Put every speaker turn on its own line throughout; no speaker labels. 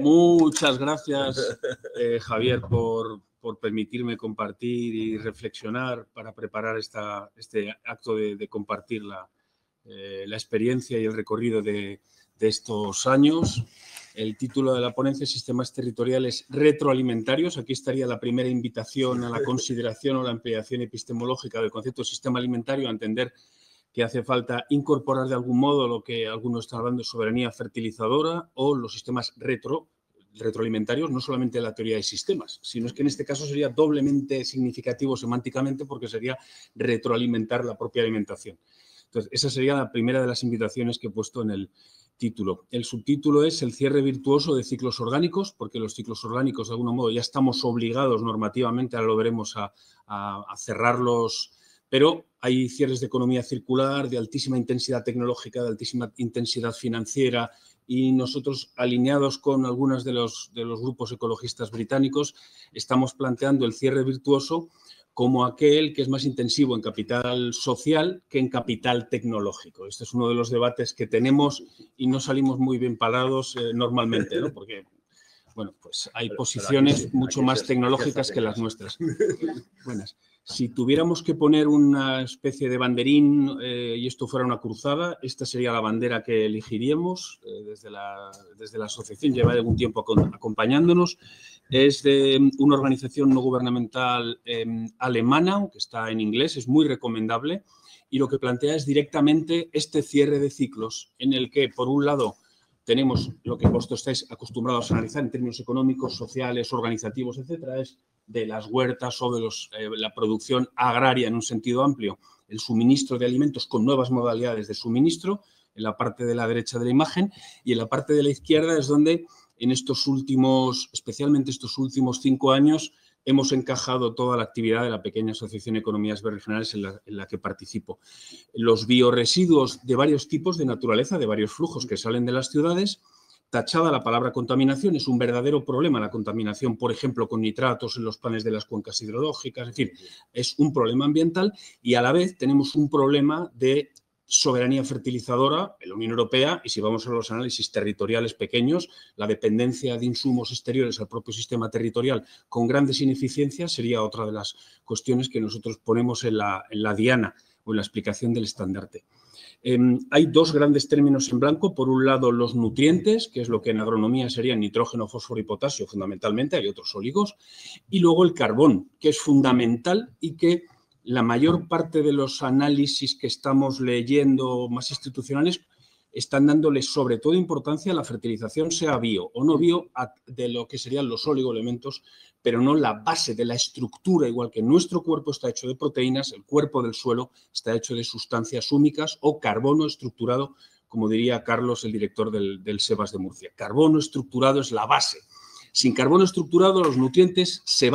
Muchas gracias, Javier, por permitirme compartir y reflexionar para preparar este acto de compartir la experiencia y el recorrido de estos años. El título de la ponencia, Sistemas Territoriales Retroalimentarios. Aquí estaría la primera invitación a la consideración o la ampliación epistemológica del concepto de sistema alimentario, a entender que hace falta incorporar de algún modo lo que algunos están hablando de soberanía fertilizadora o los sistemas retroalimentarios, no solamente la teoría de sistemas, sino es que en este caso sería doblemente significativo semánticamente porque sería retroalimentar la propia alimentación. Entonces, esa sería la primera de las invitaciones que he puesto en el título. El subtítulo es el cierre virtuoso de ciclos orgánicos, porque los ciclos orgánicos, de algún modo, ya estamos obligados normativamente, ahora lo veremos, a cerrarlos, pero hay cierres de economía circular, de altísima intensidad tecnológica, de altísima intensidad financiera, y nosotros, alineados con algunos de los grupos ecologistas británicos, estamos planteando el cierre virtuoso como aquel que es más intensivo en capital social que en capital tecnológico. Este es uno de los debates que tenemos y no salimos muy bien parados normalmente, ¿no? Porque, bueno, pues hay posiciones mucho más tecnológicas que las nuestras. Buenas. Si tuviéramos que poner una especie de banderín y esto fuera una cruzada, esta sería la bandera que elegiríamos desde la asociación. Lleva algún tiempo acompañándonos. Es de una organización no gubernamental alemana, que está en inglés, es muy recomendable, y lo que plantea es directamente este cierre de ciclos en el que, por un lado, tenemos lo que vosotros estáis acostumbrados a analizar en términos económicos, sociales, organizativos, etcétera, es de las huertas o de la producción agraria en un sentido amplio, el suministro de alimentos con nuevas modalidades de suministro, en la parte de la derecha de la imagen, y en la parte de la izquierda es donde en estos últimos, especialmente estos últimos 5 años, hemos encajado toda la actividad de la pequeña asociación de economías verdes regionales en la que participo. Los biorresiduos de varios tipos de naturaleza, de varios flujos que salen de las ciudades, tachada la palabra contaminación, es un verdadero problema la contaminación, por ejemplo, con nitratos en los planes de las cuencas hidrológicas, es decir, es un problema ambiental y a la vez tenemos un problema de soberanía fertilizadora en la Unión Europea y si vamos a los análisis territoriales pequeños, la dependencia de insumos exteriores al propio sistema territorial con grandes ineficiencias sería otra de las cuestiones que nosotros ponemos en la diana o en la explicación del estandarte. Hay dos grandes términos en blanco. Por un lado, los nutrientes, que es lo que en agronomía serían nitrógeno, fósforo y potasio fundamentalmente, hay otros óligos, y luego el carbón, que es fundamental y que la mayor parte de los análisis que estamos leyendo más institucionales están dándole sobre todo importancia a la fertilización, sea bio o no bio, de lo que serían los oligoelementos, pero no la base de la estructura, igual que nuestro cuerpo está hecho de proteínas, el cuerpo del suelo está hecho de sustancias húmicas o carbono estructurado, como diría Carlos, el director del SEBAS de Murcia. Carbono estructurado es la base. Sin carbono estructurado, los nutrientes se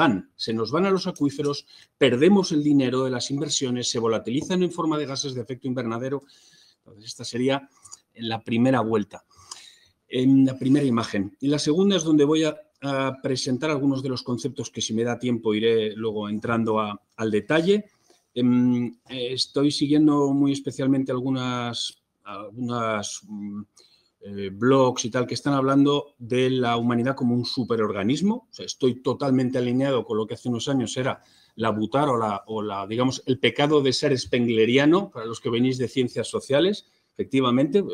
nos van a los acuíferos, perdemos el dinero de las inversiones, se volatilizan en forma de gases de efecto invernadero. Entonces, esta sería la primera vuelta, en la primera imagen. Y la segunda es donde voy a presentar algunos de los conceptos que, si me da tiempo, iré luego entrando al detalle. Estoy siguiendo muy especialmente algunas blogs y tal que están hablando de la humanidad como un superorganismo. O sea, estoy totalmente alineado con lo que hace unos años era la butar o digamos, el pecado de ser spengleriano, para los que venís de ciencias sociales. Efectivamente,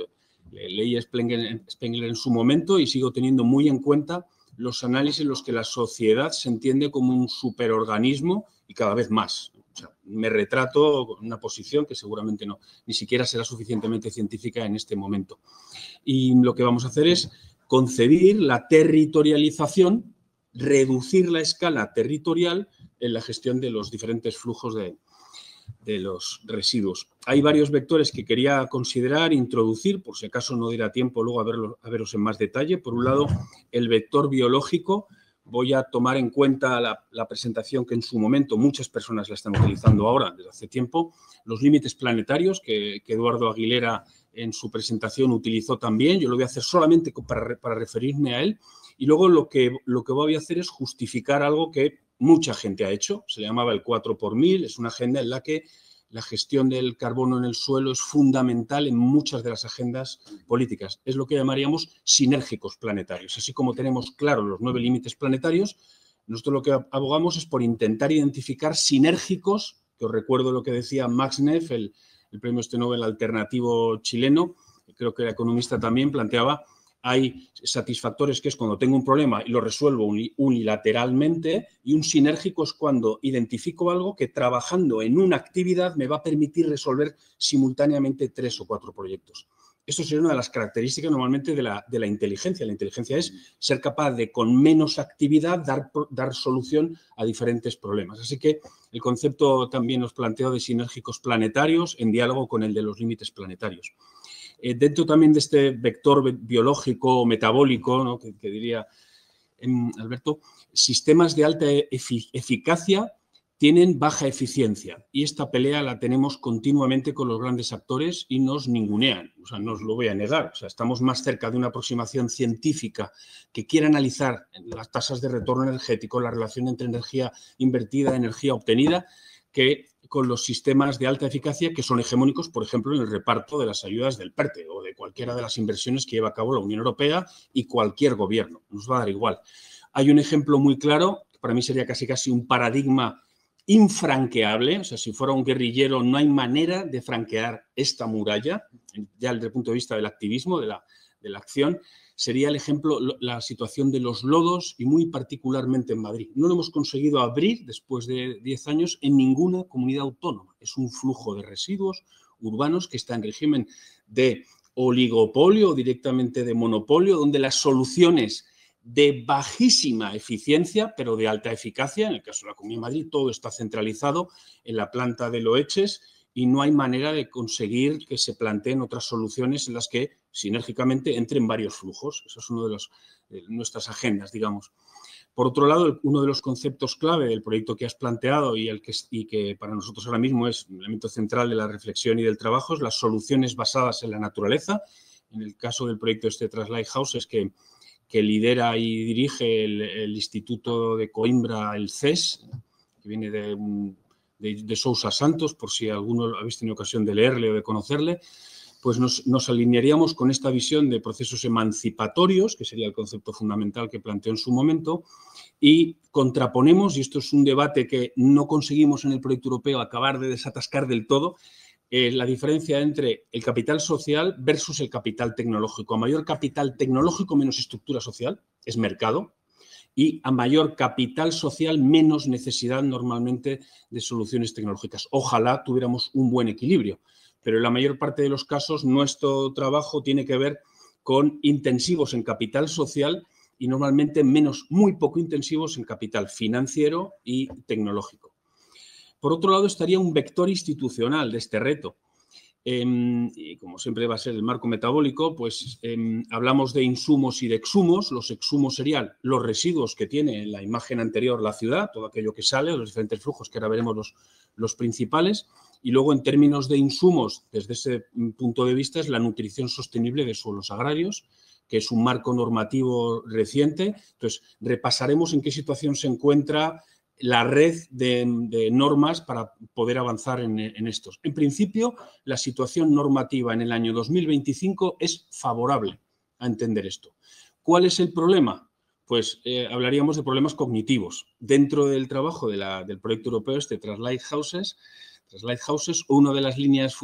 leí Spengler en su momento y sigo teniendo muy en cuenta los análisis en los que la sociedad se entiende como un superorganismo y cada vez más. O sea, me retrato con una posición que seguramente ni siquiera será suficientemente científica en este momento. Y lo que vamos a hacer es concebir la territorialización, reducir la escala territorial en la gestión de los diferentes flujos de los residuos. Hay varios vectores que quería considerar, introducir, por si acaso no diera tiempo luego a veros en más detalle. Por un lado, el vector biológico. Voy a tomar en cuenta la presentación que en su momento muchas personas la están utilizando ahora, desde hace tiempo, los límites planetarios que Eduardo Aguilera en su presentación utilizó también. Yo lo voy a hacer solamente para referirme a él. Y luego lo que voy a hacer es justificar algo que mucha gente ha hecho. Se llamaba el 4 por 1000. Es una agenda en la que la gestión del carbono en el suelo es fundamental en muchas de las agendas políticas. Es lo que llamaríamos sinérgicos planetarios. Así como tenemos claros los 9 límites planetarios, nosotros lo que abogamos es por intentar identificar sinérgicos, que os recuerdo lo que decía Max Neff, el premio Nobel alternativo chileno, creo que era economista también, planteaba: hay satisfactores, que es cuando tengo un problema y lo resuelvo unilateralmente, y un sinérgico es cuando identifico algo que trabajando en una actividad me va a permitir resolver simultáneamente 3 o 4 proyectos. Esto sería una de las características normalmente de la inteligencia. La inteligencia es ser capaz de, con menos actividad, dar solución a diferentes problemas. Así que el concepto también os planteo de sinérgicos planetarios en diálogo con el de los límites planetarios. Dentro también de este vector biológico o metabólico, ¿no?, que diría Alberto, sistemas de alta eficacia tienen baja eficiencia, y esta pelea la tenemos continuamente con los grandes actores y nos ningunean. O sea, no os lo voy a negar. O sea, estamos más cerca de una aproximación científica que quiera analizar las tasas de retorno energético, la relación entre energía invertida, energía obtenida, que con los sistemas de alta eficacia que son hegemónicos, por ejemplo, en el reparto de las ayudas del PERTE o de cualquiera de las inversiones que lleva a cabo la Unión Europea y cualquier gobierno. Nos va a dar igual. Hay un ejemplo muy claro, que para mí sería casi un paradigma infranqueable. O sea, si fuera un guerrillero no hay manera de franquear esta muralla, ya desde el punto de vista del activismo, de la acción. Sería el ejemplo, la situación de los lodos, y muy particularmente en Madrid. No lo hemos conseguido abrir después de 10 años en ninguna comunidad autónoma. Es un flujo de residuos urbanos que está en régimen de oligopolio o directamente de monopolio, donde las soluciones de bajísima eficiencia, pero de alta eficacia, en el caso de la Comunidad de Madrid, todo está centralizado en la planta de Loeches, y no hay manera de conseguir que se planteen otras soluciones en las que sinérgicamente entren varios flujos. Eso es uno de nuestras agendas, digamos. Por otro lado, uno de los conceptos clave del proyecto que has planteado y que para nosotros ahora mismo es un elemento central de la reflexión y del trabajo, es las soluciones basadas en la naturaleza. En el caso del proyecto Tras Lighthouses, que lidera y dirige el Instituto de Coimbra, el CES, que viene de Sousa Santos, por si alguno habéis tenido ocasión de leerle o de conocerle, pues nos alinearíamos con esta visión de procesos emancipatorios, que sería el concepto fundamental que planteó en su momento, y contraponemos, y esto es un debate que no conseguimos en el proyecto europeo acabar de desatascar del todo, la diferencia entre el capital social versus el capital tecnológico. A mayor capital tecnológico, menos estructura social, es mercado, y a mayor capital social, menos necesidad normalmente de soluciones tecnológicas. Ojalá tuviéramos un buen equilibrio, pero en la mayor parte de los casos nuestro trabajo tiene que ver con intensivos en capital social y normalmente muy poco intensivos en capital financiero y tecnológico. Por otro lado, estaría un vector institucional de este reto. Y como siempre va a ser el marco metabólico, pues hablamos de insumos y de exhumos. Los exhumos serían los residuos que tiene en la imagen anterior la ciudad, todo aquello que sale, los diferentes flujos, que ahora veremos los principales. Y luego, en términos de insumos, desde ese punto de vista, es la nutrición sostenible de suelos agrarios, que es un marco normativo reciente. Entonces, repasaremos en qué situación se encuentra la red de normas para poder avanzar en estos. En principio, la situación normativa en el año 2025 es favorable a entender esto. ¿Cuál es el problema? Pues hablaríamos de problemas cognitivos. Dentro del trabajo del proyecto europeo Tras Lighthouses, una de las líneas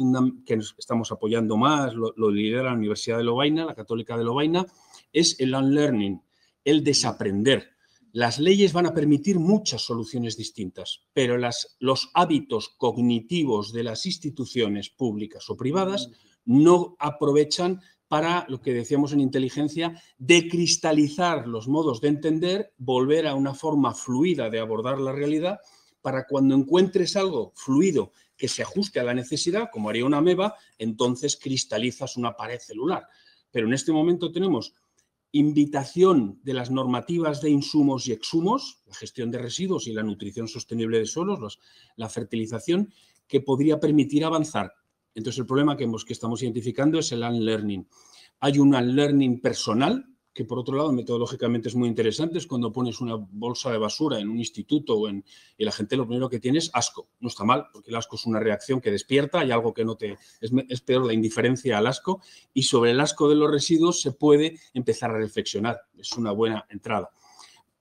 que nos estamos apoyando más, lo lidera la Universidad de Lovaina, la Católica de Lovaina, es el unlearning, el desaprender. Las leyes van a permitir muchas soluciones distintas, pero los hábitos cognitivos de las instituciones públicas o privadas no aprovechan para, lo que decíamos en inteligencia, decristalizar los modos de entender, volver a una forma fluida de abordar la realidad, para cuando encuentres algo fluido que se ajuste a la necesidad, como haría una ameba, entonces cristalizas una pared celular. Pero en este momento tenemos invitación de las normativas de insumos y exhumos, la gestión de residuos y la nutrición sostenible de suelos, la fertilización, que podría permitir avanzar. Entonces, el problema que estamos identificando es el unlearning. Hay un unlearning personal, que por otro lado metodológicamente es muy interesante, es cuando pones una bolsa de basura en un instituto y la gente lo primero que tiene es asco. No está mal, porque el asco es una reacción que despierta y algo que no te... Es peor la indiferencia al asco, y sobre el asco de los residuos se puede empezar a reflexionar. Es una buena entrada.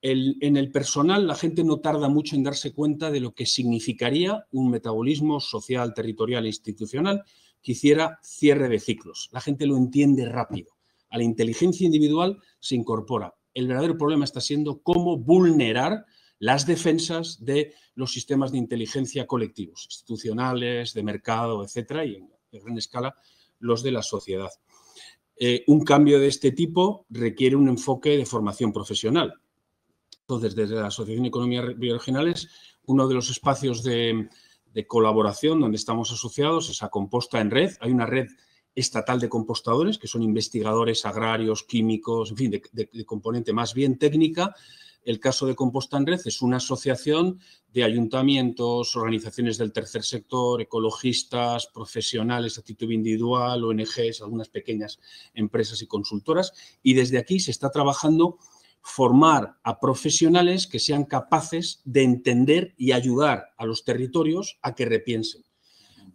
En el personal, la gente no tarda mucho en darse cuenta de lo que significaría un metabolismo social, territorial e institucional que hiciera cierre de ciclos. La gente lo entiende rápido. A la inteligencia individual se incorpora. El verdadero problema está siendo cómo vulnerar las defensas de los sistemas de inteligencia colectivos, institucionales, de mercado, etcétera, y en gran escala los de la sociedad. Un cambio de este tipo requiere un enfoque de formación profesional. Entonces, desde la Asociación de Economía Bioregionales, uno de los espacios de colaboración donde estamos asociados es a Composta en Red. Hay una red estatal de compostadores, que son investigadores agrarios, químicos, en fin, de componente más bien técnica. El caso de Composta en Red es una asociación de ayuntamientos, organizaciones del tercer sector, ecologistas, profesionales a título individual, ONGs, algunas pequeñas empresas y consultoras. Y desde aquí se está trabajando formar a profesionales que sean capaces de entender y ayudar a los territorios a que repiensen.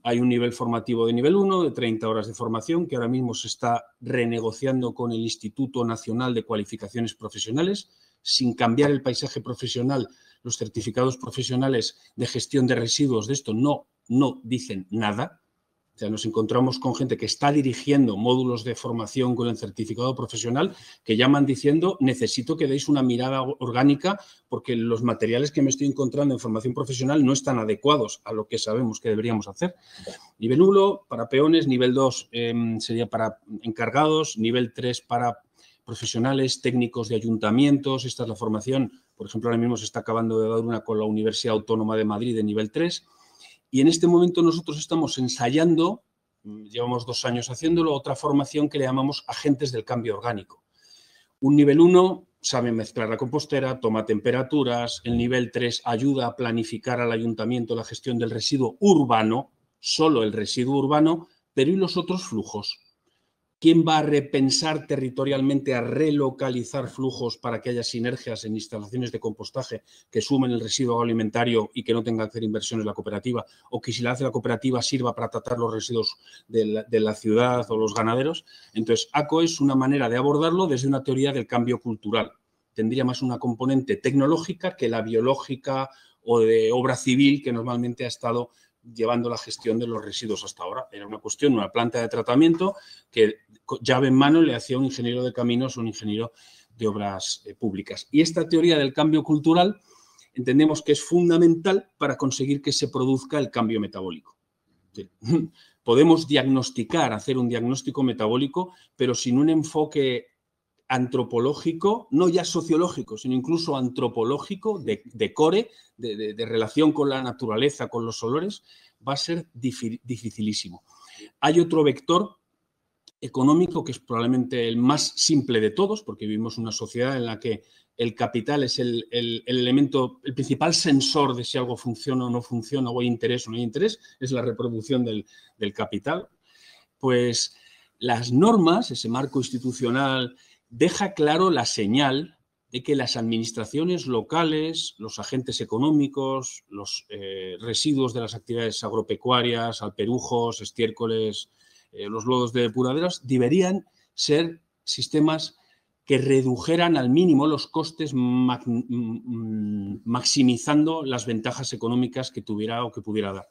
Hay un nivel formativo de nivel 1, de 30 horas de formación, que ahora mismo se está renegociando con el Instituto Nacional de Cualificaciones Profesionales. Sin cambiar el paisaje profesional, los certificados profesionales de gestión de residuos de esto no dicen nada. O sea, nos encontramos con gente que está dirigiendo módulos de formación con el certificado profesional que llaman diciendo necesito que deis una mirada orgánica porque los materiales que me estoy encontrando en formación profesional no están adecuados a lo que sabemos que deberíamos hacer. Nivel 1 para peones, nivel 2 sería para encargados, nivel 3 para profesionales, técnicos de ayuntamientos. Esta es la formación, por ejemplo, ahora mismo se está acabando de dar una con la Universidad Autónoma de Madrid de nivel 3. Y en este momento nosotros estamos ensayando, llevamos 2 años haciéndolo, otra formación que le llamamos agentes del cambio orgánico. Un nivel 1 sabe mezclar la compostera, toma temperaturas. El nivel 3 ayuda a planificar al ayuntamiento la gestión del residuo urbano, solo el residuo urbano, pero ¿y los otros flujos? ¿Quién va a repensar territorialmente, a relocalizar flujos para que haya sinergias en instalaciones de compostaje que sumen el residuo alimentario y que no tenga que hacer inversiones la cooperativa? O que si la hace la cooperativa sirva para tratar los residuos de la ciudad o los ganaderos. Entonces, ACO es una manera de abordarlo desde una teoría del cambio cultural. Tendría más una componente tecnológica que la biológica o de obra civil que normalmente ha estado llevando la gestión de los residuos hasta ahora. Era una cuestión, una planta de tratamiento que llave en mano le hacía un ingeniero de caminos o un ingeniero de obras públicas. Y esta teoría del cambio cultural entendemos que es fundamental para conseguir que se produzca el cambio metabólico. Podemos diagnosticar, hacer un diagnóstico metabólico, pero sin un enfoque antropológico, no ya sociológico, sino incluso antropológico, de core, de relación con la naturaleza, con los olores, va a ser dificilísimo. Hay otro vector económico que es probablemente el más simple de todos, porque vivimos en una sociedad en la que el capital es el elemento, el principal sensor de si algo funciona o no funciona, o hay interés o no hay interés, es la reproducción del capital. Pues las normas, ese marco institucional, deja claro la señal de que las administraciones locales, los agentes económicos, los residuos de las actividades agropecuarias, alperujos, estiércoles, los lodos de depuraderas, deberían ser sistemas que redujeran al mínimo los costes maximizando las ventajas económicas que tuviera o que pudiera dar.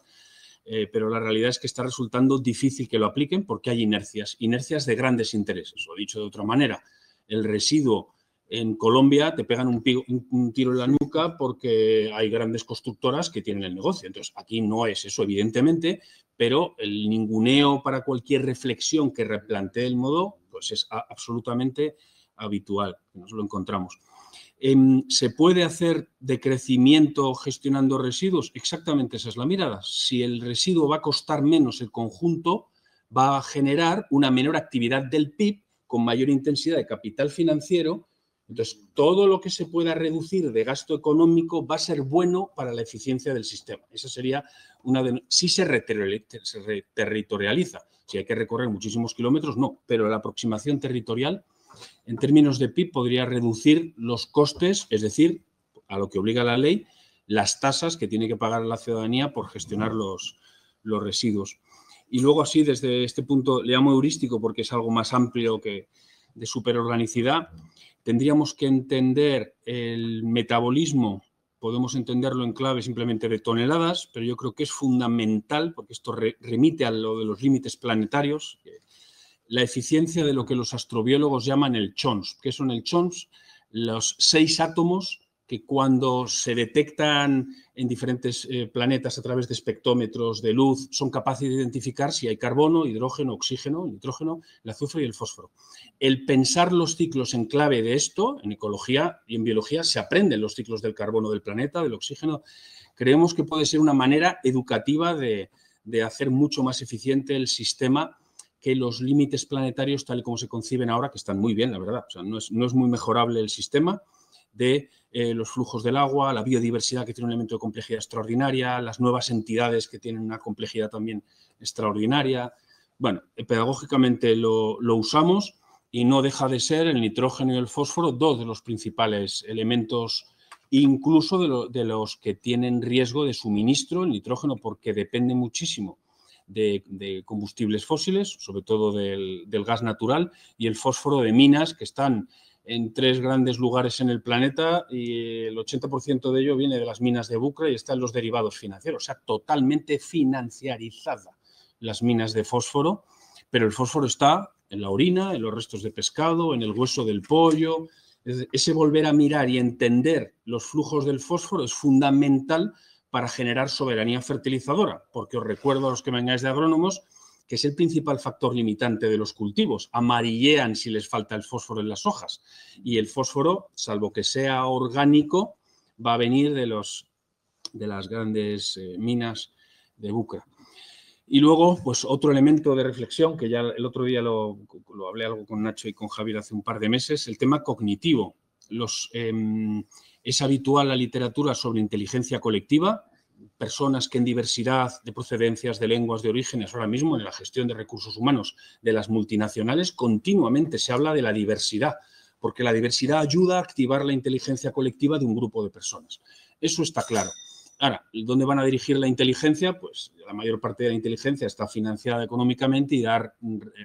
Pero la realidad es que está resultando difícil que lo apliquen porque hay inercias de grandes intereses. Lo he dicho de otra manera, el residuo en Colombia te pegan un tiro en la nuca porque hay grandes constructoras que tienen el negocio. Entonces, aquí no es eso, evidentemente, pero el ninguneo para cualquier reflexión que replantee el modo, pues es absolutamente habitual, nos lo encontramos. ¿Se puede hacer decrecimiento gestionando residuos? Exactamente esa es la mirada. Si el residuo va a costar menos el conjunto, va a generar una menor actividad del PIB con mayor intensidad de capital financiero. Entonces, todo lo que se pueda reducir de gasto económico va a ser bueno para la eficiencia del sistema. Esa sería una de... Si se reterritorializa, si hay que recorrer muchísimos kilómetros, no, pero la aproximación territorial En términos de PIB, podría reducir los costes, es decir, a lo que obliga la ley, las tasas que tiene que pagar la ciudadanía por gestionar los residuos. Y luego, así, desde este punto, le llamo heurístico porque es algo más amplio que de superorganicidad, tendríamos que entender el metabolismo. Podemos entenderlo en clave simplemente de toneladas, pero yo creo que es fundamental, porque esto remite a lo de los límites planetarios, la eficiencia de lo que los astrobiólogos llaman el CHONS. ¿Qué son el CHONS? Los 6 átomos que cuando se detectan en diferentes planetas a través de espectrómetros de luz son capaces de identificar si hay carbono, hidrógeno, oxígeno, nitrógeno, el azufre y el fósforo. El pensar los ciclos en clave de esto, en ecología y en biología, se aprenden los ciclos del carbono del planeta, del oxígeno. Creemos que puede ser una manera educativa de hacer mucho más eficiente el sistema que los límites planetarios, tal y como se conciben ahora, que están muy bien, la verdad. O sea, no es muy mejorable el sistema de los flujos del agua, la biodiversidad, que tiene un elemento de complejidad extraordinaria, las nuevas entidades que tienen una complejidad también extraordinaria. Bueno, pedagógicamente lo usamos y no deja de ser el nitrógeno y el fósforo dos de los principales elementos, incluso de los que tienen riesgo de suministro, el nitrógeno porque depende muchísimo de combustibles fósiles, sobre todo del gas natural, y el fósforo de minas que están en 3 grandes lugares en el planeta y el 80% de ello viene de las minas de Bucra y está en los derivados financieros. O sea, totalmente financiarizada las minas de fósforo, pero el fósforo está en la orina, en los restos de pescado, en el hueso del pollo. Ese volver a mirar y entender los flujos del fósforo es fundamental para generar soberanía fertilizadora, porque os recuerdo a los que vengáis de agrónomos que es el principal factor limitante de los cultivos. Amarillean si les falta el fósforo en las hojas. Y el fósforo, salvo que sea orgánico, va a venir de las grandes minas de Bucra. Y luego, pues otro elemento de reflexión, que ya el otro día lo hablé algo con Nacho y con Javier hace un par de meses, el tema cognitivo. Es habitual la literatura sobre inteligencia colectiva, personas que en diversidad de procedencias, de lenguas, de orígenes, ahora mismo en la gestión de recursos humanos de las multinacionales, continuamente se habla de la diversidad, porque la diversidad ayuda a activar la inteligencia colectiva de un grupo de personas. Eso está claro. Ahora, ¿dónde van a dirigir la inteligencia? Pues la mayor parte de la inteligencia está financiada económicamente y dar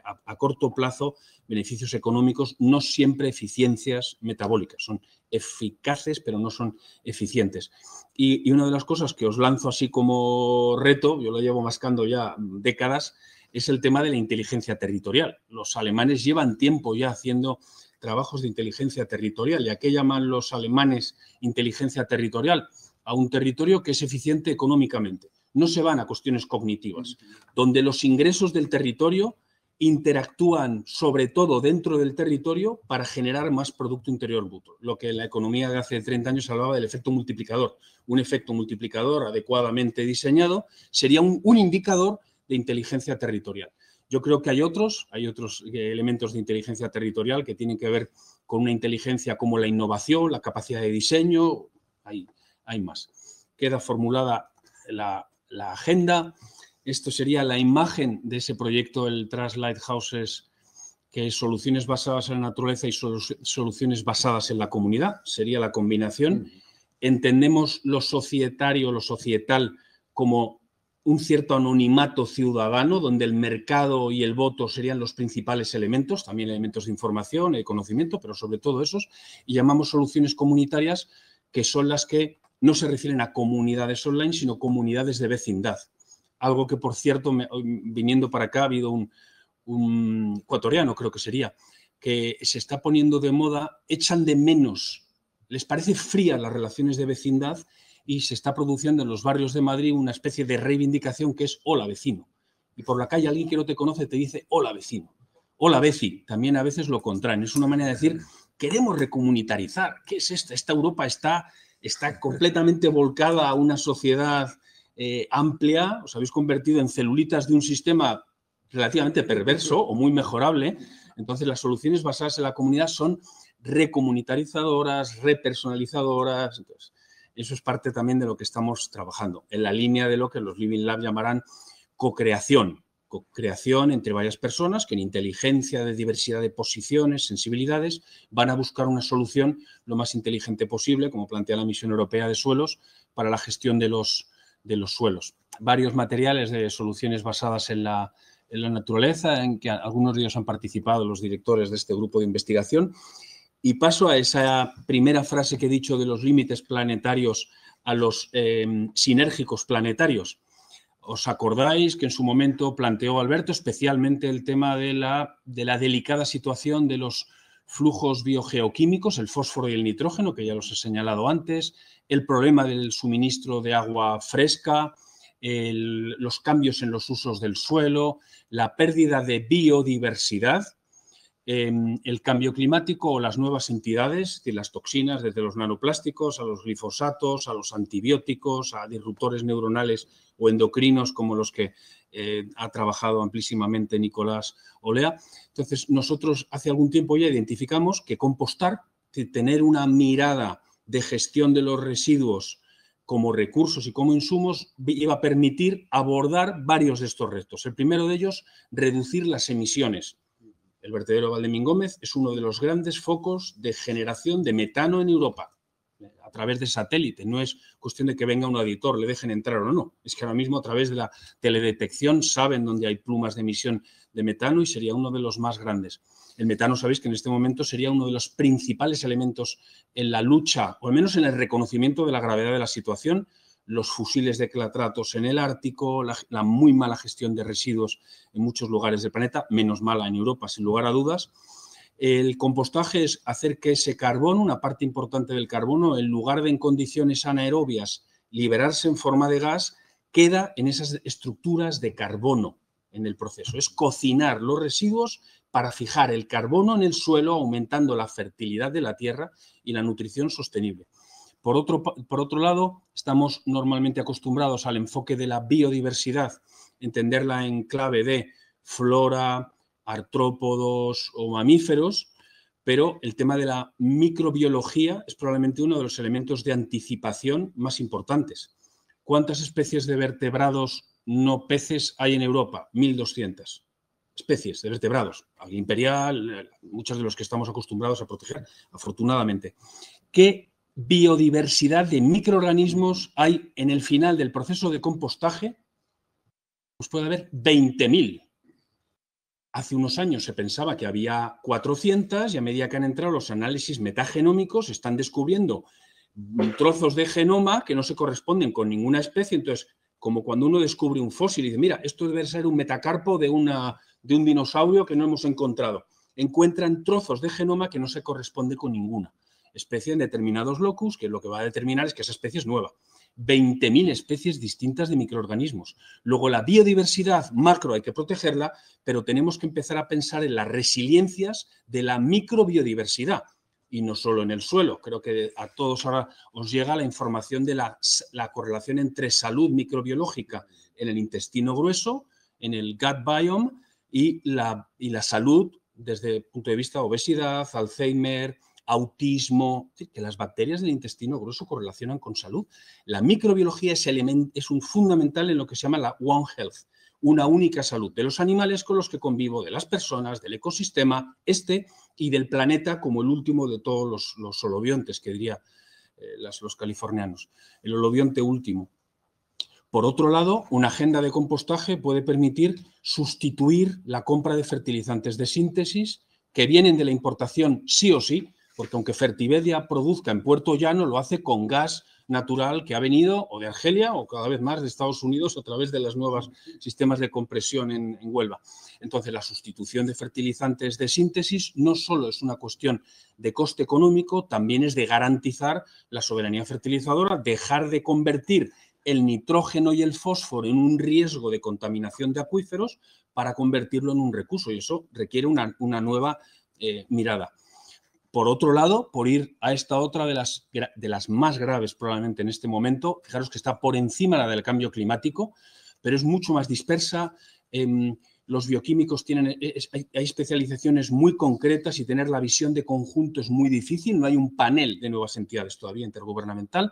a corto plazo beneficios económicos, no siempre eficiencias metabólicas. Son eficaces, pero no son eficientes. Y una de las cosas que os lanzo así como reto, yo lo llevo mascando ya décadas, es el tema de la inteligencia territorial. Los alemanes llevan tiempo ya haciendo trabajos de inteligencia territorial. ¿Y a qué llaman los alemanes inteligencia territorial? A un territorio que es eficiente económicamente. No se van a cuestiones cognitivas, donde los ingresos del territorio interactúan sobre todo dentro del territorio para generar más Producto Interior Bruto. Lo que en la economía de hace 30 años se hablaba del efecto multiplicador. Un efecto multiplicador adecuadamente diseñado sería un indicador de inteligencia territorial. Yo creo que hay otros elementos de inteligencia territorial que tienen que ver con una inteligencia como la innovación, la capacidad de diseño. Hay más. Queda formulada la agenda. Esto sería la imagen de ese proyecto, el Trust Lighthouses, que es soluciones basadas en la naturaleza y soluciones basadas en la comunidad. Sería la combinación. Entendemos lo societario, lo societal, como un cierto anonimato ciudadano, donde el mercado y el voto serían los principales elementos, también elementos de información, de conocimiento, pero sobre todo esos. Y llamamos soluciones comunitarias, que son las que no se refieren a comunidades online, sino comunidades de vecindad. Algo que, por cierto, viniendo para acá, ha habido un ecuatoriano, creo que sería, que se está poniendo de moda, echan de menos, les parece frías las relaciones de vecindad y se está produciendo en los barrios de Madrid una especie de reivindicación que es hola vecino. Y por la calle alguien que no te conoce te dice hola vecino, hola veci, también a veces lo contraen. Es una manera de decir, queremos recomunitarizar. ¿Qué es esto? Esta Europa está completamente volcada a una sociedad amplia. Os habéis convertido en celulitas de un sistema relativamente perverso o muy mejorable. Entonces, las soluciones basadas en la comunidad son recomunitarizadoras, repersonalizadoras. Entonces, eso es parte también de lo que estamos trabajando, en la línea de lo que los Living Lab llamarán co-creación. co-creación entre varias personas que en inteligencia de diversidad de posiciones, sensibilidades, van a buscar una solución lo más inteligente posible, como plantea la Misión Europea de Suelos, para la gestión de los suelos. Varios materiales de soluciones basadas en la naturaleza, en que algunos de ellos han participado los directores de este grupo de investigación. Y paso a esa primera frase que he dicho de los límites planetarios a los sinérgicos planetarios. ¿Os acordáis que en su momento planteó Alberto especialmente el tema de la delicada situación de los flujos biogeoquímicos, el fósforo y el nitrógeno, que ya los he señalado antes, el problema del suministro de agua fresca, los cambios en los usos del suelo, la pérdida de biodiversidad, el cambio climático o las nuevas entidades, de las toxinas, desde los nanoplásticos a los glifosatos, a los antibióticos, a disruptores neuronales o endocrinos como los que ha trabajado amplísimamente Nicolás Olea. Entonces, nosotros hace algún tiempo ya identificamos que compostar, tener una mirada de gestión de los residuos como recursos y como insumos, iba a permitir abordar varios de estos retos. El primero de ellos, reducir las emisiones. El vertedero Valdemín Gómez es uno de los grandes focos de generación de metano en Europa, a través de satélite. No es cuestión de que venga un auditor, le dejen entrar o no. Es que ahora mismo a través de la teledetección saben dónde hay plumas de emisión de metano y sería uno de los más grandes. El metano, sabéis que en este momento sería uno de los principales elementos en la lucha, o al menos en el reconocimiento de la gravedad de la situación. Los fusiles de clatratos en el Ártico, la muy mala gestión de residuos en muchos lugares del planeta, menos mala en Europa, sin lugar a dudas. El compostaje es hacer que ese carbono, una parte importante del carbono, en lugar de en condiciones anaerobias liberarse en forma de gas, queda en esas estructuras de carbono en el proceso. Es cocinar los residuos para fijar el carbono en el suelo, aumentando la fertilidad de la tierra y la nutrición sostenible. Por otro lado, estamos normalmente acostumbrados al enfoque de la biodiversidad, entenderla en clave de flora, artrópodos o mamíferos, pero el tema de la microbiología es probablemente uno de los elementos de anticipación más importantes. ¿Cuántas especies de vertebrados no peces hay en Europa? 1.200 especies de vertebrados. El imperial, muchos de los que estamos acostumbrados a proteger, afortunadamente. ¿Qué biodiversidad de microorganismos hay en el final del proceso de compostaje? Pues puede haber 20.000. Hace unos años se pensaba que había 400 y a medida que han entrado los análisis metagenómicos están descubriendo trozos de genoma que no se corresponden con ninguna especie. Entonces, como cuando uno descubre un fósil y dice, mira, esto debe ser un metacarpo de un dinosaurio que no hemos encontrado. Encuentran trozos de genoma que no se corresponde con ninguna especie en determinados locus, que lo que va a determinar es que esa especie es nueva. 20.000 especies distintas de microorganismos. Luego, la biodiversidad macro hay que protegerla, pero tenemos que empezar a pensar en las resiliencias de la microbiodiversidad. Y no solo en el suelo. Creo que a todos ahora os llega la información de la correlación entre salud microbiológica en el intestino grueso, en el gut biome, y la salud desde el punto de vista de obesidad, Alzheimer, autismo, que las bacterias del intestino grueso correlacionan con salud. La microbiología es un fundamental en lo que se llama la One Health, una única salud de los animales con los que convivo, de las personas, del ecosistema y del planeta como el último de todos los holobiontes, que diría los californianos, el holobionte último. Por otro lado, una agenda de compostaje puede permitir sustituir la compra de fertilizantes de síntesis que vienen de la importación sí o sí, porque aunque Fertiberia produzca en Puerto Llano, lo hace con gas natural que ha venido o de Argelia o cada vez más de Estados Unidos a través de los nuevos sistemas de compresión en Huelva. Entonces, la sustitución de fertilizantes de síntesis no solo es una cuestión de coste económico, también es de garantizar la soberanía fertilizadora, dejar de convertir el nitrógeno y el fósforo en un riesgo de contaminación de acuíferos para convertirlo en un recurso, y eso requiere una nueva mirada. Por otro lado, por ir a esta otra de las más graves probablemente en este momento, fijaros que está por encima la del cambio climático, pero es mucho más dispersa. Los bioquímicos hay especializaciones muy concretas y tener la visión de conjunto es muy difícil. No hay un panel de nuevas entidades todavía intergubernamental,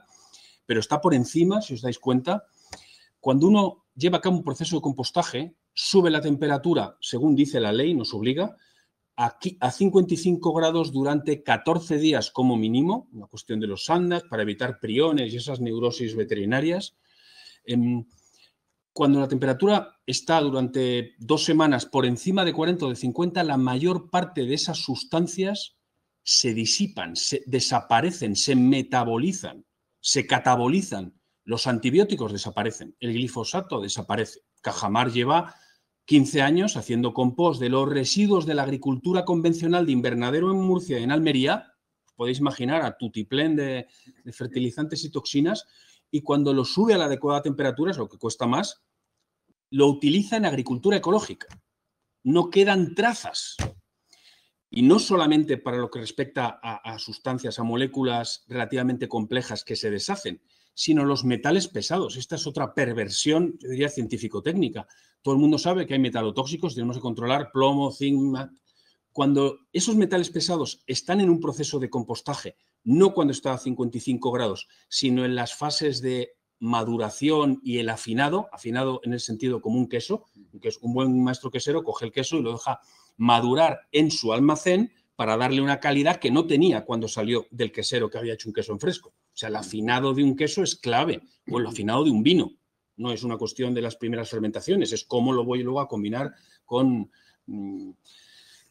pero está por encima, si os dais cuenta. Cuando uno lleva a cabo un proceso de compostaje, sube la temperatura, según dice la ley, nos obliga, a 55 grados durante 14 días como mínimo, una cuestión de los SANDAS, para evitar priones y esas neurosis veterinarias. Cuando la temperatura está durante 2 semanas por encima de 40 o de 50, la mayor parte de esas sustancias se disipan, se desaparecen, se metabolizan, se catabolizan. Los antibióticos desaparecen, el glifosato desaparece. Cajamar lleva 15 años haciendo compost de los residuos de la agricultura convencional de invernadero en Murcia y en Almería. Podéis imaginar a tutiplén de fertilizantes y toxinas, y cuando lo sube a la adecuada temperatura, es lo que cuesta más, lo utiliza en agricultura ecológica. No quedan trazas. Y no solamente para lo que respecta a sustancias, a moléculas relativamente complejas que se deshacen, sino los metales pesados. Esta es otra perversión, yo diría, científico-técnica. Todo el mundo sabe que hay metalotóxicos, tenemos que controlar plomo, zinc. Cuando esos metales pesados están en un proceso de compostaje, no cuando está a 55 grados, sino en las fases de maduración y el afinado en el sentido como un queso, que es un buen maestro quesero, coge el queso y lo deja madurar en su almacén para darle una calidad que no tenía cuando salió del quesero que había hecho un queso en fresco. O sea, el afinado de un queso es clave, o el afinado de un vino. No es una cuestión de las primeras fermentaciones, es cómo lo voy luego a combinar con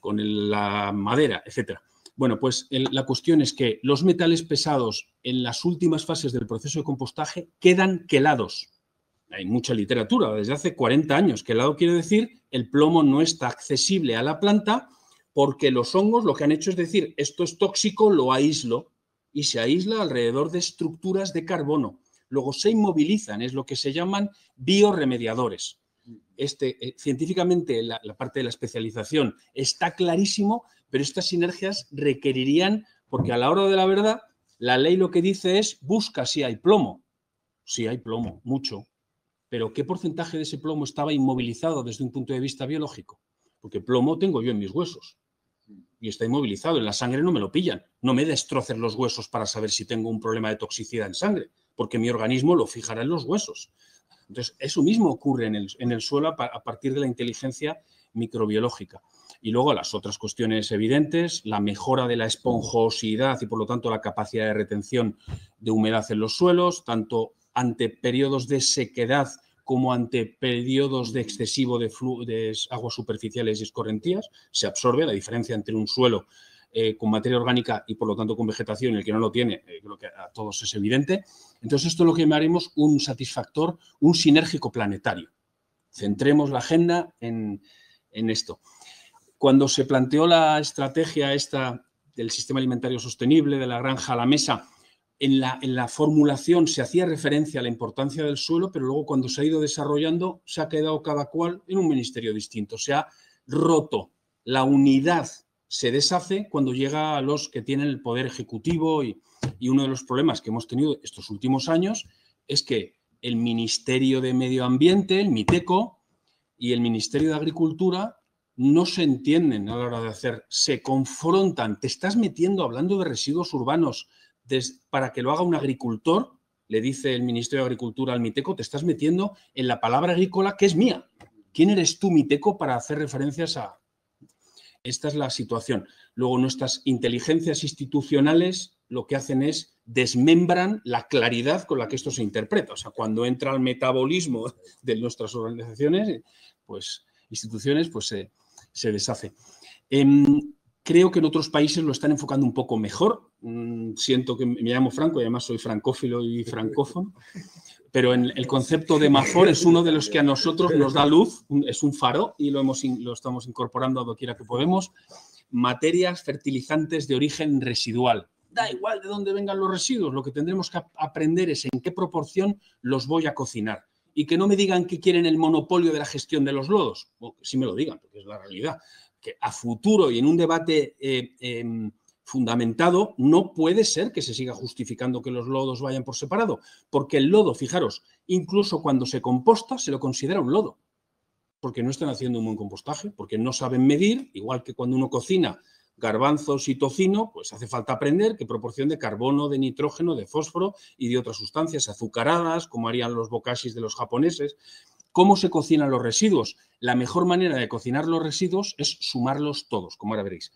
la madera, etc. Bueno, pues la cuestión es que los metales pesados en las últimas fases del proceso de compostaje quedan quelados. Hay mucha literatura, desde hace 40 años. Quelado quiere decir el plomo no está accesible a la planta porque los hongos lo que han hecho es decir, esto es tóxico, lo aíslo, y se aísla alrededor de estructuras de carbono. Luego se inmovilizan, es lo que se llaman bioremediadores. Científicamente la parte de la especialización está clarísimo, pero estas sinergias requerirían, porque a la hora de la verdad, la ley lo que dice es busca si hay plomo. Sí hay plomo, mucho. Pero ¿qué porcentaje de ese plomo estaba inmovilizado desde un punto de vista biológico? Porque plomo tengo yo en mis huesos y está inmovilizado. En la sangre no me lo pillan. No me destrocen los huesos para saber si tengo un problema de toxicidad en sangre, porque mi organismo lo fijará en los huesos. Entonces, eso mismo ocurre en el suelo a partir de la inteligencia microbiológica. Y luego las otras cuestiones evidentes, la mejora de la esponjosidad y, por lo tanto, la capacidad de retención de humedad en los suelos, tanto ante periodos de sequedad como ante periodos de excesivo de aguas superficiales y escorrentías. Se absorbe la diferencia entre un suelo con materia orgánica y, por lo tanto, con vegetación, y el que no lo tiene, creo que a todos es evidente. Entonces, esto es lo que llamaremos un satisfactor, un sinérgico planetario. Centremos la agenda en esto. Cuando se planteó la estrategia esta del sistema alimentario sostenible, de la granja a la mesa, en la formulación se hacía referencia a la importancia del suelo, pero luego cuando se ha ido desarrollando se ha quedado cada cual en un ministerio distinto. Se ha roto. La unidad se deshace cuando llega a los que tienen el poder ejecutivo y uno de los problemas que hemos tenido estos últimos años es que el Ministerio de Medio Ambiente, el MITECO, y el Ministerio de Agricultura no se entienden a la hora de hacer, se confrontan. Te estás metiendo, hablando de residuos urbanos, para que lo haga un agricultor, le dice el Ministerio de Agricultura al MITECO, te estás metiendo en la palabra agrícola que es mía. ¿Quién eres tú, MITECO, para hacer referencias a...? Esta es la situación. Luego, nuestras inteligencias institucionales lo que hacen es desmembran la claridad con la que esto se interpreta. O sea, cuando entra el metabolismo de nuestras organizaciones, pues instituciones, pues se deshace. Creo que en otros países lo están enfocando un poco mejor. Siento que me llamo Franco y además soy francófilo y francófono. Pero el concepto de MAFOR es uno de los que a nosotros nos da luz, es un faro y lo estamos incorporando a doquiera que podemos. Materias fertilizantes de origen residual. Da igual de dónde vengan los residuos, lo que tendremos que aprender es en qué proporción los voy a cocinar. Y que no me digan que quieren el monopolio de la gestión de los lodos. Bueno, que sí me lo digan, porque es la realidad. Que a futuro y en un debate fundamentado, no puede ser que se siga justificando que los lodos vayan por separado, porque el lodo, fijaros, incluso cuando se composta se lo considera un lodo, porque no están haciendo un buen compostaje, porque no saben medir, igual que cuando uno cocina garbanzos y tocino, pues hace falta aprender qué proporción de carbono, de nitrógeno, de fósforo y de otras sustancias azucaradas, como harían los bokashis de los japoneses. ¿Cómo se cocinan los residuos? La mejor manera de cocinar los residuos es sumarlos todos, como ahora veréis.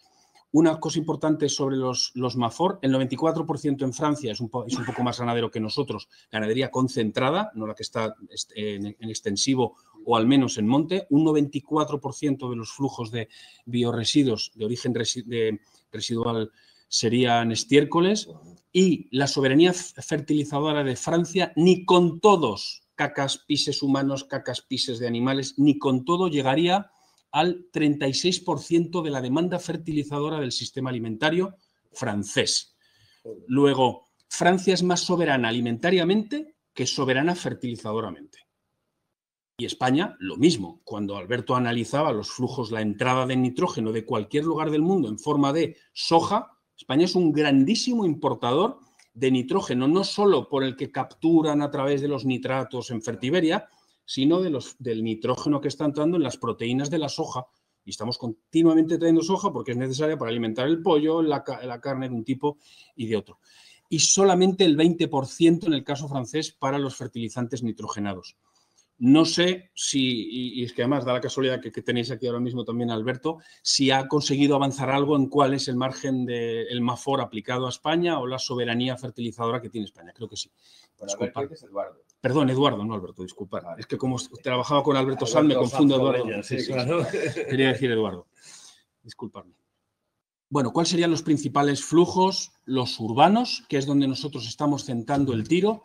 Una cosa importante sobre los MAFOR, el 94% en Francia es un poco más ganadero que nosotros, ganadería concentrada, no la que está en extensivo o al menos en monte. Un 94% de los flujos de biorresiduos de origen residual serían estiércoles, y la soberanía fertilizadora de Francia, ni con todos, cacas, pises humanos, cacas, pises de animales, ni con todo llegaría al 36% de la demanda fertilizadora del sistema alimentario francés. Luego, Francia es más soberana alimentariamente que soberana fertilizadoramente. Y España, lo mismo. Cuando Alberto analizaba los flujos, la entrada de nitrógeno de cualquier lugar del mundo en forma de soja, España es un grandísimo importador de nitrógeno, no solo por el que capturan a través de los nitratos en Fertiberia, sino del nitrógeno que está entrando en las proteínas de la soja. Y estamos continuamente trayendo soja porque es necesaria para alimentar el pollo, la carne de un tipo y de otro. Y solamente el 20% en el caso francés para los fertilizantes nitrogenados. No sé si, y es que además da la casualidad que tenéis aquí ahora mismo también a Alberto, si ha conseguido avanzar algo en cuál es el margen del MAFOR aplicado a España o la soberanía fertilizadora que tiene España. Creo que sí.
Bueno, Alberto es Eduardo.
Perdón, Eduardo, no Alberto, disculpad. Vale. Es que como trabajaba con Alberto Sanz, me confundo, Eduardo.
Sí, claro.
Quería decir Eduardo. Disculpadme. Bueno, ¿cuáles serían los principales flujos? Los urbanos, que es donde nosotros estamos centrando el tiro,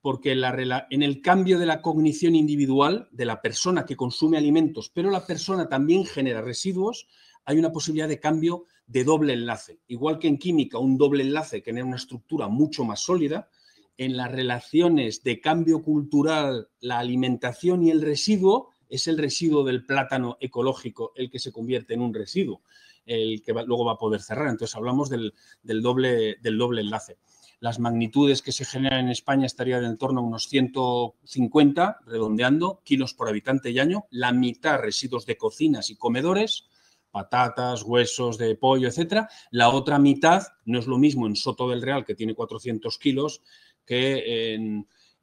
porque en el cambio de la cognición individual de la persona que consume alimentos, pero la persona también genera residuos, hay una posibilidad de cambio de doble enlace. Igual que en química, un doble enlace genera una estructura mucho más sólida, en las relaciones de cambio cultural, la alimentación y el residuo, es el residuo del plátano ecológico el que se convierte en un residuo, el que luego va a poder cerrar. Entonces hablamos del doble enlace. Las magnitudes que se generan en España estarían en torno a unos 150, redondeando, kilos por habitante y año, la mitad residuos de cocinas y comedores, patatas, huesos de pollo, etcétera. La otra mitad no es lo mismo en Soto del Real, que tiene 400 kilos, que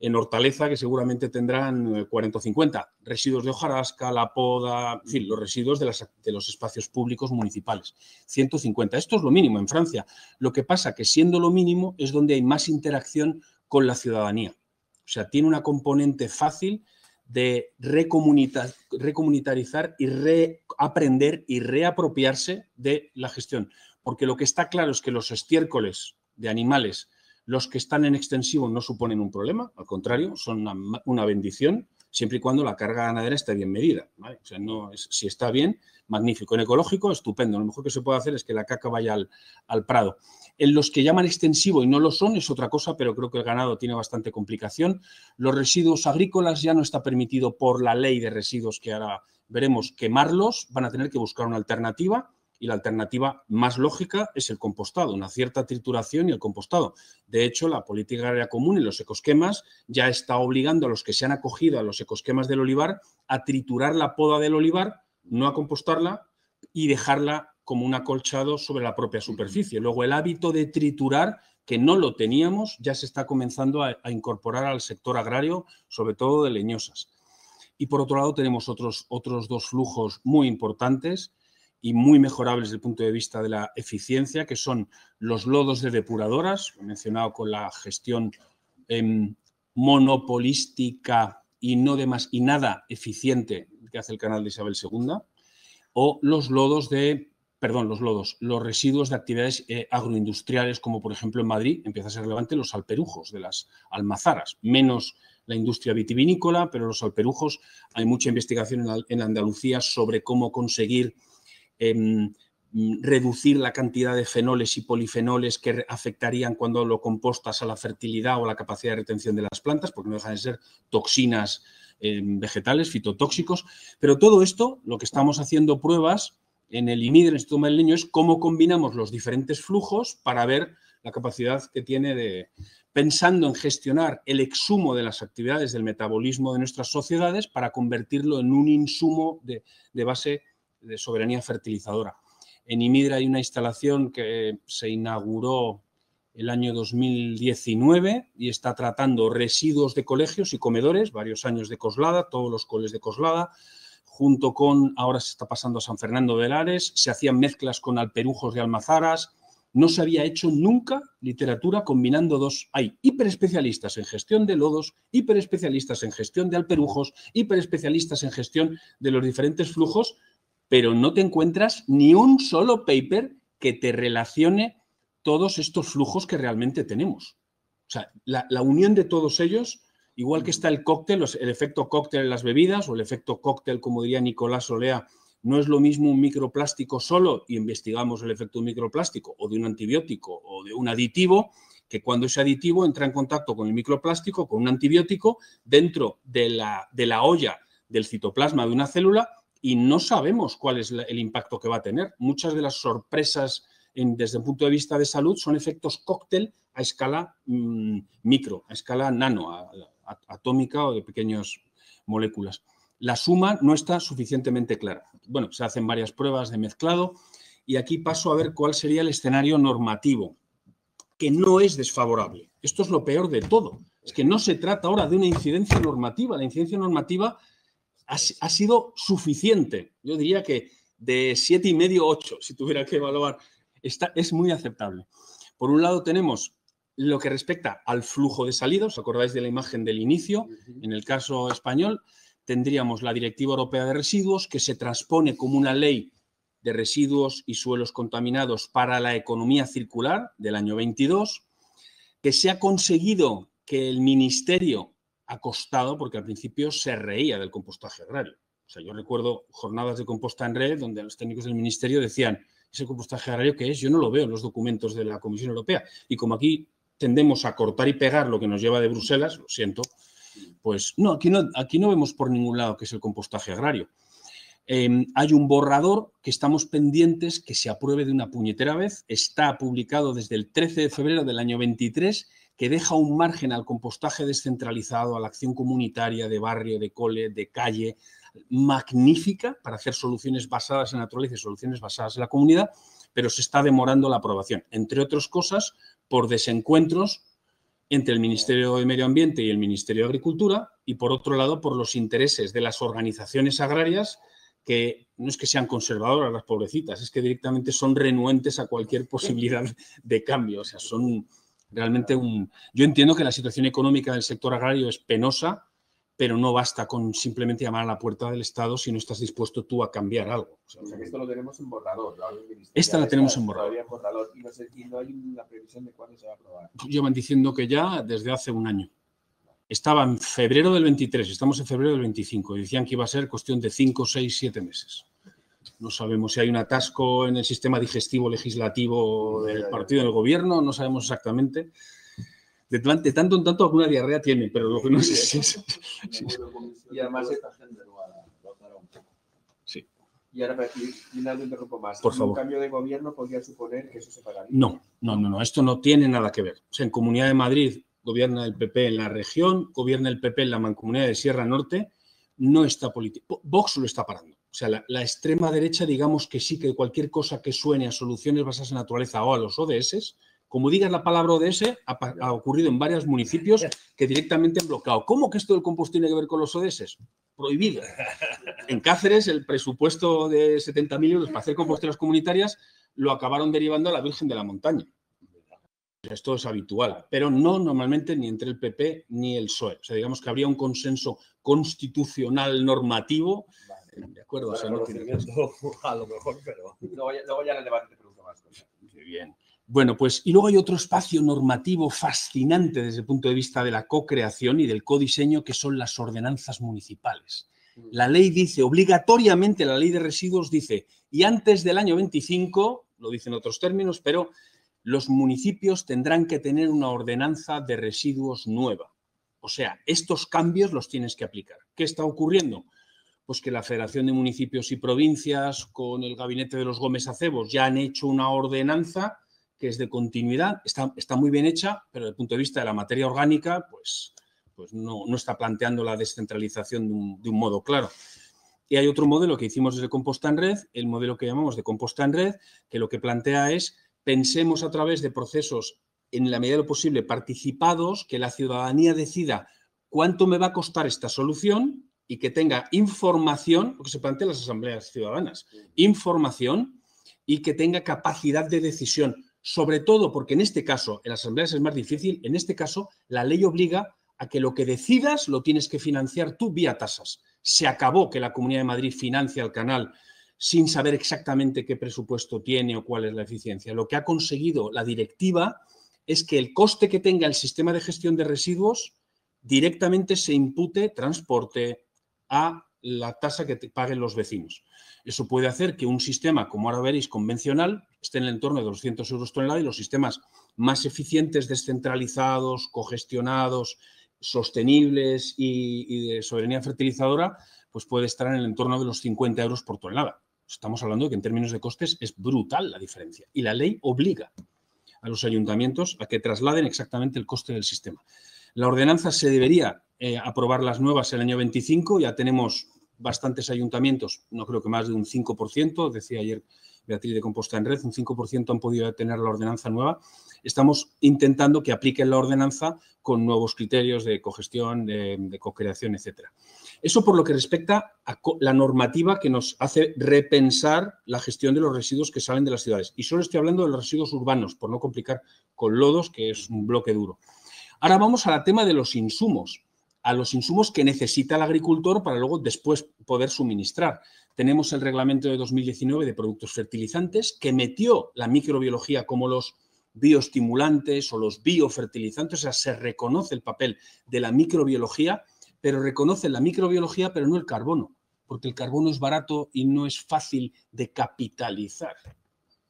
en Hortaleza, que seguramente tendrán 40 o 50. Residuos de hojarasca, la poda, en fin, los residuos de los espacios públicos municipales. 150. Esto es lo mínimo en Francia. Lo que pasa que siendo lo mínimo es donde hay más interacción con la ciudadanía. O sea, tiene una componente fácil de recomunitarizar y reaprender y reapropiarse de la gestión. Porque lo que está claro es que los estiércoles de animales, los que están en extensivo, no suponen un problema, al contrario, son una bendición, siempre y cuando la carga ganadera esté bien medida, ¿vale? O sea, si está bien, magnífico. En ecológico, estupendo. Lo mejor que se puede hacer es que la caca vaya al prado. En los que llaman extensivo y no lo son es otra cosa, pero creo que el ganado tiene bastante complicación. Los residuos agrícolas ya no está permitido por la ley de residuos, que ahora veremos, quemarlos, van a tener que buscar una alternativa. Y la alternativa más lógica es el compostado, una cierta trituración y el compostado. De hecho, la política agraria común y los ecosquemas ya está obligando a los que se han acogido a los ecosquemas del olivar a triturar la poda del olivar, no a compostarla y dejarla como un acolchado sobre la propia superficie. Luego, el hábito de triturar, que no lo teníamos, ya se está comenzando a incorporar al sector agrario, sobre todo de leñosas. Y por otro lado, tenemos otros dos flujos muy importantes y muy mejorables desde el punto de vista de la eficiencia, que son los lodos de depuradoras, he mencionado con la gestión monopolística y nada eficiente que hace el canal de Isabel II, o los residuos de actividades agroindustriales, como por ejemplo en Madrid empieza a ser relevante los alperujos de las almazaras, menos la industria vitivinícola, pero los alperujos, hay mucha investigación en Andalucía sobre cómo conseguir reducir la cantidad de fenoles y polifenoles que afectarían cuando lo compostas a la fertilidad o a la capacidad de retención de las plantas, porque no dejan de ser toxinas vegetales, fitotóxicos. Pero todo esto, lo que estamos haciendo pruebas en el IMIDER, en el Instituto Madrileño, es cómo combinamos los diferentes flujos para ver la capacidad que tiene pensando en gestionar el exhumo de las actividades del metabolismo de nuestras sociedades para convertirlo en un insumo de base de soberanía fertilizadora. En IMIDRA hay una instalación que se inauguró el año 2019 y está tratando residuos de colegios y comedores, varios años de Coslada, todos los coles de Coslada, junto con, ahora se está pasando a San Fernando de Henares, se hacían mezclas con alperujos de Almazaras. No se había hecho nunca literatura combinando dos. Hay hiperespecialistas en gestión de lodos, hiperespecialistas en gestión de alperujos, hiperespecialistas en gestión de los diferentes flujos, pero no te encuentras ni un solo paper que te relacione todos estos flujos que realmente tenemos. O sea, la unión de todos ellos, igual que está el cóctel, el efecto cóctel en las bebidas o el efecto cóctel, como diría Nicolás Olea, no es lo mismo un microplástico solo y investigamos el efecto de un microplástico o de un antibiótico o de un aditivo, que cuando ese aditivo entra en contacto con el microplástico, con un antibiótico, dentro de la olla del citoplasma de una célula y no sabemos cuál es el impacto que va a tener. Muchas de las sorpresas desde el punto de vista de salud son efectos cóctel a escala micro, a escala nano, atómica o de pequeñas moléculas. La suma no está suficientemente clara. Bueno, se hacen varias pruebas de mezclado y aquí paso a ver cuál sería el escenario normativo, que no es desfavorable. Esto es lo peor de todo. Es que no se trata ahora de una incidencia normativa. La incidencia normativa ha sido suficiente. Yo diría que de 7,5 a 8, si tuviera que evaluar, es muy aceptable. Por un lado tenemos lo que respecta al flujo de salida. ¿Os acordáis de la imagen del inicio? En el caso español tendríamos la Directiva Europea de Residuos, que se transpone como una ley de residuos y suelos contaminados para la economía circular del año 22, que se ha conseguido que el Ministerio ha costado, porque al principio se reía del compostaje agrario. O sea, yo recuerdo jornadas de composta en red donde los técnicos del Ministerio decían, ¿ese compostaje agrario qué es? Yo no lo veo en los documentos de la Comisión Europea. Y como aquí tendemos a cortar y pegar lo que nos lleva de Bruselas, lo siento, pues no, aquí no vemos por ningún lado qué es el compostaje agrario. Hay un borrador que estamos pendientes que se apruebe de una puñetera vez. Está publicado desde el 13 de febrero del año 23, que deja un margen al compostaje descentralizado, a la acción comunitaria de barrio, de cole, de calle, magnífica para hacer soluciones basadas en la naturaleza y soluciones basadas en la comunidad, pero se está demorando la aprobación, entre otras cosas, por desencuentros entre el Ministerio de Medio Ambiente y el Ministerio de Agricultura y, por otro lado, por los intereses de las organizaciones agrarias que no es que sean conservadoras las pobrecitas, es que directamente son renuentes a cualquier posibilidad de cambio. O sea, son realmente Yo entiendo que la situación económica del sector agrario es penosa, pero no basta con simplemente llamar a la puerta del Estado si no estás dispuesto tú a cambiar algo.
O sea que esto lo tenemos en borrador.
Esta la tenemos en borrador.
Y no hay una previsión de cuándo se va a aprobar.
Llevan diciendo que ya desde hace un año. Estaba en febrero del 23, estamos en febrero del 25 y decían que iba a ser cuestión de 5, 6, 7 meses. No sabemos si hay un atasco en el sistema digestivo legislativo del partido del gobierno, no sabemos exactamente. De tanto en tanto alguna diarrea tiene, pero lo que no sé si es...
Y además esta gente lo hará un poco.
Sí.
Y ahora, finalmente interrumpo más.
Por favor.
¿Un cambio de gobierno podría suponer que eso se paralice?
No, esto no tiene nada que ver. O sea, en Comunidad de Madrid gobierna el PP en la región, gobierna el PP en la Mancomunidad de Sierra Norte, no está político. Vox lo está parando. O sea, la extrema derecha, digamos que sí, que cualquier cosa que suene a soluciones basadas en naturaleza o a los ODS, como digas la palabra ODS, ha ocurrido en varios municipios que directamente han bloqueado. ¿Cómo que esto del compost tiene que ver con los ODS? Prohibido. En Cáceres, el presupuesto de 70.000 euros para hacer composteras comunitarias lo acabaron derivando a la Virgen de la Montaña. Esto es habitual, pero no normalmente ni entre el PP ni el PSOE. O sea, digamos que habría un consenso constitucional normativo. Vale. De acuerdo. O sea, no tiene
a lo mejor, pero... Luego ya en el debate te pregunto más.
Muy bien. Bueno, pues y luego hay otro espacio normativo fascinante desde el punto de vista de la co-creación y del codiseño, que son las ordenanzas municipales. La ley dice, obligatoriamente la ley de residuos dice, y antes del año 25, lo dicen otros términos, pero los municipios tendrán que tener una ordenanza de residuos nueva. O sea, estos cambios los tienes que aplicar. ¿Qué está ocurriendo? Pues que la Federación de Municipios y Provincias con el gabinete de los Gómez Acebos ya han hecho una ordenanza que es de continuidad, está muy bien hecha, pero desde el punto de vista de la materia orgánica, pues no está planteando la descentralización de un modo claro. Y hay otro modelo que hicimos desde Composta en Red, el modelo que llamamos de Composta en Red, que lo que plantea es pensemos a través de procesos en la medida de lo posible, participados, que la ciudadanía decida cuánto me va a costar esta solución y que tenga información, lo que se plantea en las asambleas ciudadanas, información y que tenga capacidad de decisión. Sobre todo porque en este caso, en las asambleas es más difícil, en este caso la ley obliga a que lo que decidas lo tienes que financiar tú vía tasas. Se acabó que la Comunidad de Madrid financia el canal sin saber exactamente qué presupuesto tiene o cuál es la eficiencia. Lo que ha conseguido la directiva es que el coste que tenga el sistema de gestión de residuos directamente se impute transporte a la tasa que paguen los vecinos. Eso puede hacer que un sistema, como ahora veréis, convencional, esté en el entorno de 200 euros tonelada y los sistemas más eficientes, descentralizados, cogestionados, sostenibles y de soberanía fertilizadora, pues puede estar en el entorno de los 50 euros por tonelada. Estamos hablando de que en términos de costes es brutal la diferencia y la ley obliga a los ayuntamientos a que trasladen exactamente el coste del sistema. La ordenanza se debería aprobar las nuevas el año 25, ya tenemos bastantes ayuntamientos, no creo que más de un 5%, decía ayer Beatriz de Composta en Red, un 5% han podido tener la ordenanza nueva. Estamos intentando que apliquen la ordenanza con nuevos criterios de cogestión, de cocreación, etcétera. Eso por lo que respecta a la normativa que nos hace repensar la gestión de los residuos que salen de las ciudades. Y solo estoy hablando de los residuos urbanos, por no complicar con lodos, que es un bloque duro. Ahora vamos al tema de los insumos, a los insumos que necesita el agricultor para luego después poder suministrar. Tenemos el reglamento de 2019 de productos fertilizantes que metió la microbiología como los bioestimulantes o los biofertilizantes, o sea, se reconoce el papel de la microbiología, pero reconoce la microbiología, pero no el carbono, porque el carbono es barato y no es fácil de capitalizar.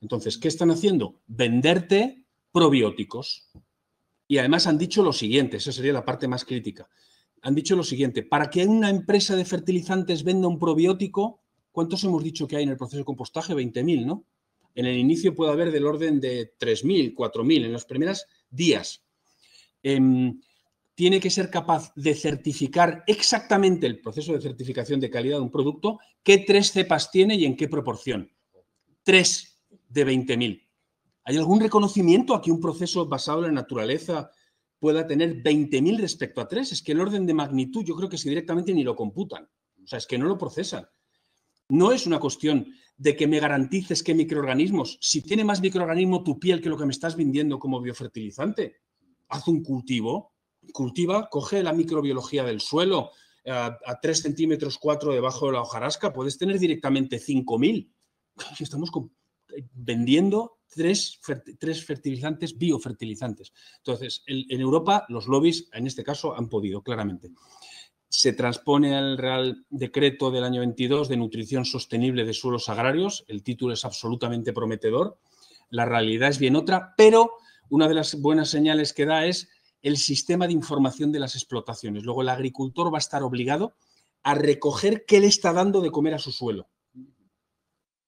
Entonces, ¿qué están haciendo? Venderte probióticos. Y además han dicho lo siguiente, esa sería la parte más crítica. Han dicho lo siguiente, para que una empresa de fertilizantes venda un probiótico, ¿cuántos hemos dicho que hay en el proceso de compostaje? 20.000, ¿no? En el inicio puede haber del orden de 3.000, 4.000, en los primeros días. Tiene que ser capaz de certificar exactamente el proceso de certificación de calidad de un producto, qué 3 cepas tiene y en qué proporción. 3 de 20.000. ¿Hay algún reconocimiento a que un proceso basado en la naturaleza pueda tener 20.000 respecto a 3? Es que el orden de magnitud yo creo que es que directamente ni lo computan. O sea, es que no lo procesan. No es una cuestión de que me garantices qué microorganismos. Si tiene más microorganismo tu piel que lo que me estás vendiendo como biofertilizante, haz un cultivo. Cultiva, coge la microbiología del suelo a 3 centímetros 4 debajo de la hojarasca, puedes tener directamente 5.000. Estamos vendiendo tres fertilizantes, biofertilizantes. Entonces, en Europa los lobbies, en este caso, han podido, claramente. Se transpone al Real Decreto del año 22 de nutrición sostenible de suelos agrarios. El título es absolutamente prometedor. La realidad es bien otra, pero una de las buenas señales que da es el sistema de información de las explotaciones. Luego el agricultor va a estar obligado a recoger qué le está dando de comer a su suelo.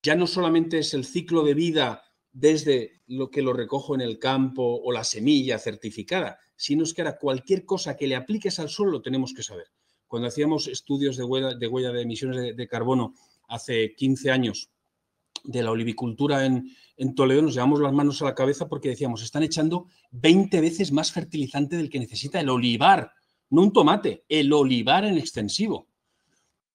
Ya no solamente es el ciclo de vida desde lo que lo recojo en el campo o la semilla certificada, sino es que ahora cualquier cosa que le apliques al suelo lo tenemos que saber. Cuando hacíamos estudios de huella de emisiones de carbono hace 15 años de la olivicultura en Toledo, nos llevamos las manos a la cabeza porque decíamos, están echando 20 veces más fertilizante del que necesita el olivar, no un tomate, el olivar en extensivo.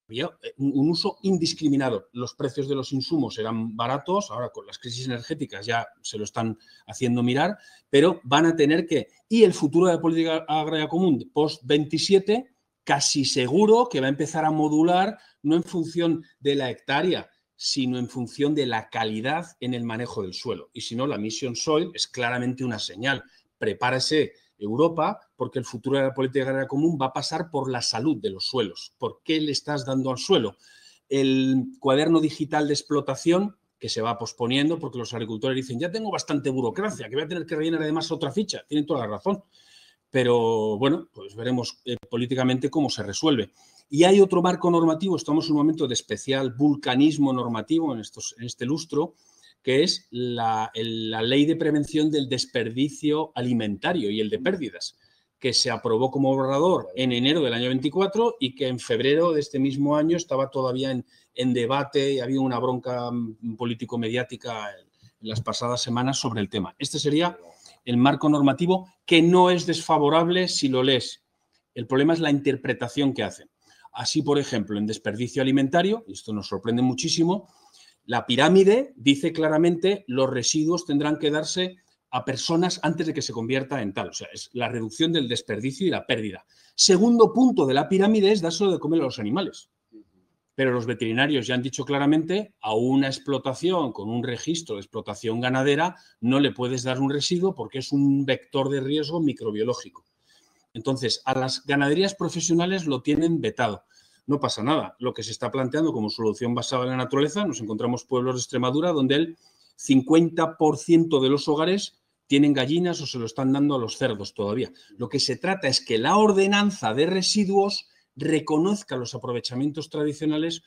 Había un uso indiscriminado. Los precios de los insumos eran baratos, ahora con las crisis energéticas ya se lo están haciendo mirar, pero van a tener que... Y el futuro de la política agraria común post-27 casi seguro que va a empezar a modular no en función de la hectárea, sino en función de la calidad en el manejo del suelo. Y si no, la Mission Soil es claramente una señal. Prepárese Europa, porque el futuro de la política agraria común va a pasar por la salud de los suelos. ¿Por qué le estás dando al suelo? El cuaderno digital de explotación, que se va posponiendo porque los agricultores dicen, ya tengo bastante burocracia, que voy a tener que rellenar además otra ficha. Tienen toda la razón. Pero, bueno, pues veremos políticamente cómo se resuelve. Y hay otro marco normativo, estamos en un momento de especial vulcanismo normativo en este lustro, que es la Ley de Prevención del Desperdicio Alimentario y el de Pérdidas, que se aprobó como borrador en enero del año 24 y que en febrero de este mismo año estaba todavía en debate y había una bronca político-mediática en las pasadas semanas sobre el tema. Este sería el marco normativo, que no es desfavorable si lo lees. El problema es la interpretación que hacen. Así, por ejemplo, en desperdicio alimentario, y esto nos sorprende muchísimo, la pirámide dice claramente los residuos tendrán que darse a personas antes de que se convierta en tal. O sea, es la reducción del desperdicio y la pérdida. Segundo punto de la pirámide es dárselo de comer a los animales. Pero los veterinarios ya han dicho claramente, a una explotación con un registro de explotación ganadera no le puedes dar un residuo porque es un vector de riesgo microbiológico. Entonces, a las ganaderías profesionales lo tienen vetado. No pasa nada. Lo que se está planteando como solución basada en la naturaleza, nos encontramos pueblos de Extremadura donde el 50% de los hogares tienen gallinas o se lo están dando a los cerdos todavía. Lo que se trata es que la ordenanza de residuos reconozca los aprovechamientos tradicionales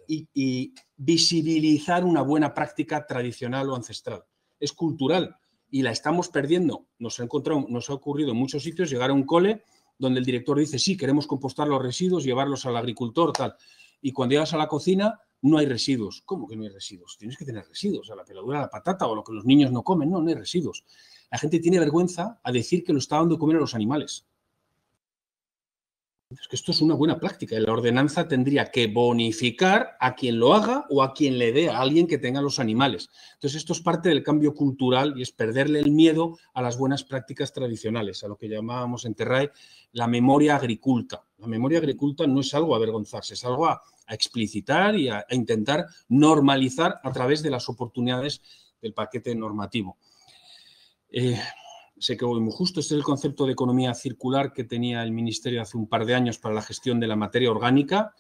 y visibilizar una buena práctica tradicional o ancestral. Es cultural y la estamos perdiendo. Nos ha ocurrido en muchos sitios llegar a un cole donde el director dice, sí, queremos compostar los residuos, llevarlos al agricultor, tal. Y cuando llegas a la cocina, no hay residuos. ¿Cómo que no hay residuos? Tienes que tener residuos, a la peladura de la patata o lo que los niños no comen. No hay residuos. La gente tiene vergüenza a decir que lo está dando de comer a los animales. Es que esto es una buena práctica. La ordenanza tendría que bonificar a quien lo haga o a quien le dé a alguien que tenga los animales. Entonces, esto es parte del cambio cultural y es perderle el miedo a las buenas prácticas tradicionales, a lo que llamábamos en Terrae la memoria agriculta. La memoria agriculta no es algo a avergonzarse, es algo a explicitar y a intentar normalizar a través de las oportunidades del paquete normativo. Sé que voy muy justo. Este es el concepto de economía circular que tenía el Ministerio hace un par de años para la gestión de la materia orgánica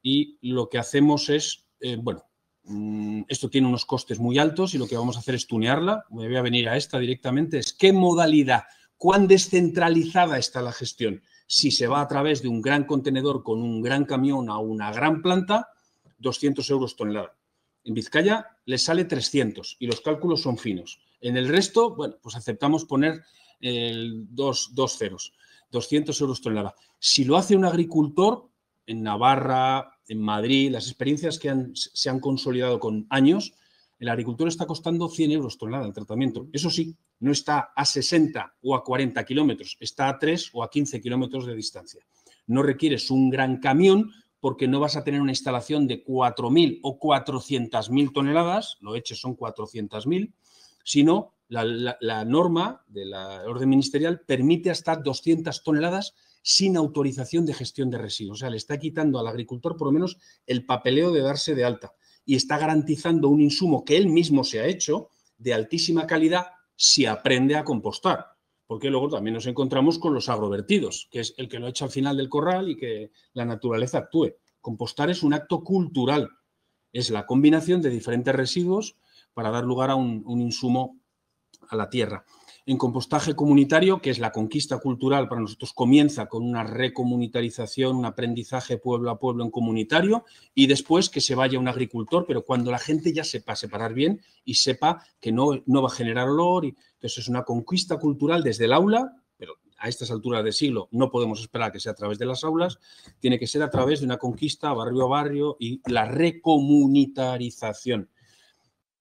y lo que hacemos es, esto tiene unos costes muy altos y lo que vamos a hacer es tunearla. Me voy a venir a esta directamente. Es qué modalidad, cuán descentralizada está la gestión. Si se va a través de un gran contenedor con un gran camión a una gran planta, 200 euros tonelada. En Vizcaya les sale 300 y los cálculos son finos. En el resto, bueno, pues aceptamos poner dos ceros, 200 euros tonelada. Si lo hace un agricultor en Navarra, en Madrid, las experiencias que se han consolidado con años, el agricultor está costando 100 euros tonelada el tratamiento. Eso sí, no está a 60 o a 40 kilómetros, está a 3 o a 15 kilómetros de distancia. No requieres un gran camión porque no vas a tener una instalación de 4.000 o 400.000 toneladas, lo hecho son 400.000, sino la norma de la orden ministerial permite hasta 200 toneladas sin autorización de gestión de residuos. O sea, le está quitando al agricultor por lo menos el papeleo de darse de alta y está garantizando un insumo que él mismo se ha hecho de altísima calidad si aprende a compostar. Porque luego también nos encontramos con los agrovertidos, que es el que lo echa al final del corral y que la naturaleza actúe. Compostar es un acto cultural, es la combinación de diferentes residuos para dar lugar a un insumo a la tierra. En compostaje comunitario, que es la conquista cultural para nosotros, comienza con una recomunitarización, un aprendizaje pueblo a pueblo en comunitario y después que se vaya un agricultor, pero cuando la gente ya sepa separar bien y sepa que no va a generar olor. Entonces es una conquista cultural desde el aula, pero a estas alturas de siglo no podemos esperar que sea a través de las aulas, tiene que ser a través de una conquista barrio a barrio y la recomunitarización.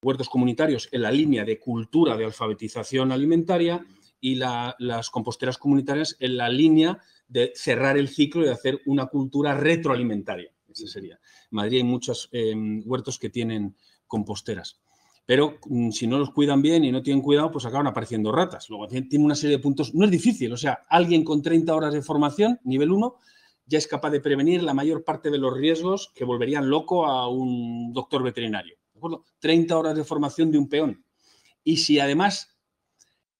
Huertos comunitarios en la línea de cultura de alfabetización alimentaria y las composteras comunitarias en la línea de cerrar el ciclo y de hacer una cultura retroalimentaria. Ese sería. En Madrid hay muchos huertos que tienen composteras, pero si no los cuidan bien y no tienen cuidado, pues acaban apareciendo ratas. Luego tiene una serie de puntos. No es difícil, o sea, alguien con 30 horas de formación, nivel 1, ya es capaz de prevenir la mayor parte de los riesgos que volverían loco a un doctor veterinario. ¿De acuerdo? 30 horas de formación de un peón. Y si además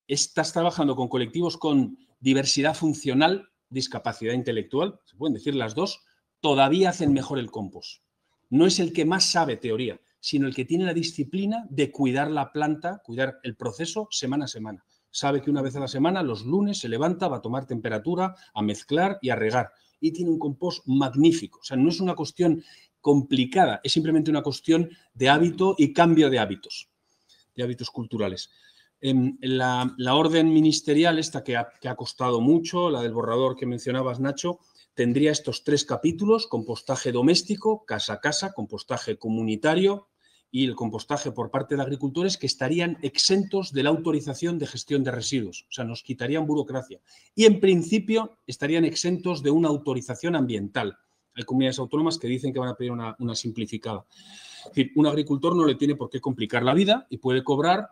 estás trabajando con colectivos con diversidad funcional, discapacidad intelectual, se pueden decir las dos, todavía hacen mejor el compost. No es el que más sabe teoría, sino el que tiene la disciplina de cuidar la planta, cuidar el proceso semana a semana. Sabe que una vez a la semana, los lunes, se levanta, va a tomar temperatura, a mezclar y a regar. Y tiene un compost magnífico. O sea, no es una cuestión complicada, es simplemente una cuestión de hábito y cambio de hábitos culturales. La orden ministerial esta que ha costado mucho, la del borrador que mencionabas, Nacho, tendría estos 3 capítulos: compostaje doméstico, casa a casa, compostaje comunitario y el compostaje por parte de agricultores que estarían exentos de la autorización de gestión de residuos, o sea, nos quitarían burocracia. Y en principio estarían exentos de una autorización ambiental. Hay comunidades autónomas que dicen que van a pedir una simplificada. Es decir, un agricultor no le tiene por qué complicar la vida y puede cobrar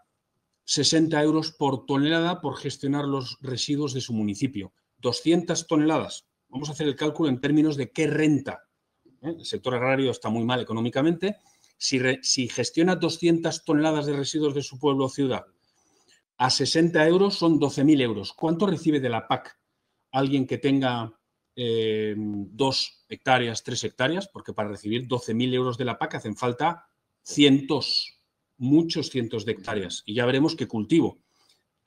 60 euros por tonelada por gestionar los residuos de su municipio. 200 toneladas. Vamos a hacer el cálculo en términos de qué renta. El sector agrario está muy mal económicamente. Si gestiona 200 toneladas de residuos de su pueblo o ciudad a 60 euros son 12.000 euros. ¿Cuánto recibe de la PAC alguien que tenga 2 hectáreas, 3 hectáreas? Porque para recibir 12.000 euros de la PAC hacen falta muchos cientos de hectáreas. Y ya veremos qué cultivo.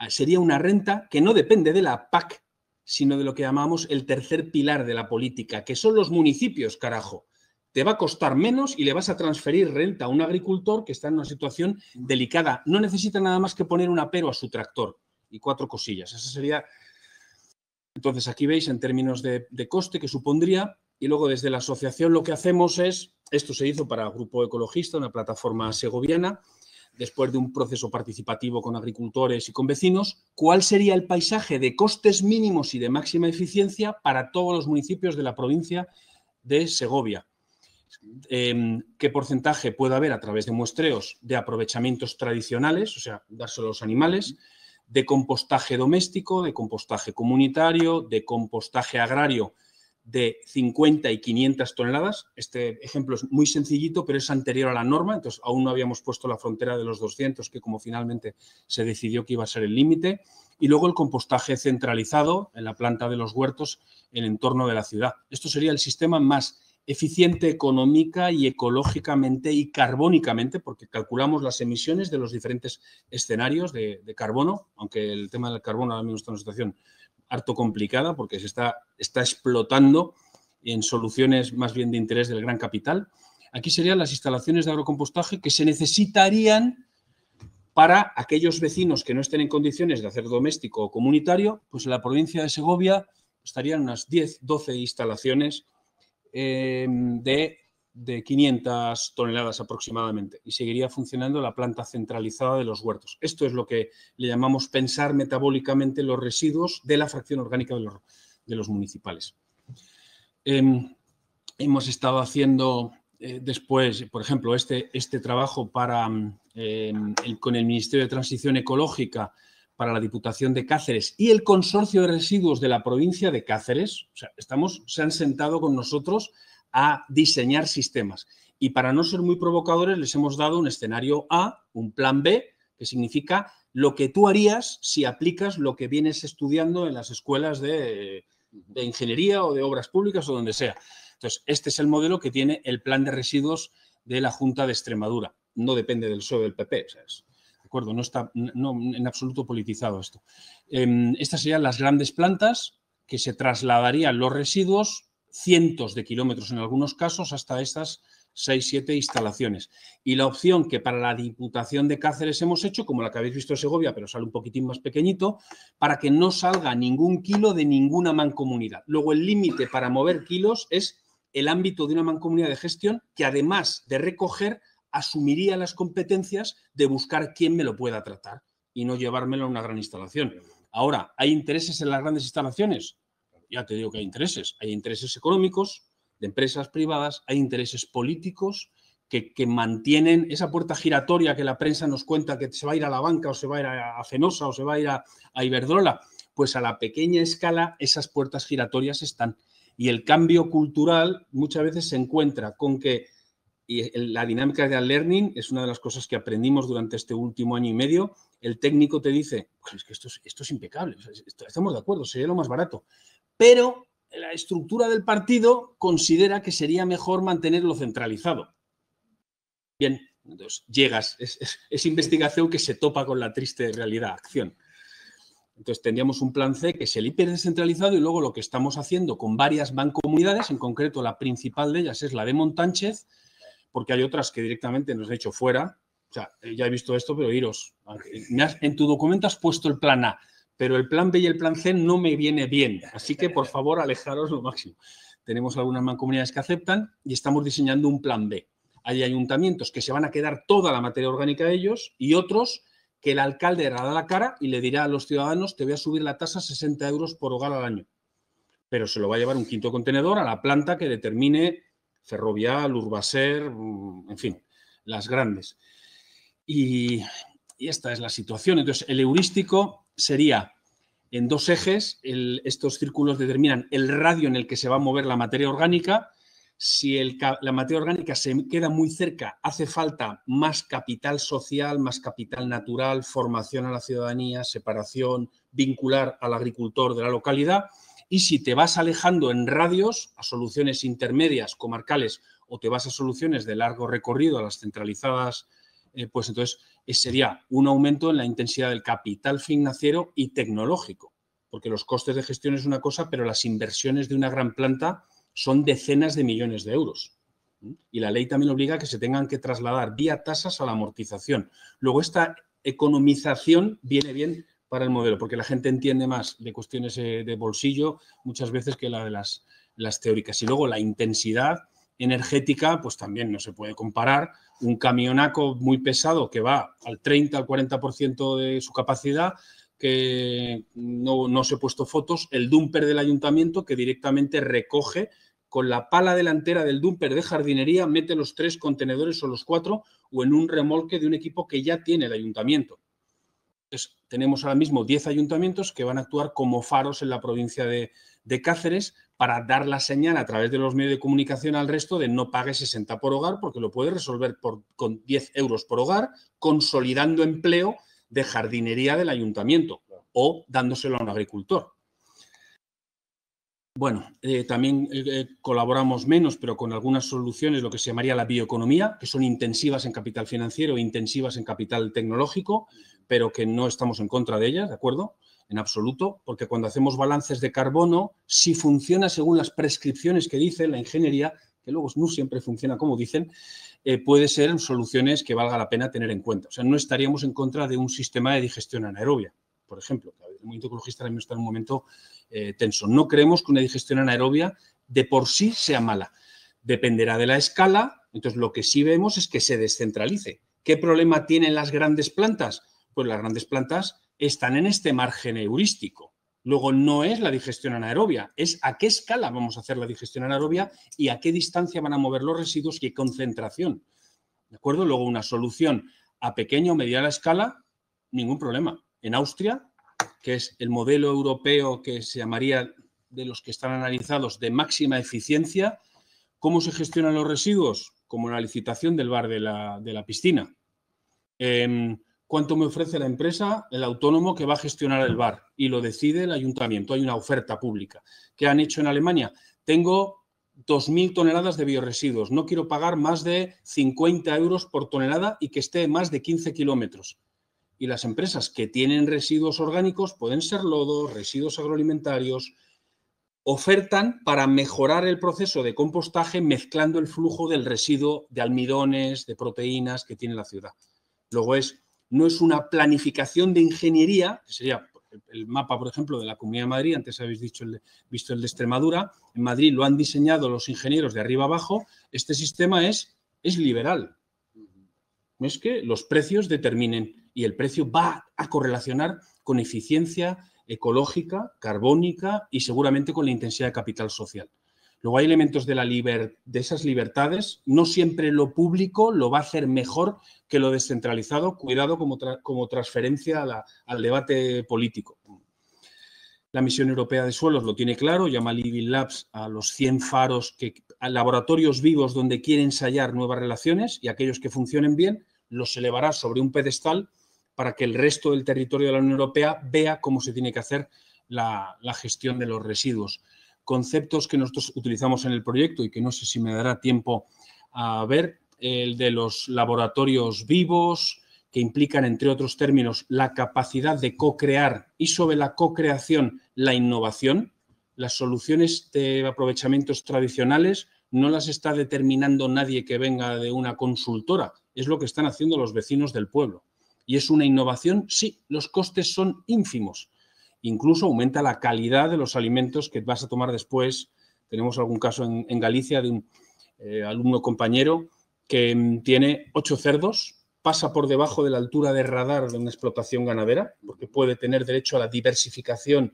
Sería una renta que no depende de la PAC, sino de lo que llamamos el tercer pilar de la política, que son los municipios, carajo. Te va a costar menos y le vas a transferir renta a un agricultor que está en una situación delicada. No necesita nada más que poner un apero a su tractor y 4 cosillas. Esa sería... Entonces, aquí veis en términos de coste que supondría, y luego desde la asociación lo que hacemos es, esto se hizo para Grupo Ecologista, una plataforma segoviana, después de un proceso participativo con agricultores y con vecinos, ¿cuál sería el paisaje de costes mínimos y de máxima eficiencia para todos los municipios de la provincia de Segovia? ¿Qué porcentaje puede haber a través de muestreos de aprovechamientos tradicionales, o sea, dárselo a los animales, de compostaje doméstico, de compostaje comunitario, de compostaje agrario de 50 y 500 toneladas. Este ejemplo es muy sencillito, pero es anterior a la norma, entonces aún no habíamos puesto la frontera de los 200, que como finalmente se decidió que iba a ser el límite. Y luego el compostaje centralizado en la planta de los huertos en el entorno de la ciudad. Esto sería el sistema más eficiente económica y ecológicamente y carbónicamente, porque calculamos las emisiones de los diferentes escenarios de carbono, aunque el tema del carbono ahora mismo está en una situación harto complicada porque se está explotando en soluciones más bien de interés del gran capital. Aquí serían las instalaciones de agrocompostaje que se necesitarían para aquellos vecinos que no estén en condiciones de hacer doméstico o comunitario, pues en la provincia de Segovia estarían unas 10, 12 instalaciones de 500 toneladas aproximadamente y seguiría funcionando la planta centralizada de los huertos. Esto es lo que le llamamos pensar metabólicamente los residuos de la fracción orgánica de los municipales. Hemos estado haciendo después, por ejemplo, este trabajo con el Ministerio de Transición Ecológica para la Diputación de Cáceres y el Consorcio de Residuos de la provincia de Cáceres. O sea, se han sentado con nosotros a diseñar sistemas. Y para no ser muy provocadores, les hemos dado un escenario A, un plan B, que significa lo que tú harías si aplicas lo que vienes estudiando en las escuelas de ingeniería o de obras públicas o donde sea. Entonces, este es el modelo que tiene el plan de residuos de la Junta de Extremadura. No depende del PSOE o del PP, o sea, ¿de acuerdo? No está en absoluto politizado esto. Estas serían las grandes plantas que se trasladarían los residuos, cientos de kilómetros en algunos casos, hasta estas 6-7 instalaciones. Y la opción que para la Diputación de Cáceres hemos hecho, como la que habéis visto en Segovia, pero sale un poquitín más pequeñito, para que no salga ningún kilo de ninguna mancomunidad. Luego el límite para mover kilos es el ámbito de una mancomunidad de gestión que, además de recoger, asumiría las competencias de buscar quién me lo pueda tratar y no llevármelo a una gran instalación. Ahora, ¿hay intereses en las grandes instalaciones? Ya te digo que hay intereses. Hay intereses económicos de empresas privadas, hay intereses políticos que mantienen esa puerta giratoria que la prensa nos cuenta que se va a ir a la banca o se va a ir a Fenosa o se va a ir a Iberdrola. Pues a la pequeña escala esas puertas giratorias están. Y el cambio cultural muchas veces se encuentra con que y la dinámica de learning es una de las cosas que aprendimos durante este último año y medio. El técnico te dice, pues es que esto es impecable, estamos de acuerdo, sería lo más barato. Pero la estructura del partido considera que sería mejor mantenerlo centralizado. Bien, entonces llegas, es investigación que se topa con la triste realidad, acción. Entonces tendríamos un plan C que es el hiper descentralizado y luego lo que estamos haciendo con varias mancomunidades, en concreto la principal de ellas es la de Montánchez, porque hay otras que directamente nos han hecho fuera. O sea, ya he visto esto, pero iros. En tu documento has puesto el plan A, pero el plan B y el plan C no me viene bien. Así que, por favor, alejaros lo máximo. Tenemos algunas mancomunidades que aceptan y estamos diseñando un plan B. Hay ayuntamientos que se van a quedar toda la materia orgánica de ellos y otros que el alcalde dará la cara y le dirá a los ciudadanos: te voy a subir la tasa 60 euros por hogar al año. Pero se lo va a llevar un quinto contenedor a la planta que determine Ferrovial, Urbaser, en fin, las grandes. Y esta es la situación. Entonces, el heurístico sería en dos ejes. Estos círculos determinan el radio en el que se va a mover la materia orgánica. Si la materia orgánica se queda muy cerca, hace falta más capital social, más capital natural, formación a la ciudadanía, separación, vincular al agricultor de la localidad. Y si te vas alejando en radios a soluciones intermedias, comarcales, o te vas a soluciones de largo recorrido, a las centralizadas, pues entonces sería un aumento en la intensidad del capital financiero y tecnológico, porque los costes de gestión es una cosa, pero las inversiones de una gran planta son decenas de millones de euros. Y la ley también obliga a que se tengan que trasladar vía tasas a la amortización. Luego, esta economización viene bien para el modelo, porque la gente entiende más de cuestiones de bolsillo muchas veces que la de las teóricas. Y luego la intensidad energética, pues también no se puede comparar. Un camionaco muy pesado que va al 30, al 40% de su capacidad, que no os he puesto fotos, el dumper del ayuntamiento que directamente recoge con la pala delantera del dumper de jardinería, mete los 3 contenedores o los 4 o en un remolque de un equipo que ya tiene el ayuntamiento. Entonces, tenemos ahora mismo 10 ayuntamientos que van a actuar como faros en la provincia de Cáceres para dar la señal a través de los medios de comunicación al resto de no pague 60 por hogar, porque lo puede resolver con 10 euros por hogar, consolidando empleo de jardinería del ayuntamiento o dándoselo a un agricultor. Bueno, también colaboramos menos, pero con algunas soluciones, lo que se llamaría la bioeconomía, que son intensivas en capital financiero e intensivas en capital tecnológico, pero que no estamos en contra de ellas, ¿de acuerdo? En absoluto, porque cuando hacemos balances de carbono, si funciona según las prescripciones que dice la ingeniería, que luego no siempre funciona como dicen, puede ser soluciones que valga la pena tener en cuenta. O sea, no estaríamos en contra de un sistema de digestión anaerobia, por ejemplo. El movimiento ecologista también está en un momento tenso. No creemos que una digestión anaerobia de por sí sea mala. Dependerá de la escala. Entonces, lo que sí vemos es que se descentralice. ¿Qué problema tienen las grandes plantas? Pues las grandes plantas están en este margen heurístico. Luego, no es la digestión anaerobia, es a qué escala vamos a hacer la digestión anaerobia y a qué distancia van a mover los residuos y qué concentración. ¿De acuerdo? Luego, una solución a pequeña o mediana escala, ningún problema. En Austria, que es el modelo europeo que se llamaría, de los que están analizados, de máxima eficiencia, ¿cómo se gestionan los residuos? Como la licitación del bar de la piscina. ¿Cuánto me ofrece la empresa, el autónomo que va a gestionar el bar? Y lo decide el ayuntamiento. Hay una oferta pública. ¿Qué han hecho en Alemania? Tengo 2.000 toneladas de bioresiduos. No quiero pagar más de 50 euros por tonelada y que esté más de 15 kilómetros. Y las empresas que tienen residuos orgánicos, pueden ser lodos, residuos agroalimentarios, ofertan para mejorar el proceso de compostaje mezclando el flujo del residuo de almidones, de proteínas que tiene la ciudad. Luego no es una planificación de ingeniería, que sería el mapa, por ejemplo, de la Comunidad de Madrid. Antes habéis visto el de Extremadura. En Madrid lo han diseñado los ingenieros de arriba abajo. Este sistema es liberal. Es que los precios determinen y el precio va a correlacionar con eficiencia ecológica, carbónica y seguramente con la intensidad de capital social. Luego hay elementos de esas libertades. No siempre lo público lo va a hacer mejor que lo descentralizado. Cuidado como transferencia al debate político. La Misión Europea de Suelos lo tiene claro, llama Living Labs a los 100 faros, a laboratorios vivos donde quiere ensayar nuevas relaciones, y aquellos que funcionen bien los elevará sobre un pedestal para que el resto del territorio de la Unión Europea vea cómo se tiene que hacer la gestión de los residuos. Conceptos que nosotros utilizamos en el proyecto y que no sé si me dará tiempo a ver, el de los laboratorios vivos, que implican, entre otros términos, la capacidad de co-crear y sobre la co-creación la innovación. Las soluciones de aprovechamientos tradicionales no las está determinando nadie que venga de una consultora, es lo que están haciendo los vecinos del pueblo. ¿Y es una innovación? Sí, los costes son ínfimos. Incluso aumenta la calidad de los alimentos que vas a tomar después. Tenemos algún caso en Galicia de un alumno compañero que tiene 8 cerdos, pasa por debajo de la altura de radar de una explotación ganadera, porque puede tener derecho a la diversificación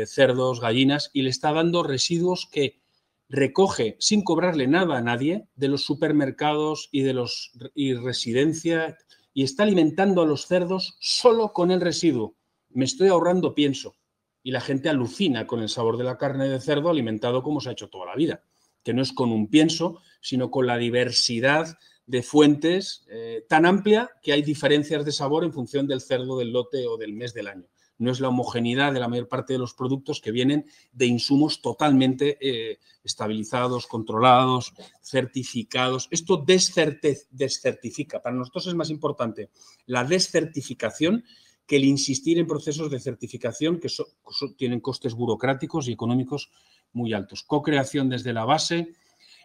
cerdos, gallinas, y le está dando residuos que recoge sin cobrarle nada a nadie de los supermercados y residencia, y está alimentando a los cerdos solo con el residuo. Me estoy ahorrando pienso. Y la gente alucina con el sabor de la carne de cerdo alimentado como se ha hecho toda la vida, que no es con un pienso, sino con la diversidad de fuentes tan amplia que hay diferencias de sabor en función del cerdo, del lote o del mes del año. No es la homogeneidad de la mayor parte de los productos que vienen de insumos totalmente estabilizados, controlados, certificados. Esto descertifica. Para nosotros es más importante la descertificación que el insistir en procesos de certificación que tienen costes burocráticos y económicos muy altos. Co-creación desde la base,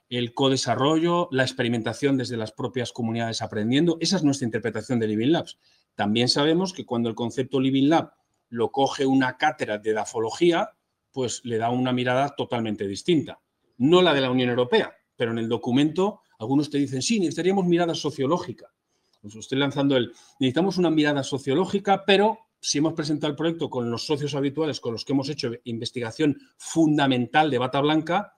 el co-desarrollo, la experimentación desde las propias comunidades aprendiendo. Esa es nuestra interpretación de Living Labs. También sabemos que cuando el concepto Living Lab lo coge una cátedra de edafología, pues le da una mirada totalmente distinta. No la de la Unión Europea, pero en el documento algunos te dicen, sí, necesitaríamos mirada sociológica. Pues estoy lanzando necesitamos una mirada sociológica, pero si hemos presentado el proyecto con los socios habituales con los que hemos hecho investigación fundamental de bata blanca,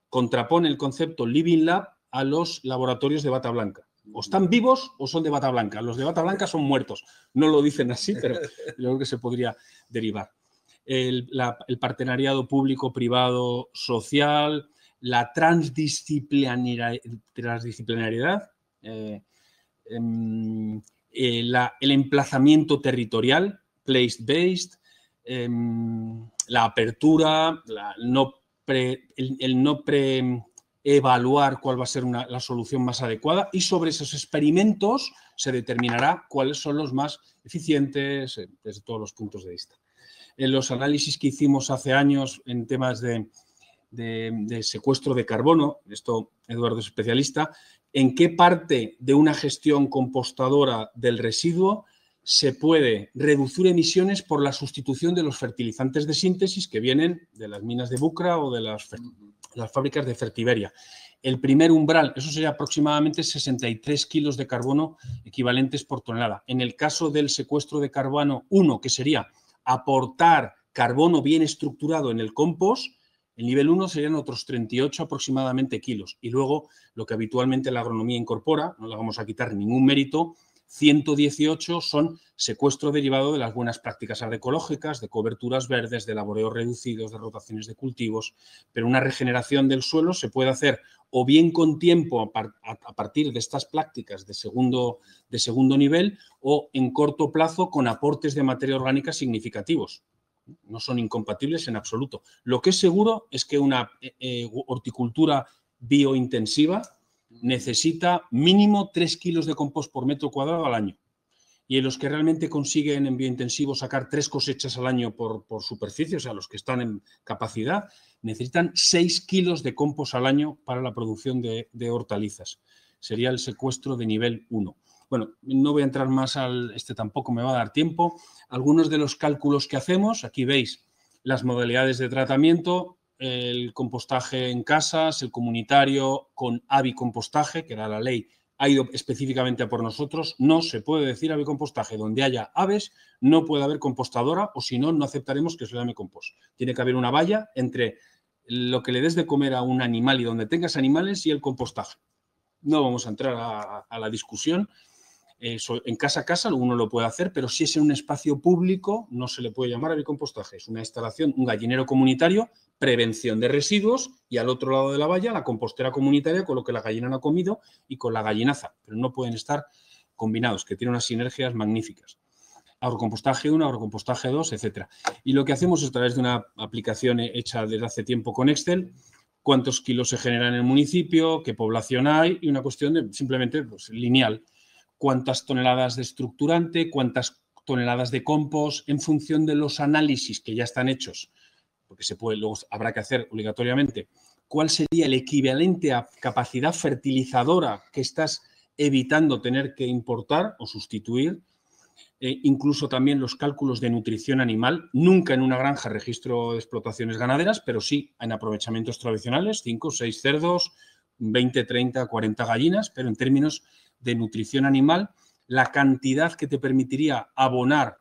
contrapone el concepto Living Lab a los laboratorios de bata blanca. O están vivos o son de bata blanca. Los de bata blanca son muertos. No lo dicen así, pero yo creo que se podría derivar. El partenariado público-privado social, la transdisciplinariedad, el emplazamiento territorial, place-based, la apertura, el no evaluar cuál va a ser la solución más adecuada, y sobre esos experimentos se determinará cuáles son los más eficientes desde todos los puntos de vista. En los análisis que hicimos hace años en temas de secuestro de carbono, esto Eduardo es especialista, en qué parte de una gestión compostadora del residuo se puede reducir emisiones por la sustitución de los fertilizantes de síntesis que vienen de las minas de Bucra o de las fábricas de Fertiberia. El primer umbral, eso sería aproximadamente 63 kilos de carbono equivalentes por tonelada. En el caso del secuestro de carbono 1, que sería aportar carbono bien estructurado en el compost, el nivel 1 serían otros 38 aproximadamente kilos. Y luego, lo que habitualmente la agronomía incorpora, no le vamos a quitar ningún mérito, 118 son secuestro derivado de las buenas prácticas agroecológicas, de coberturas verdes, de laboreos reducidos, de rotaciones de cultivos, pero una regeneración del suelo se puede hacer o bien con tiempo a partir de estas prácticas de segundo nivel o en corto plazo con aportes de materia orgánica significativos. No son incompatibles en absoluto. Lo que es seguro es que una horticultura biointensiva necesita mínimo 3 kilos de compost por metro cuadrado al año. Y en los que realmente consiguen en biointensivo sacar 3 cosechas al año por superficie, o sea, los que están en capacidad, necesitan 6 kilos de compost al año para la producción de hortalizas. Sería el secuestro de nivel 1. Bueno, no voy a entrar más tampoco me va a dar tiempo. Algunos de los cálculos que hacemos, aquí veis las modalidades de tratamiento, el compostaje en casas, el comunitario con avicompostaje, que era la ley, ha ido específicamente a por nosotros. No se puede decir avicompostaje. Donde haya aves no puede haber compostadora o si no, no aceptaremos que se llame compost. Tiene que haber una valla entre lo que le des de comer a un animal y donde tengas animales y el compostaje. No vamos a entrar a la discusión. En casa a casa uno lo puede hacer, pero si es en un espacio público no se le puede llamar avicompostaje. Es una instalación, un gallinero comunitario, prevención de residuos y al otro lado de la valla la compostera comunitaria con lo que la gallina no ha comido y con la gallinaza, pero no pueden estar combinados, que tienen unas sinergias magníficas. Agrocompostaje 1, agrocompostaje 2, etc. Y lo que hacemos es a través de una aplicación hecha desde hace tiempo con Excel, cuántos kilos se generan en el municipio, qué población hay y una cuestión de simplemente lineal. Cuántas toneladas de estructurante, cuántas toneladas de compost, en función de los análisis que ya están hechos, porque luego habrá que hacer obligatoriamente, cuál sería el equivalente a capacidad fertilizadora que estás evitando tener que importar o sustituir, incluso también los cálculos de nutrición animal, nunca en una granja registro de explotaciones ganaderas, pero sí en aprovechamientos tradicionales, 5 o 6 cerdos, 20, 30, 40 gallinas, pero en términos de nutrición animal, la cantidad que te permitiría abonar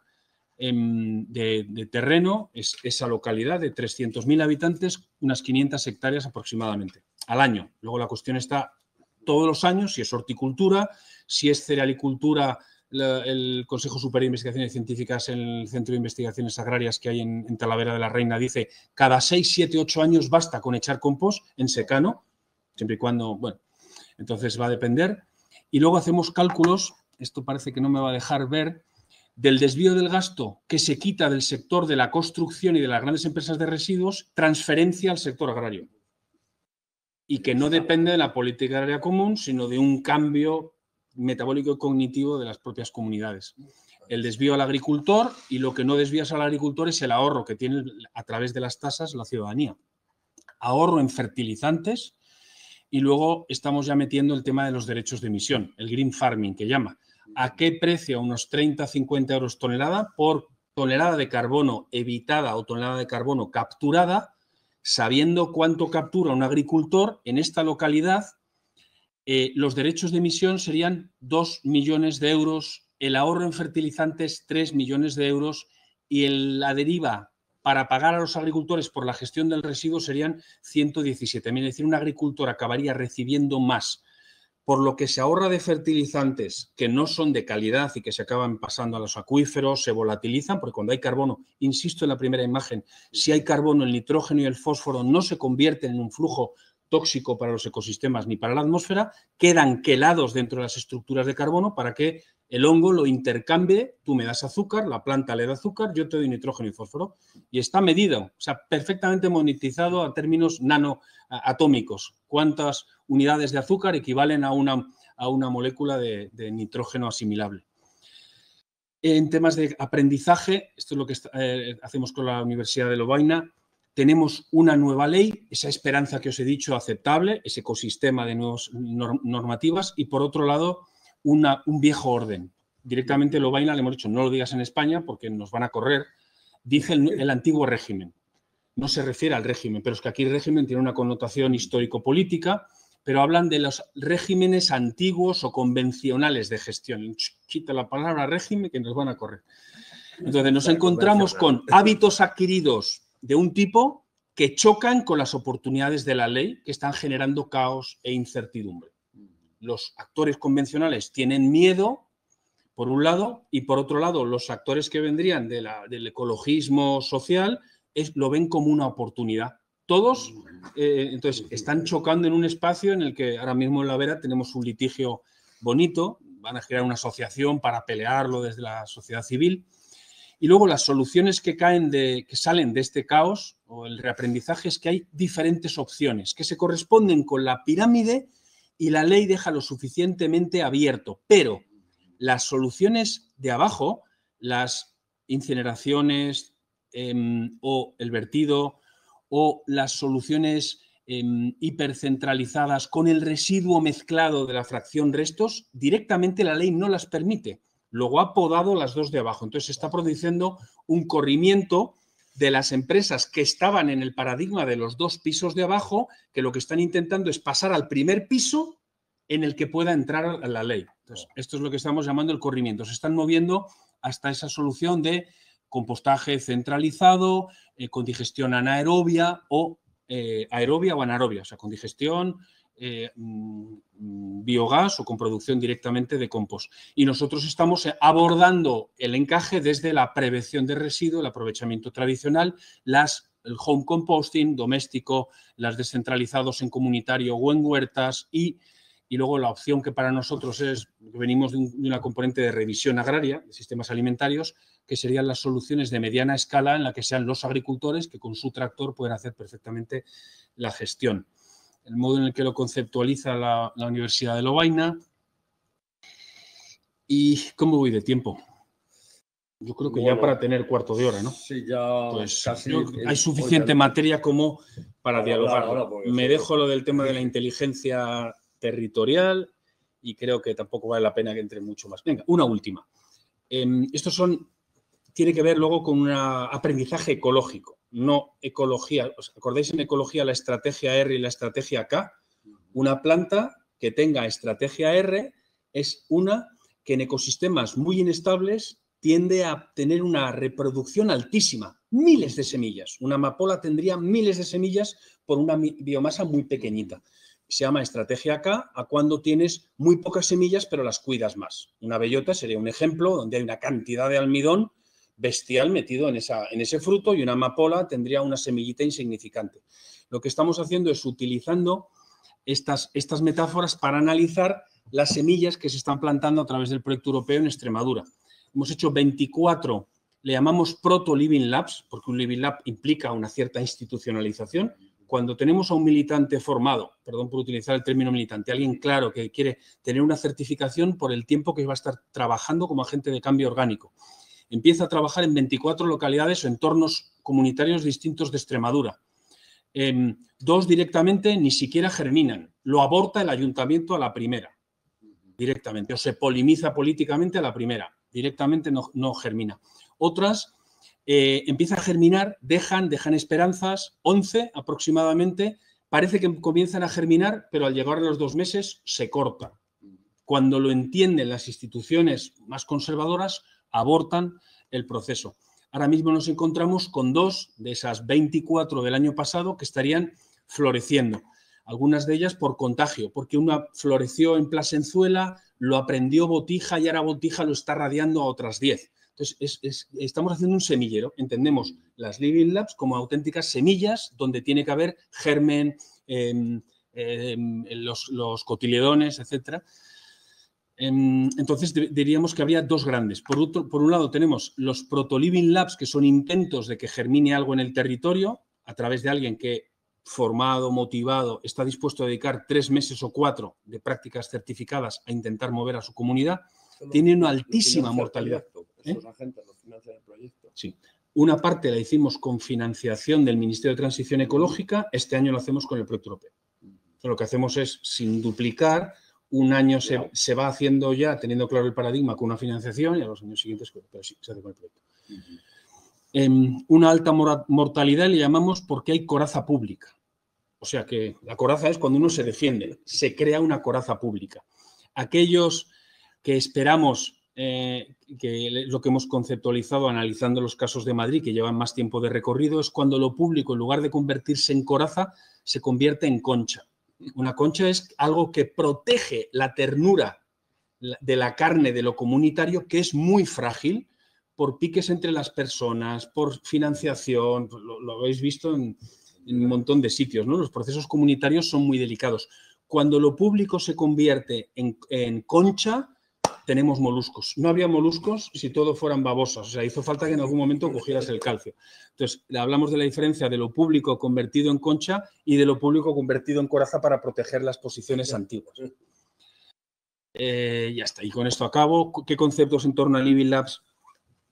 de terreno es esa localidad de 300.000 habitantes, unas 500 hectáreas aproximadamente al año. Luego la cuestión está todos los años, si es horticultura, si es cerealicultura. El Consejo Superior de Investigaciones Científicas en el Centro de Investigaciones Agrarias que hay en Talavera de la Reina dice cada 6, 7, 8 años basta con echar compost en secano, siempre y cuando, bueno, entonces va a depender. Y luego hacemos cálculos, esto parece que no me va a dejar ver, del desvío del gasto que se quita del sector de la construcción y de las grandes empresas de residuos, transferencia al sector agrario. Y que no depende de la política agraria común, sino de un cambio metabólico y cognitivo de las propias comunidades. El desvío al agricultor, y lo que no desvías al agricultor es el ahorro que tiene a través de las tasas la ciudadanía. Ahorro en fertilizantes, y luego estamos ya metiendo el tema de los derechos de emisión, el green farming que llama. ¿A qué precio? Unos 30, 50 euros tonelada por tonelada de carbono evitada o tonelada de carbono capturada, sabiendo cuánto captura un agricultor en esta localidad. Los derechos de emisión serían 2 millones de euros, el ahorro en fertilizantes 3 millones de euros y la deriva para pagar a los agricultores por la gestión del residuo serían 117.000. Es decir, un agricultor acabaría recibiendo más por lo que se ahorra de fertilizantes que no son de calidad y que se acaban pasando a los acuíferos, se volatilizan, porque cuando hay carbono, insisto en la primera imagen, si hay carbono, el nitrógeno y el fósforo no se convierten en un flujo tóxico para los ecosistemas ni para la atmósfera, quedan quelados dentro de las estructuras de carbono para que el hongo lo intercambie, tú me das azúcar, la planta le da azúcar, yo te doy nitrógeno y fósforo, y está medido, o sea, perfectamente monetizado a términos nanoatómicos. ¿Cuántas unidades de azúcar equivalen a una molécula de nitrógeno asimilable? En temas de aprendizaje, esto es lo que hacemos con la Universidad de Lovaina. Tenemos una nueva ley, esa esperanza que os he dicho aceptable, ese ecosistema de nuevas normativas y, por otro lado, un viejo orden. Directamente Lovaina le hemos dicho, no lo digas en España porque nos van a correr, dice el antiguo régimen. No se refiere al régimen, pero es que aquí el régimen tiene una connotación histórico-política, pero hablan de los regímenes antiguos o convencionales de gestión. Quita la palabra régimen que nos van a correr. Entonces nos encontramos con hábitos adquiridos de un tipo que chocan con las oportunidades de la ley que están generando caos e incertidumbre. Los actores convencionales tienen miedo, por un lado, y por otro lado, los actores que vendrían del ecologismo social lo ven como una oportunidad. Todos, entonces, están chocando en un espacio en el que ahora mismo en La Vera tenemos un litigio bonito, van a crear una asociación para pelearlo desde la sociedad civil. Y luego las soluciones que salen de este caos o el reaprendizaje es que hay diferentes opciones que se corresponden con la pirámide y la ley deja lo suficientemente abierto. Pero las soluciones de abajo, las incineraciones o el vertido o las soluciones hipercentralizadas con el residuo mezclado de la fracción restos, directamente la ley no las permite. Luego ha podado las dos de abajo. Entonces se está produciendo un corrimiento de las empresas que estaban en el paradigma de los dos pisos de abajo, que lo que están intentando es pasar al primer piso en el que pueda entrar a la ley. Entonces, esto es lo que estamos llamando el corrimiento. Se están moviendo hasta esa solución de compostaje centralizado, con digestión anaerobia o aerobia o anaerobia, o sea, con digestión, biogás o con producción directamente de compost. Y nosotros estamos abordando el encaje desde la prevención de residuos, el aprovechamiento tradicional, el home composting doméstico, las descentralizados en comunitario o en huertas y luego la opción que para nosotros es, venimos de una componente de revisión agraria, de sistemas alimentarios, que serían las soluciones de mediana escala en la que sean los agricultores que con su tractor pueden hacer perfectamente la gestión. El modo en el que lo conceptualiza la Universidad de Lovaina. ¿Y cómo voy de tiempo? Yo creo que ya para tener cuarto de hora, ¿no?
Sí, ya
pues
casi.
Hay suficiente materia como para dialogar. Me dejo lo del tema de la inteligencia territorial y creo que tampoco vale la pena que entre mucho más. Venga, una última. Tiene que ver luego con un aprendizaje ecológico, no ecología. ¿Os acordáis en ecología la estrategia R y la estrategia K? Una planta que tenga estrategia R es una que en ecosistemas muy inestables tiende a tener una reproducción altísima, miles de semillas. Una amapola tendría miles de semillas por una biomasa muy pequeñita. Se llama estrategia K a cuando tienes muy pocas semillas pero las cuidas más. Una bellota sería un ejemplo donde hay una cantidad de almidón bestial metido en ese fruto, y una amapola tendría una semillita insignificante. Lo que estamos haciendo es utilizando estas metáforas para analizar las semillas que se están plantando a través del proyecto europeo en Extremadura. Hemos hecho 24, le llamamos proto-living labs, porque un living lab implica una cierta institucionalización. Cuando tenemos a un militante formado, perdón por utilizar el término militante, alguien claro que quiere tener una certificación por el tiempo que va a estar trabajando como agente de cambio orgánico, empieza a trabajar en 24 localidades o entornos comunitarios distintos de Extremadura. 2 directamente ni siquiera germinan, lo aborta el ayuntamiento a la primera, directamente, o se poliniza políticamente a la primera, directamente no germina. Otras empieza a germinar, dejan esperanzas, 11 aproximadamente, parece que comienzan a germinar, pero al llegar a los 2 meses se corta. Cuando lo entienden las instituciones más conservadoras, abortan el proceso. Ahora mismo nos encontramos con 2 de esas 24 del año pasado que estarían floreciendo. Algunas de ellas por contagio, porque una floreció en Plasenzuela, lo aprendió Botija y ahora Botija lo está radiando a otras 10. Entonces, estamos haciendo un semillero. Entendemos las Living Labs como auténticas semillas donde tiene que haber germen, los cotiledones, etcétera. Entonces diríamos que habría 2 grandes. Por un lado tenemos los proto-living labs, que son intentos de que germine algo en el territorio a través de alguien que, formado, motivado, está dispuesto a dedicar 3 meses o 4 de prácticas certificadas a intentar mover a su comunidad. Tiene una altísima mortalidad.
Esos agentes lo financian el proyecto.
Sí. Una parte la hicimos con financiación del Ministerio de Transición Ecológica, este año lo hacemos con el proyecto europeo. Entonces, lo que hacemos es, sin duplicar, un año se va haciendo ya, teniendo claro el paradigma, con una financiación, y a los años siguientes, pero sí, se hace con el proyecto. Una alta mortalidad le llamamos porque hay coraza pública. O sea que la coraza es cuando uno se defiende, se crea una coraza pública. Aquellos que esperamos, que lo que hemos conceptualizado analizando los casos de Madrid, que llevan más tiempo de recorrido, es cuando lo público, en lugar de convertirse en coraza, se convierte en concha. Una concha es algo que protege la ternura de la carne de lo comunitario, que es muy frágil, por piques entre las personas, por financiación, lo habéis visto en un montón de sitios, ¿no? Los procesos comunitarios son muy delicados. Cuando lo público se convierte en concha, tenemos moluscos. No habría moluscos si todo fueran babosas. O sea, hizo falta que en algún momento cogieras el calcio. Entonces, hablamos de la diferencia de lo público convertido en concha y de lo público convertido en coraza para proteger las posiciones antiguas. Ya está. Y con esto acabo. ¿Qué conceptos en torno a Living Labs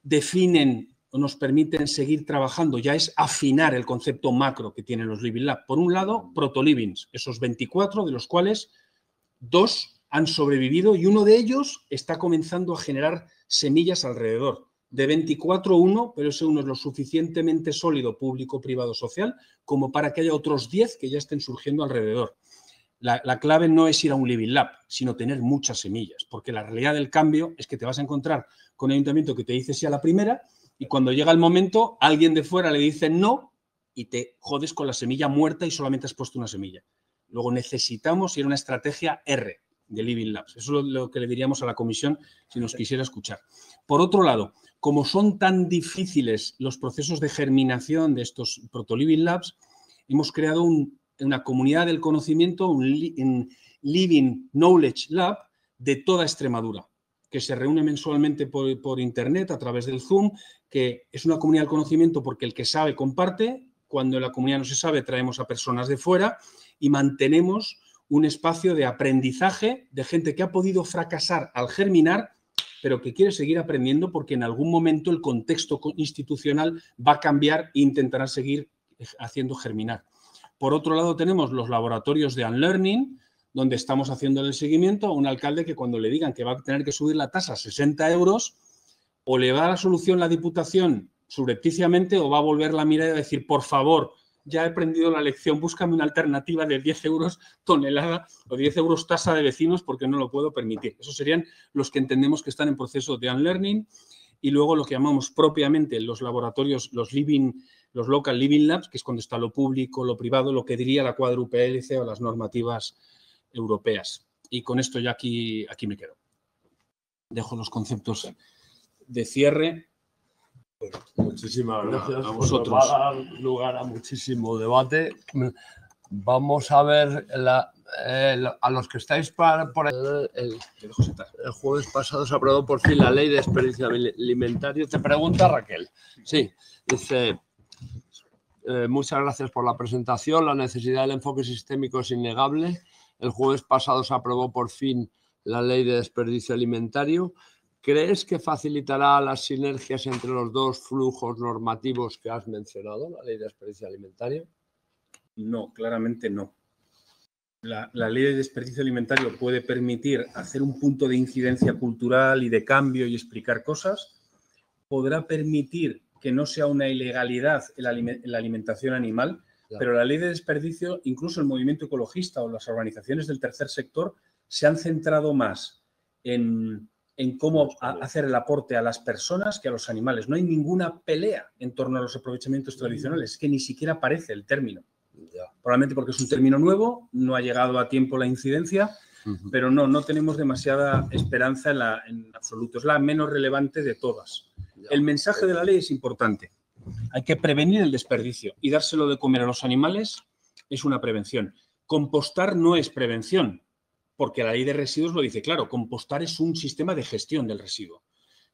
definen o nos permiten seguir trabajando? Ya es afinar el concepto macro que tienen los Living Labs. Por un lado, proto-livings, esos 24, de los cuales 2 han sobrevivido y uno de ellos está comenzando a generar semillas alrededor. De 24, 1, pero ese 1 es lo suficientemente sólido, público, privado, social, como para que haya otros 10 que ya estén surgiendo alrededor. La clave no es ir a un Living Lab, sino tener muchas semillas, porque la realidad del cambio es que te vas a encontrar con un ayuntamiento que te dice sí a la primera y cuando llega el momento, alguien de fuera le dice no y te jodes con la semilla muerta y solamente has puesto una semilla. Luego necesitamos ir a una estrategia R de Living Labs. Eso es lo que le diríamos a la comisión si nos quisiera escuchar. Por otro lado, como son tan difíciles los procesos de germinación de estos proto-Living Labs, hemos creado una comunidad del conocimiento, un Living Knowledge Lab de toda Extremadura, que se reúne mensualmente por internet a través del Zoom, que es una comunidad del conocimiento porque el que sabe comparte. Cuando en la comunidad no se sabe, traemos a personas de fuera y mantenemos un espacio de aprendizaje de gente que ha podido fracasar al germinar, pero que quiere seguir aprendiendo porque en algún momento el contexto institucional va a cambiar e intentará seguir haciendo germinar. Por otro lado, tenemos los laboratorios de Unlearning, donde estamos haciendo el seguimiento a un alcalde que cuando le digan que va a tener que subir la tasa a 60 euros, o le va a la solución la Diputación subrepticiamente o va a volver la mirada y decir, por favor, ya he aprendido la lección, búscame una alternativa de 10 euros tonelada o 10 euros tasa de vecinos porque no lo puedo permitir. Esos serían los que entendemos que están en proceso de unlearning. Y luego lo que llamamos propiamente los laboratorios, los local living labs, que es cuando está lo público, lo privado, lo que diría la cuádruple hélice o las normativas europeas. Y con esto ya aquí me quedo. Dejo los conceptos de cierre.
Muchísimas gracias.
A vosotros.
Va a dar lugar a muchísimo debate. Vamos a ver a los que estáis por el jueves pasado se aprobó por fin la ley de desperdicio alimentario. Te pregunta Raquel. Sí, dice, muchas gracias por la presentación. La necesidad del enfoque sistémico es innegable. El jueves pasado se aprobó por fin la ley de desperdicio alimentario. ¿Crees que facilitará las sinergias entre los dos flujos normativos que has mencionado, la ley de desperdicio alimentario?
No, claramente no. La ley de desperdicio alimentario puede permitir hacer un punto de incidencia cultural y de cambio y explicar cosas. Podrá permitir que no sea una ilegalidad la alimentación animal, claro. Pero la ley de desperdicio, incluso el movimiento ecologista o las organizaciones del tercer sector, se han centrado más en cómo hacer el aporte a las personas que a los animales. No hay ninguna pelea en torno a los aprovechamientos tradicionales, es que ni siquiera aparece el término. Probablemente porque es un término nuevo, no ha llegado a tiempo la incidencia, pero no tenemos demasiada esperanza en absoluto. Es la menos relevante de todas. El mensaje de la ley es importante. Hay que prevenir el desperdicio y dárselo de comer a los animales es una prevención. Compostar no es prevención, porque la ley de residuos lo dice claro, compostar es un sistema de gestión del residuo.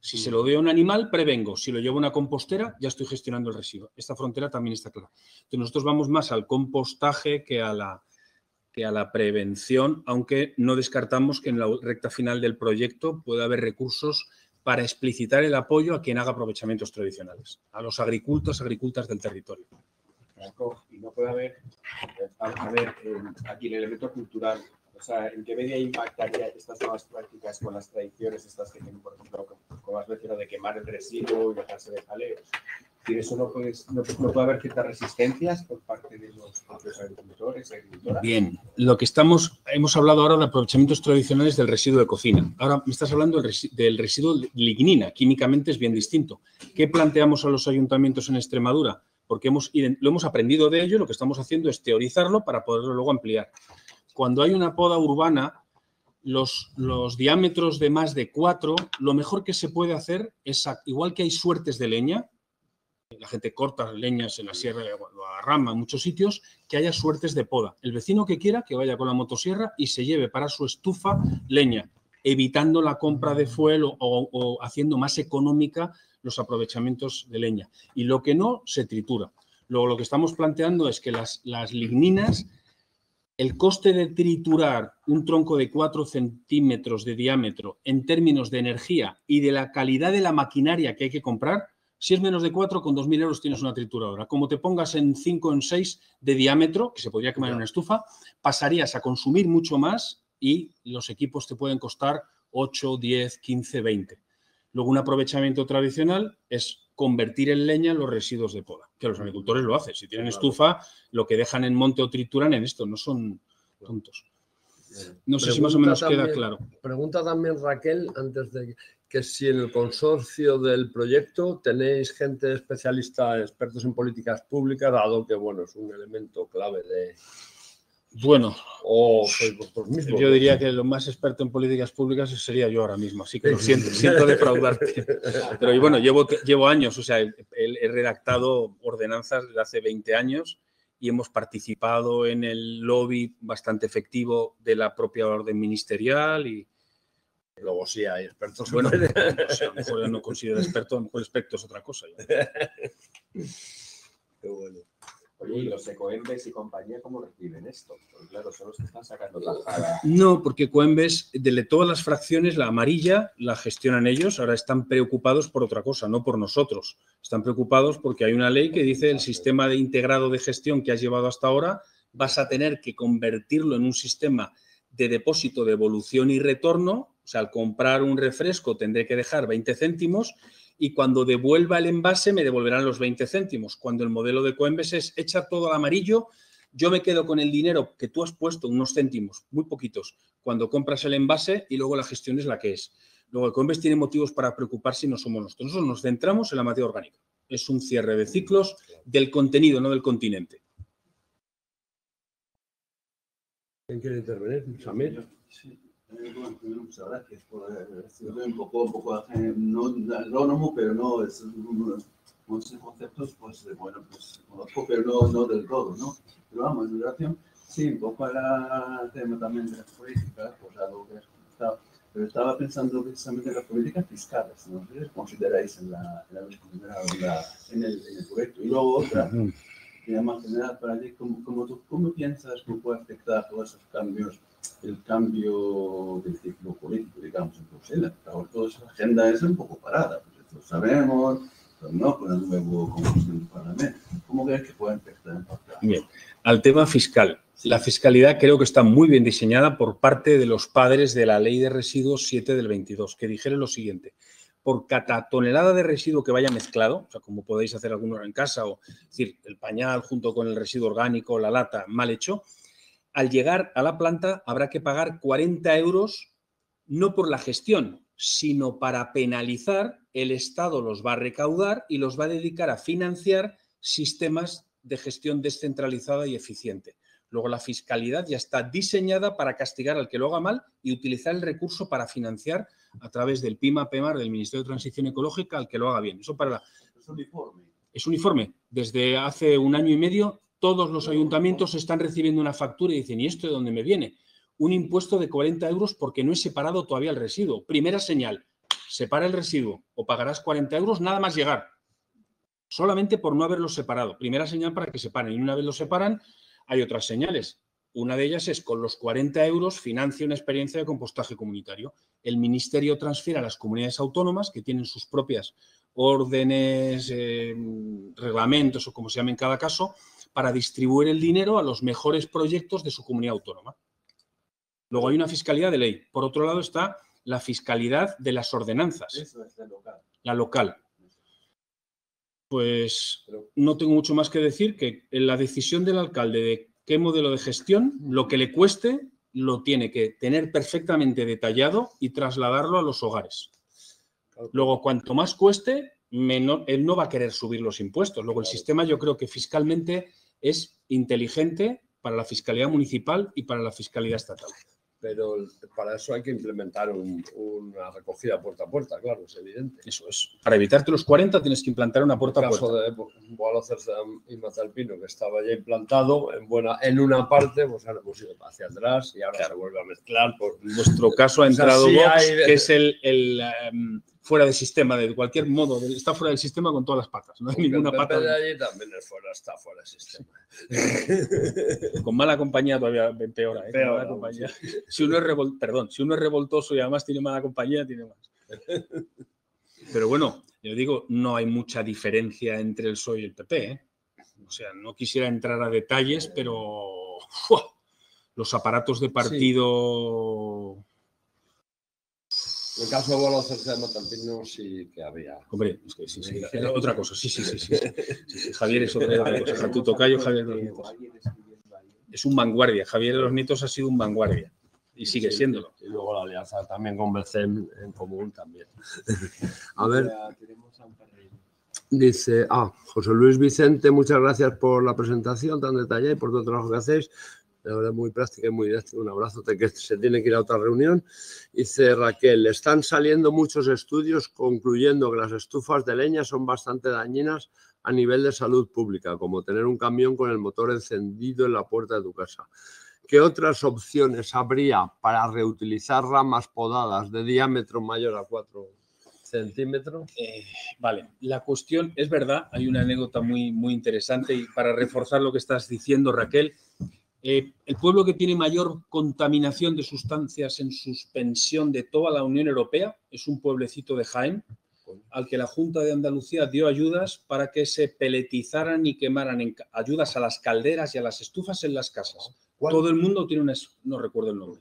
Si se lo doy a un animal, prevengo. Si lo llevo a una compostera, ya estoy gestionando el residuo. Esta frontera también está clara. Entonces, nosotros vamos más al compostaje que a la prevención, aunque no descartamos que en la recta final del proyecto pueda haber recursos para explicitar el apoyo a quien haga aprovechamientos tradicionales, a los agricultas del territorio.
Y no puede haber, aquí el elemento cultural. O sea, ¿en qué medida impactaría estas nuevas prácticas con las tradiciones estas que tienen, por ejemplo, como has mencionado, de quemar el residuo y dejarse de jaleos? Es decir, ¿eso no puede haber ciertas resistencias por parte de los propios agricultores y agricultoras?
Bien, hemos hablado ahora de aprovechamientos tradicionales del residuo de cocina. Ahora me estás hablando del residuo de lignina. Químicamente es bien distinto. ¿Qué planteamos a los ayuntamientos en Extremadura? Porque lo hemos aprendido de ello, lo que estamos haciendo es teorizarlo para poderlo luego ampliar. Cuando hay una poda urbana, los diámetros de más de 4, lo mejor que se puede hacer es, igual que hay suertes de leña, la gente corta leñas en la sierra, lo arrama en muchos sitios, que haya suertes de poda. El vecino que quiera que vaya con la motosierra y se lleve para su estufa leña, evitando la compra de fuel o haciendo más económica los aprovechamientos de leña. Y lo que no, se tritura. Luego lo que estamos planteando es que las ligninas, el coste de triturar un tronco de 4 centímetros de diámetro en términos de energía y de la calidad de la maquinaria que hay que comprar, si es menos de 4, con 2.000 euros tienes una trituradora. Como te pongas en 5 o en 6 de diámetro, que se podría quemar en una estufa, pasarías a consumir mucho más y los equipos te pueden costar 8, 10, 15, 20. Luego, un aprovechamiento tradicional es convertir en leña los residuos de poda, que los agricultores lo hacen. Si tienen estufa, lo que dejan en monte o trituran en esto, no son tontos. No sé si más o menos queda claro.
Pregunta también Raquel, antes de que si en el consorcio del proyecto tenéis gente especialista, expertos en políticas públicas, dado que, bueno, es un elemento clave de...
Bueno,
o sois vosotros mismos.
Yo diría que lo más experto en políticas públicas sería yo ahora mismo, así que lo siento defraudarte. Pero bueno, llevo años, o sea, he redactado ordenanzas desde hace 20 años y hemos participado en el lobby bastante efectivo de la propia orden ministerial y
luego sí hay expertos.
Bueno, no sé, a lo mejor yo no considero experto, a lo mejor experto es otra cosa.
Qué bueno.
Oye, ¿y los Ecoembes y compañía cómo reciben esto? Porque claro, son los que están sacando tajada.
No, porque Ecoembes, de todas las fracciones, la amarilla la gestionan ellos. Ahora están preocupados por otra cosa, no por nosotros. Están preocupados porque hay una ley que dice el sistema de integrado de gestión que has llevado hasta ahora vas a tener que convertirlo en un sistema de depósito, devolución y retorno. O sea, al comprar un refresco tendré que dejar 20 céntimos y cuando devuelva el envase me devolverán los 20 céntimos. Cuando el modelo de Coembes es echa todo al amarillo, yo me quedo con el dinero que tú has puesto, unos céntimos, muy poquitos, cuando compras el envase y luego la gestión es la que es. Luego, el Coembes tiene motivos para preocuparse y no somos nosotros. Nosotros nos centramos en la materia orgánica. Es un cierre de ciclos del contenido, no del continente.
¿Quién quiere intervenir? ¿Samir?
Sí. Bueno, primero, muchas gracias por decirlo un poco no agrónomo, pero no es unos conceptos, pues bueno, pues conozco, pero no del todo, ¿no? Pero vamos, en relación, sí, un poco al tema también de las políticas, pues algo que has comentado, pero estaba pensando precisamente en las políticas fiscales, ¿no? ¿Qué consideráis en el proyecto? Y luego otra, y más general para ti, ¿cómo piensas que puede afectar todos esos cambios, el cambio del ciclo político, digamos, en Bruselas? Ahora toda esa agenda es un poco parada, pues lo sabemos, pero no con el nuevo Congreso del Parlamento. ¿Cómo crees que puede afectar?
Bien, al tema fiscal. Sí. La fiscalidad creo que está muy bien diseñada por parte de los padres de la Ley de Residuos 7 del 22, que dijeron lo siguiente: por cada tonelada de residuo que vaya mezclado, o sea, como podéis hacer algunos en casa, o es decir, el pañal junto con el residuo orgánico, la lata mal hecho, al llegar a la planta habrá que pagar 40 euros, no por la gestión, sino para penalizar. El Estado los va a recaudar y los va a dedicar a financiar sistemas de gestión descentralizada y eficiente. Luego, la fiscalidad ya está diseñada para castigar al que lo haga mal y utilizar el recurso para financiar a través del PIMA-PEMAR del Ministerio de Transición Ecológica al que lo haga bien. Eso para
¿Es uniforme?
Es uniforme. Desde hace 1 año y medio, todos los ayuntamientos están recibiendo una factura y dicen: ¿y esto de dónde me viene? Un impuesto de 40 euros porque no he separado todavía el residuo. Primera señal: separa el residuo o pagarás 40 euros nada más llegar. Solamente por no haberlo separado. Primera señal para que separen. Y una vez lo separan, hay otras señales. Una de ellas es: con los 40 euros financia una experiencia de compostaje comunitario. El Ministerio transfiere a las comunidades autónomas, que tienen sus propias órdenes, reglamentos o como se llame en cada caso, para distribuir el dinero a los mejores proyectos de su comunidad autónoma. Luego hay una fiscalidad de ley. Por otro lado está la fiscalidad de las ordenanzas.
Eso es la local.
La local. Pues no tengo mucho más que decir, que en la decisión del alcalde de qué modelo de gestión, lo que le cueste, lo tiene que tener perfectamente detallado y trasladarlo a los hogares. Luego, cuanto más cueste, menor, él no va a querer subir los impuestos. Luego, el sistema, yo creo que fiscalmente es inteligente para la fiscalidad municipal y para la fiscalidad estatal.
Pero para eso hay que implementar una recogida puerta a puerta, claro, es evidente.
Eso es. Para evitarte los 40 tienes que implantar una puerta a puerta.
En el caso de Boalocérzam y Mazalpino, que estaba ya implantado en una parte, pues ahora hemos ido hacia atrás y ahora se vuelve a mezclar.
En nuestro caso ha entrado Vox, que es el fuera de sistema, de cualquier modo, está fuera del sistema con todas las patas. No hay ninguna pata.
De allí también está fuera del sistema.
Con mala compañía todavía empeora.
Peor,
mala compañía. Si uno es revoltoso y además tiene mala compañía, tiene más. Pero bueno, yo digo, no hay mucha diferencia entre el PSOE y el PP, ¿eh? O sea, no quisiera entrar a detalles, pero los aparatos de partido... Sí.
En el caso de Boalocérzam y Mazalpino sí que había.
Hombre, es que sí, otra cosa, sí. Javier es otra cosa. Tu tocayo, Javier de los Nietos. Es un vanguardia. Javier de los Nietos ha sido un vanguardia. Y sigue siéndolo.
Y luego la alianza también con BCM en común también. A ver. Dice, José Luis Vicente, muchas gracias por la presentación tan detallada y por todo el trabajo que hacéis. La verdad, muy práctica y muy didáctica. Un abrazo, que se tiene que ir a otra reunión. Dice Raquel, están saliendo muchos estudios concluyendo que las estufas de leña son bastante dañinas a nivel de salud pública, como tener un camión con el motor encendido en la puerta de tu casa. ¿Qué otras opciones habría para reutilizar ramas podadas de diámetro mayor a 4 centímetros?
Vale, la cuestión es verdad, hay una anécdota muy interesante y para reforzar lo que estás diciendo, Raquel, el pueblo que tiene mayor contaminación de sustancias en suspensión de toda la Unión Europea es un pueblecito de Jaén, al que la Junta de Andalucía dio ayudas para que se peletizaran y quemaran ayudas a las calderas y a las estufas en las casas. ¿Cuál? Todo el mundo tiene no recuerdo el nombre.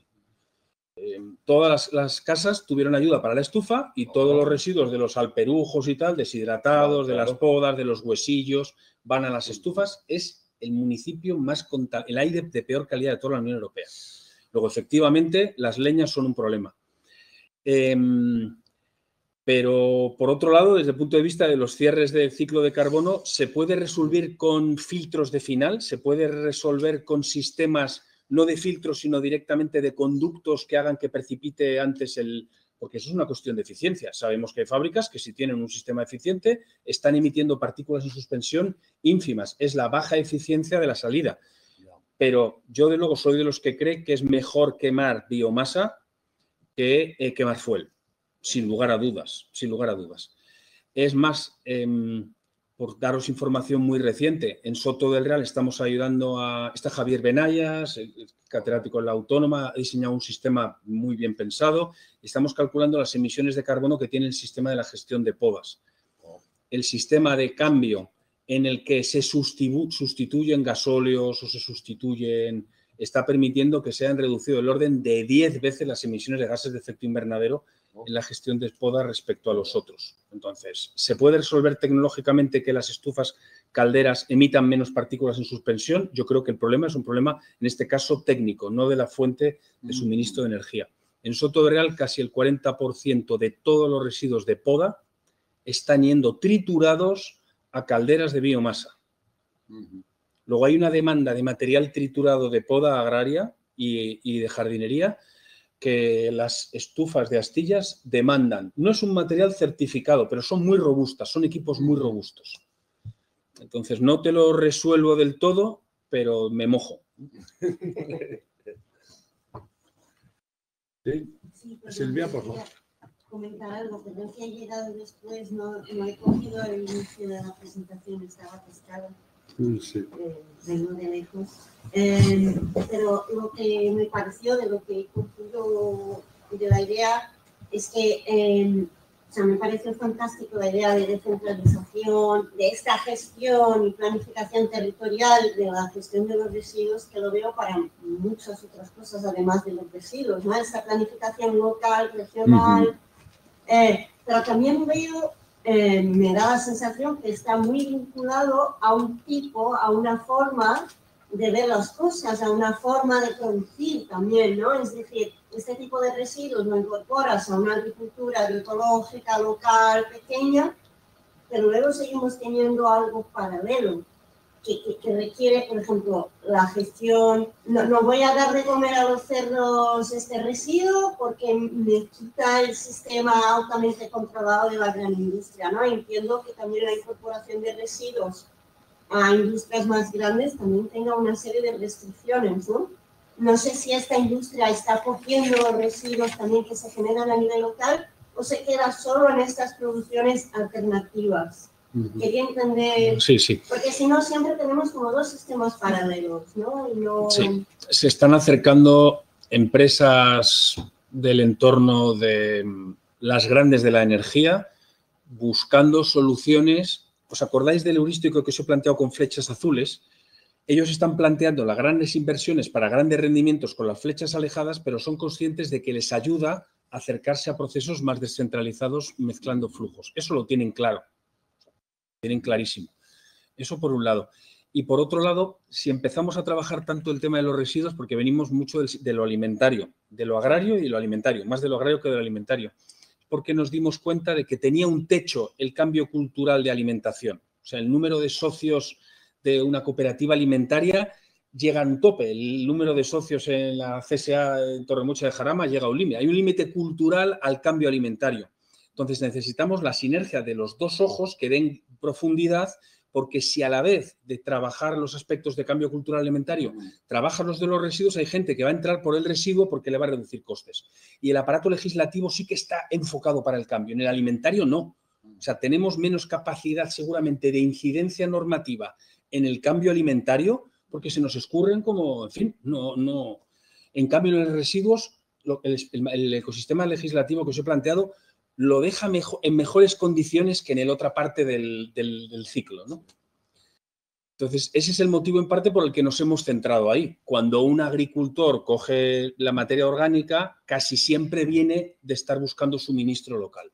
Todas las casas tuvieron ayuda para la estufa y todos los residuos de los alperujos y tal, deshidratados, de las podas, de los huesillos, van a las estufas. Es el municipio el aire de peor calidad de toda la Unión Europea. Luego, efectivamente, las leñas son un problema. Pero, por otro lado, desde el punto de vista de los cierres del ciclo de carbono, ¿se puede resolver con filtros de final? ¿Se puede resolver con sistemas no de filtros, sino directamente de conductos que hagan que precipite antes el... Porque eso es una cuestión de eficiencia. Sabemos que hay fábricas que si tienen un sistema eficiente están emitiendo partículas en suspensión ínfimas. Es la baja eficiencia de la salida. Pero yo, de luego, soy de los que cree que es mejor quemar biomasa que quemar fuel. Sin lugar a dudas, sin lugar a dudas. Es más, por daros información muy reciente, en Soto del Real estamos ayudando está Javier Benayas, catedrático en la Autónoma, ha diseñado un sistema muy bien pensado y estamos calculando las emisiones de carbono que tiene el sistema de la gestión de podas. El sistema de cambio en el que se sustituyen gasóleos o se sustituyen, está permitiendo que se hayan reducido el orden de 10 veces las emisiones de gases de efecto invernadero en la gestión de poda respecto a los otros. Entonces, ¿se puede resolver tecnológicamente que las estufas calderas emitan menos partículas en suspensión? Yo creo que el problema es un problema, en este caso, técnico, no de la fuente de suministro de energía. En Soto del Real, casi el 40% de todos los residuos de poda están yendo triturados a calderas de biomasa. Luego hay una demanda de material triturado de poda agraria y de jardinería que las estufas de astillas demandan. No es un material certificado, pero son muy robustas, son equipos muy robustos. Entonces, no te lo resuelvo del todo, pero me mojo.
Sí. Silvia, por favor.
Comentar algo, pero si he llegado después, no he cogido el inicio de la presentación, estaba atascada.
Sí.
Vengo de lejos. Pero lo que me pareció de lo que he cogido de la idea es que me pareció fantástico la idea de descentralización, de esta gestión y planificación territorial de la gestión de los residuos, que lo veo para muchas otras cosas, además de los residuos, ¿no? Esta planificación local, regional, pero también veo... me da la sensación que está muy vinculado a un tipo, a una forma de ver las cosas, a una forma de producir también, ¿no? Es decir, este tipo de residuos lo incorporas a una agricultura agroecológica, local, pequeña, pero luego seguimos teniendo algo paralelo que requiere, por ejemplo, la gestión. No voy a dar de comer a los cerdos este residuo porque me quita el sistema altamente controlado de la gran industria, ¿no? Entiendo que también la incorporación de residuos a industrias más grandes también tenga una serie de restricciones, ¿no? No sé si esta industria está cogiendo los residuos también que se generan a nivel local o se queda solo en estas producciones alternativas. Quería entender,
sí.
Porque si no siempre tenemos como dos sistemas paralelos, ¿no?
Sí, se están acercando empresas del entorno de las grandes de la energía buscando soluciones. ¿Os acordáis del heurístico que os he planteado con flechas azules? Ellos están planteando las grandes inversiones para grandes rendimientos con las flechas alejadas, pero son conscientes de que les ayuda a acercarse a procesos más descentralizados mezclando flujos. Eso lo tienen claro. Tienen clarísimo. Eso por un lado. Y por otro lado, si empezamos a trabajar tanto el tema de los residuos, porque venimos mucho de lo alimentario, de lo agrario y lo alimentario, más de lo agrario que de lo alimentario, porque nos dimos cuenta de que tenía un techo el cambio cultural de alimentación. O sea, el número de socios de una cooperativa alimentaria llega a un tope. El número de socios en la CSA en Torremocha de Jarama llega a un límite. Hay un límite cultural al cambio alimentario. Entonces, necesitamos la sinergia de los dos ojos que den profundidad, porque si a la vez de trabajar los aspectos de cambio cultural alimentario, trabajan los de los residuos, hay gente que va a entrar por el residuo porque le va a reducir costes. Y el aparato legislativo sí que está enfocado para el cambio. En el alimentario no. O sea, tenemos menos capacidad seguramente de incidencia normativa en el cambio alimentario porque se nos escurren como, en fin, no. En cambio, en los residuos, el ecosistema legislativo que os he planteado lo deja en mejores condiciones que en la otra parte del ciclo, ¿no? Entonces, ese es el motivo en parte por el que nos hemos centrado ahí. Cuando un agricultor coge la materia orgánica, casi siempre viene de estar buscando suministro local.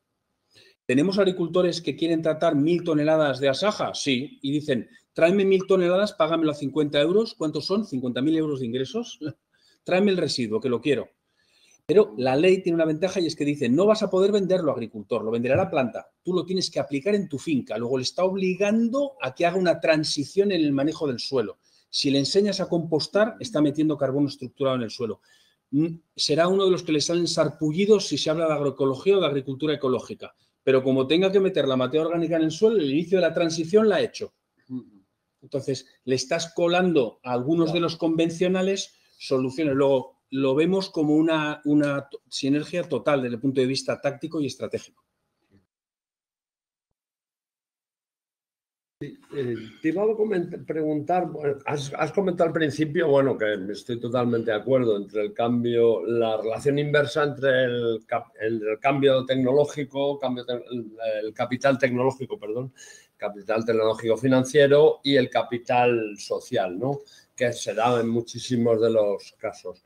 ¿Tenemos agricultores que quieren tratar 1000 toneladas de asaja? Sí, y dicen, tráeme 1000 toneladas, págamelo a 50 euros. ¿Cuántos son? 50.000 euros de ingresos. Tráeme el residuo, que lo quiero. Pero la ley tiene una ventaja y es que dice, no vas a poder venderlo, agricultor, lo venderá la planta. Tú lo tienes que aplicar en tu finca. Luego le está obligando a que haga una transición en el manejo del suelo. Si le enseñas a compostar, está metiendo carbono estructurado en el suelo. Será uno de los que le salen sarpullidos si se habla de agroecología o de agricultura ecológica. Pero como tenga que meter la materia orgánica en el suelo, el inicio de la transición la ha hecho. Entonces, le estás colando a algunos de los convencionales soluciones. Luego, lo vemos como una sinergia total desde el punto de vista táctico y estratégico.
Te iba a preguntar, has comentado al principio, bueno, que estoy totalmente de acuerdo entre la relación inversa entre el cambio tecnológico, el capital tecnológico, perdón, capital tecnológico financiero y el capital social, ¿no? Que se da en muchísimos de los casos.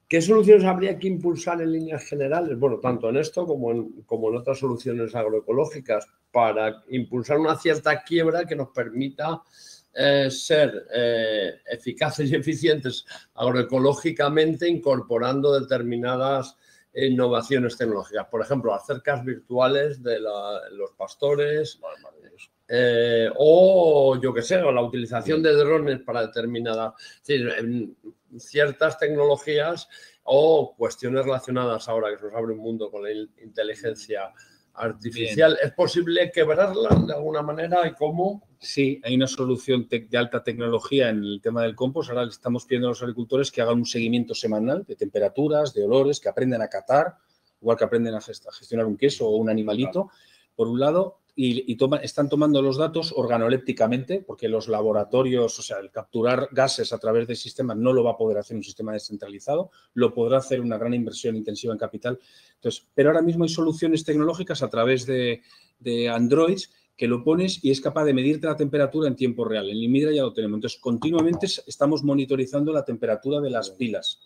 ¿Qué soluciones habría que impulsar en líneas generales? Bueno, tanto en esto como en otras soluciones agroecológicas para impulsar una cierta quiebra que nos permita ser eficaces y eficientes agroecológicamente incorporando determinadas innovaciones tecnológicas. Por ejemplo, las cercas virtuales de los pastores o, yo qué sé, o la utilización de drones para determinadas... Es decir, ciertas tecnologías o cuestiones relacionadas ahora que se nos abre un mundo con la inteligencia artificial. Bien. ¿Es posible quebrarla de alguna manera y cómo?
Sí, hay una solución de alta tecnología en el tema del compost. Ahora le estamos pidiendo a los agricultores que hagan un seguimiento semanal de temperaturas, de olores, que aprendan a catar, igual que aprenden a gestionar un queso o un animalito, por un lado, y están tomando los datos organolépticamente, porque los laboratorios, o sea, el capturar gases a través de sistemas no lo va a poder hacer un sistema descentralizado, lo podrá hacer una gran inversión intensiva en capital. Entonces, pero ahora mismo hay soluciones tecnológicas a través de Androids que lo pones y es capaz de medirte la temperatura en tiempo real. En Limidra ya lo tenemos. Entonces, continuamente estamos monitorizando la temperatura de las pilas.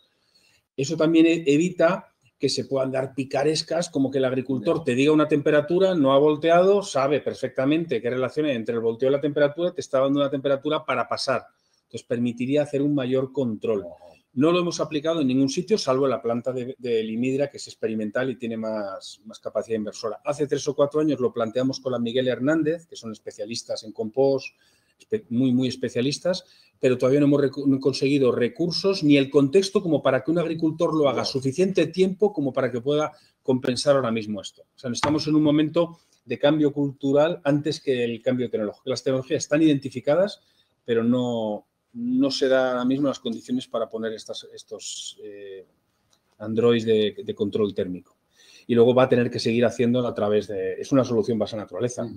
Eso también evita que se puedan dar picarescas, como que el agricultor te diga una temperatura, no ha volteado, sabe perfectamente qué relación hay entre el volteo y la temperatura, te está dando una temperatura para pasar. Entonces, permitiría hacer un mayor control. No lo hemos aplicado en ningún sitio, salvo en la planta de Limidra, que es experimental y tiene más capacidad inversora. Hace 3 o 4 años lo planteamos con la Miguel Hernández, que son especialistas en compost, muy especialistas, pero todavía no hemos conseguido recursos ni el contexto como para que un agricultor lo haga suficiente tiempo como para que pueda compensar ahora mismo esto. O sea, estamos en un momento de cambio cultural antes que el cambio tecnológico. Las tecnologías están identificadas, pero no se da ahora mismo las condiciones para poner estos Androids de control térmico. Y luego va a tener que seguir haciéndolo a través de... Es una solución basada en naturaleza.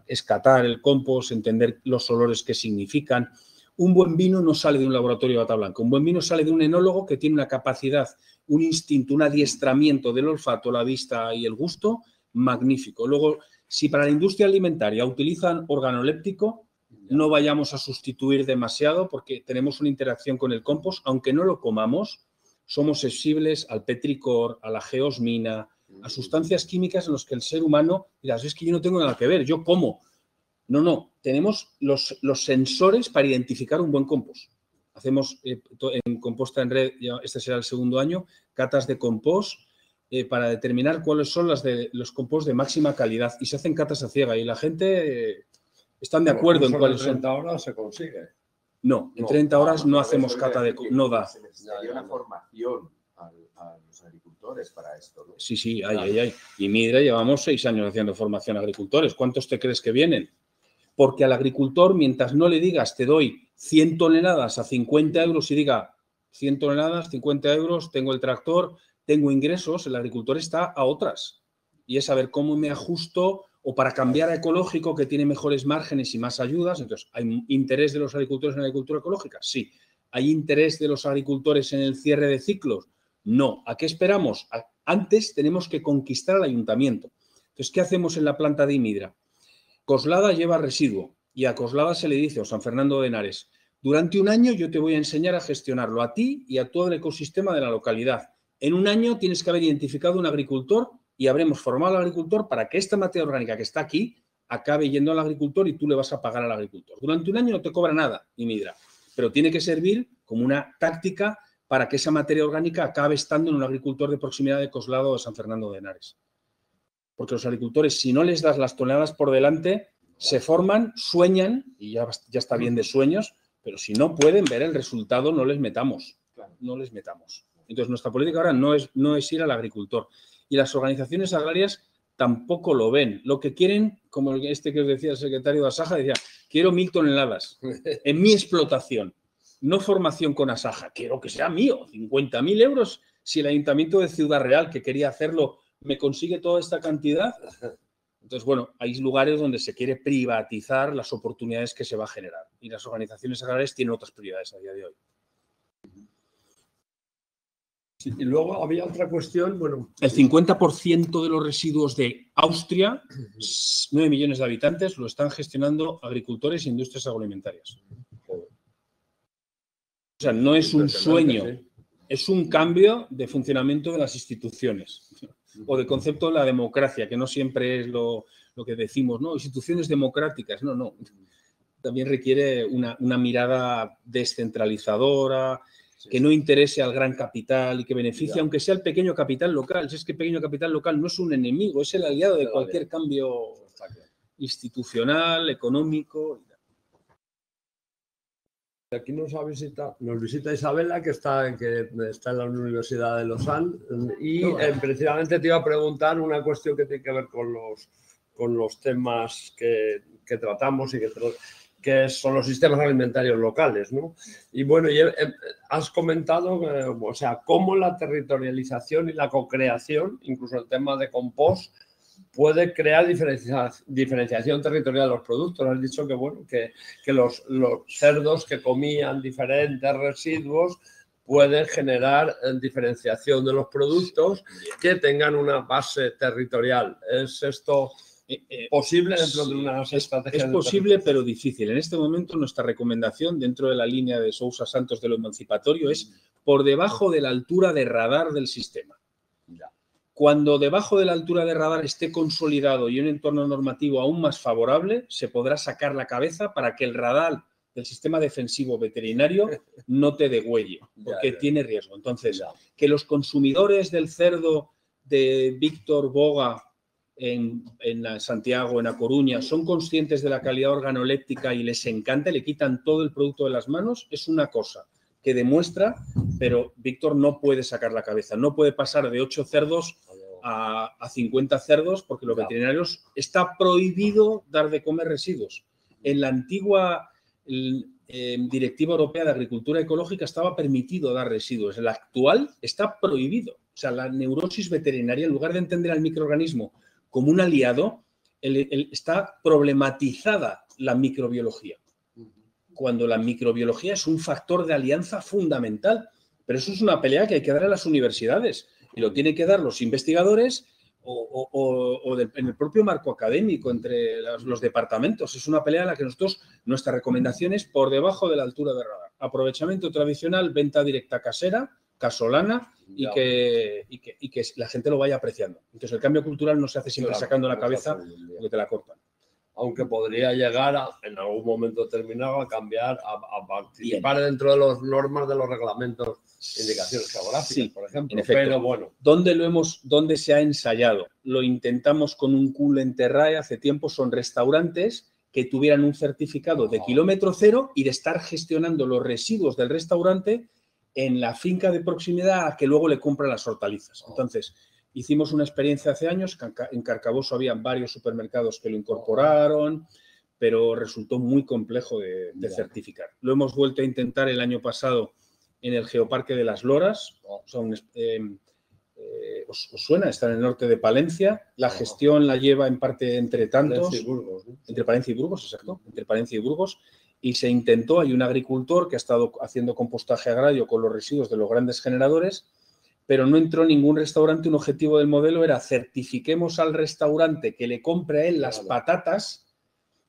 Es catar el compost, entender los olores que significan. Un buen vino no sale de un laboratorio de bata blanca. Un buen vino sale de un enólogo que tiene una capacidad, un instinto, un adiestramiento del olfato, la vista y el gusto magnífico. Luego, si para la industria alimentaria utilizan organoléptico, no vayamos a sustituir demasiado porque tenemos una interacción con el compost. Aunque no lo comamos, somos sensibles al petricor, a la geosmina, a sustancias químicas en las que el ser humano, dirás, es que yo no tengo nada que ver, yo como. No, tenemos los sensores para identificar un buen compost. Hacemos en Composta en Red, este será el 2º año, catas de compost para determinar cuáles son los compost de máxima calidad y se hacen catas a ciega y la gente están de acuerdo en cuáles son.
En 30 horas se consigue.
No, en 30 horas no hacemos cata de... No da.
Se necesitaría una formación a los agricultores para esto, ¿no?
Sí, hay. Y Midra llevamos 6 años haciendo formación a agricultores. ¿Cuántos te crees que vienen? Porque al agricultor, mientras no le digas te doy 100 toneladas a 50 euros y diga 100 toneladas, 50 euros, tengo el tractor, tengo ingresos, el agricultor está a otras. Y es saber cómo me ajusto o para cambiar a ecológico que tiene mejores márgenes y más ayudas. Entonces, ¿hay interés de los agricultores en la agricultura ecológica? Sí. ¿Hay interés de los agricultores en el cierre de ciclos? No. ¿A qué esperamos? Antes tenemos que conquistar al ayuntamiento. Entonces, ¿qué hacemos en la planta de Imidra? Coslada lleva residuo. y a Coslada se le dice, o San Fernando de Henares, durante un año yo te voy a enseñar a gestionarlo a ti y a todo el ecosistema de la localidad. En un año tienes que haber identificado un agricultor y habremos formado al agricultor para que esta materia orgánica que está aquí acabe yendo al agricultor y tú le vas a pagar al agricultor. Durante un año no te cobra nada, y me dirá, pero tiene que servir como una táctica para que esa materia orgánica acabe estando en un agricultor de proximidad de Coslada o de San Fernando de Henares. Porque los agricultores, si no les das las toneladas por delante, se forman, sueñan, y ya está bien de sueños, pero si no pueden ver el resultado, no les metamos. No les metamos. Entonces, nuestra política ahora no es ir al agricultor. Y las organizaciones agrarias tampoco lo ven. Lo que quieren, como este que os decía el secretario de Asaja, decía, quiero 1000 toneladas en mi explotación, no formación con Asaja, quiero que sea mío, 50.000 euros. Si el Ayuntamiento de Ciudad Real, que quería hacerlo, me consigue toda esta cantidad. Entonces, bueno, hay lugares donde se quiere privatizar las oportunidades que se va a generar. Y las organizaciones agrarias tienen otras prioridades a día de hoy.
Sí, y luego había otra cuestión, bueno...
El 50% de los residuos de Austria, 9 millones de habitantes, lo están gestionando agricultores e industrias agroalimentarias. O sea, no es un sueño, es un cambio de funcionamiento de las instituciones o de concepto de la democracia, que no siempre es lo que decimos, ¿no? Instituciones democráticas, no. También requiere una mirada descentralizadora, que no interese al gran capital y que beneficie, aunque sea el pequeño capital local. Si es que el pequeño capital local no es un enemigo, es el aliado de cualquier cambio institucional, económico.
Aquí nos visita Isabela, que está en la Universidad de Lausanne, y precisamente te iba a preguntar una cuestión que tiene que ver con los temas que tratamos y que son los sistemas alimentarios locales, ¿no? Y bueno, has comentado, o sea, cómo la territorialización y la co-creación, incluso el tema de compost, puede crear diferenciación territorial de los productos. Has dicho que, bueno, que los cerdos que comían diferentes residuos pueden generar diferenciación de los productos que tengan una base territorial. ¿Es esto posible dentro de unas estrategias?
Es posible, pero difícil. En este momento, nuestra recomendación dentro de la línea de Sousa Santos de lo emancipatorio es por debajo de la altura de radar del sistema. Cuando debajo de la altura de radar esté consolidado y un entorno normativo aún más favorable, se podrá sacar la cabeza para que el radar del sistema defensivo veterinario no te degüelle, porque tiene riesgo. Entonces, que los consumidores del cerdo de Víctor Boga en Santiago, en A Coruña, son conscientes de la calidad organoléptica y les encanta, le quitan todo el producto de las manos, es una cosa que demuestra, pero Víctor no puede sacar la cabeza, no puede pasar de 8 cerdos a 50 cerdos, porque los veterinarios está prohibido dar de comer residuos. En la antigua Directiva Europea de Agricultura Ecológica estaba permitido dar residuos, en la actual está prohibido. O sea, la neurosis veterinaria, en lugar de entender al microorganismo como un aliado, está problematizada la microbiología, cuando la microbiología es un factor de alianza fundamental. Pero eso es una pelea que hay que dar a las universidades y lo tienen que dar los investigadores en el propio marco académico entre los departamentos. Es una pelea en la que nuestra recomendación es por debajo de la altura de radar. Aprovechamiento tradicional, venta directa casera, casolana y que la gente lo vaya apreciando. Entonces el cambio cultural no se hace siempre sacando la cabeza porque te la cortan.
Aunque podría llegar en algún momento determinado a cambiar, a participar dentro de las normas de los reglamentos de indicaciones geográficas, por ejemplo.
En efecto.
Pero bueno.
¿Dónde se ha ensayado? Lo intentamos con un Cool en Terrae hace tiempo, son restaurantes que tuvieran un certificado de kilómetro cero y de estar gestionando los residuos del restaurante en la finca de proximidad a que luego le compran las hortalizas. Entonces, hicimos una experiencia hace años, en Carcaboso había varios supermercados que lo incorporaron, pero resultó muy complejo de certificar. Lo hemos vuelto a intentar el año pasado en el Geoparque de las Loras. O sea, ¿os suena? Está en el norte de Palencia. La gestión la lleva en parte entre tantos.
Palencia y Burgos, ¿no?
Entre Palencia y Burgos, exacto. Entre Palencia y Burgos. Y se intentó, hay un agricultor que ha estado haciendo compostaje agrario con los residuos de los grandes generadores, pero no entró ningún restaurante. Un objetivo del modelo era certifiquemos al restaurante que le compre a él las patatas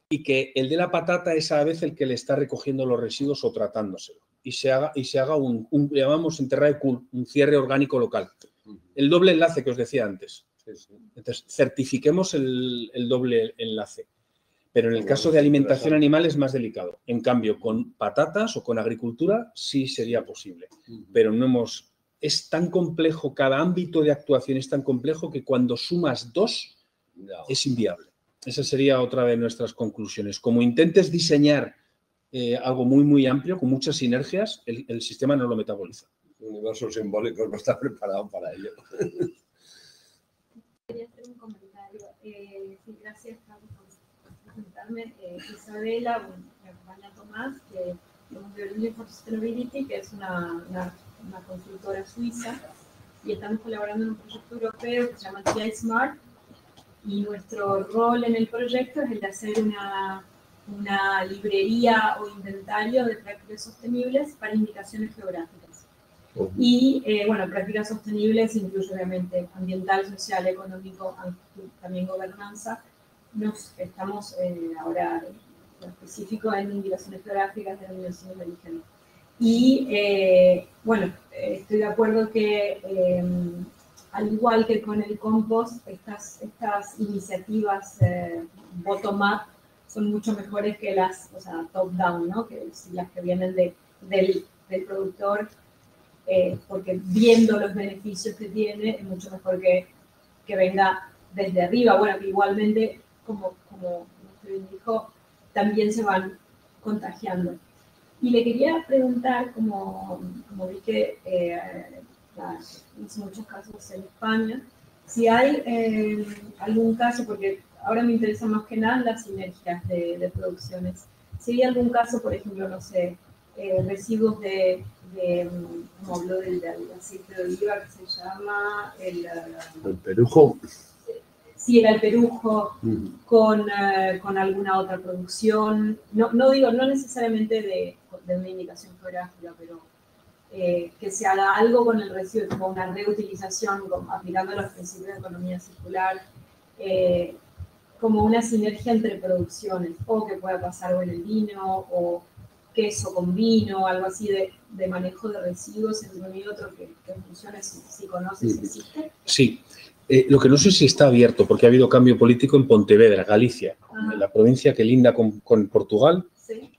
y que el de la patata es a la vez el que le está recogiendo los residuos o tratándoselo. Y se haga un llamamos en Terra de Cul, un cierre orgánico local. El doble enlace que os decía antes. Entonces, certifiquemos el doble enlace. Pero en el caso de alimentación animal es más delicado. En cambio, con patatas o con agricultura sí sería posible. Pero no hemos... Es tan complejo, cada ámbito de actuación es tan complejo que cuando sumas dos es inviable. Esa sería otra de nuestras conclusiones. Como intentes diseñar algo muy, muy amplio, con muchas sinergias, el sistema no lo metaboliza.
El universo simbólico no está preparado para ello.
Quería hacer un comentario. Sí, gracias, Carlos, por presentarme. Isabela, me acompaña Tomás, que somos de Berlin for Sustainability, que es una consultora suiza, y estamos colaborando en un proyecto europeo que se llama TI Smart, y nuestro rol en el proyecto es el de hacer una librería o inventario de prácticas sostenibles para indicaciones geográficas. Y, bueno, prácticas sostenibles incluye obviamente ambiental, social, económico, también gobernanza. Estamos ahora en específico en indicaciones geográficas de denominaciones de origen. Y, bueno, estoy de acuerdo que, al igual que con el compost, estas iniciativas bottom-up son mucho mejores que las, o sea, top-down, ¿no? Que las que vienen del productor, porque viendo los beneficios que tiene, es mucho mejor que venga desde arriba. Bueno, que igualmente, como usted dijo, también se van contagiando. Y le quería preguntar, como vi que hizo muchos casos en España, si hay algún caso, porque ahora me interesa más que nada las sinergias de producciones. Si hay algún caso, por ejemplo, no sé, residuos como habló del aceite de oliva, que se llama
el perujo.
Sí, era el perujo, con alguna otra producción. No digo, no necesariamente de una indicación geográfica, pero que se haga algo con el residuo, como una reutilización, aplicando los principios de economía circular, como una sinergia entre producciones, o que pueda pasar en el vino, o queso con vino, algo así de manejo de residuos entre uno y otro, que funcione, si conoces, si existe.
Sí. Lo que no sé si está abierto, porque ha habido cambio político en Pontevedra, Galicia, en la provincia que linda con Portugal.
Sí.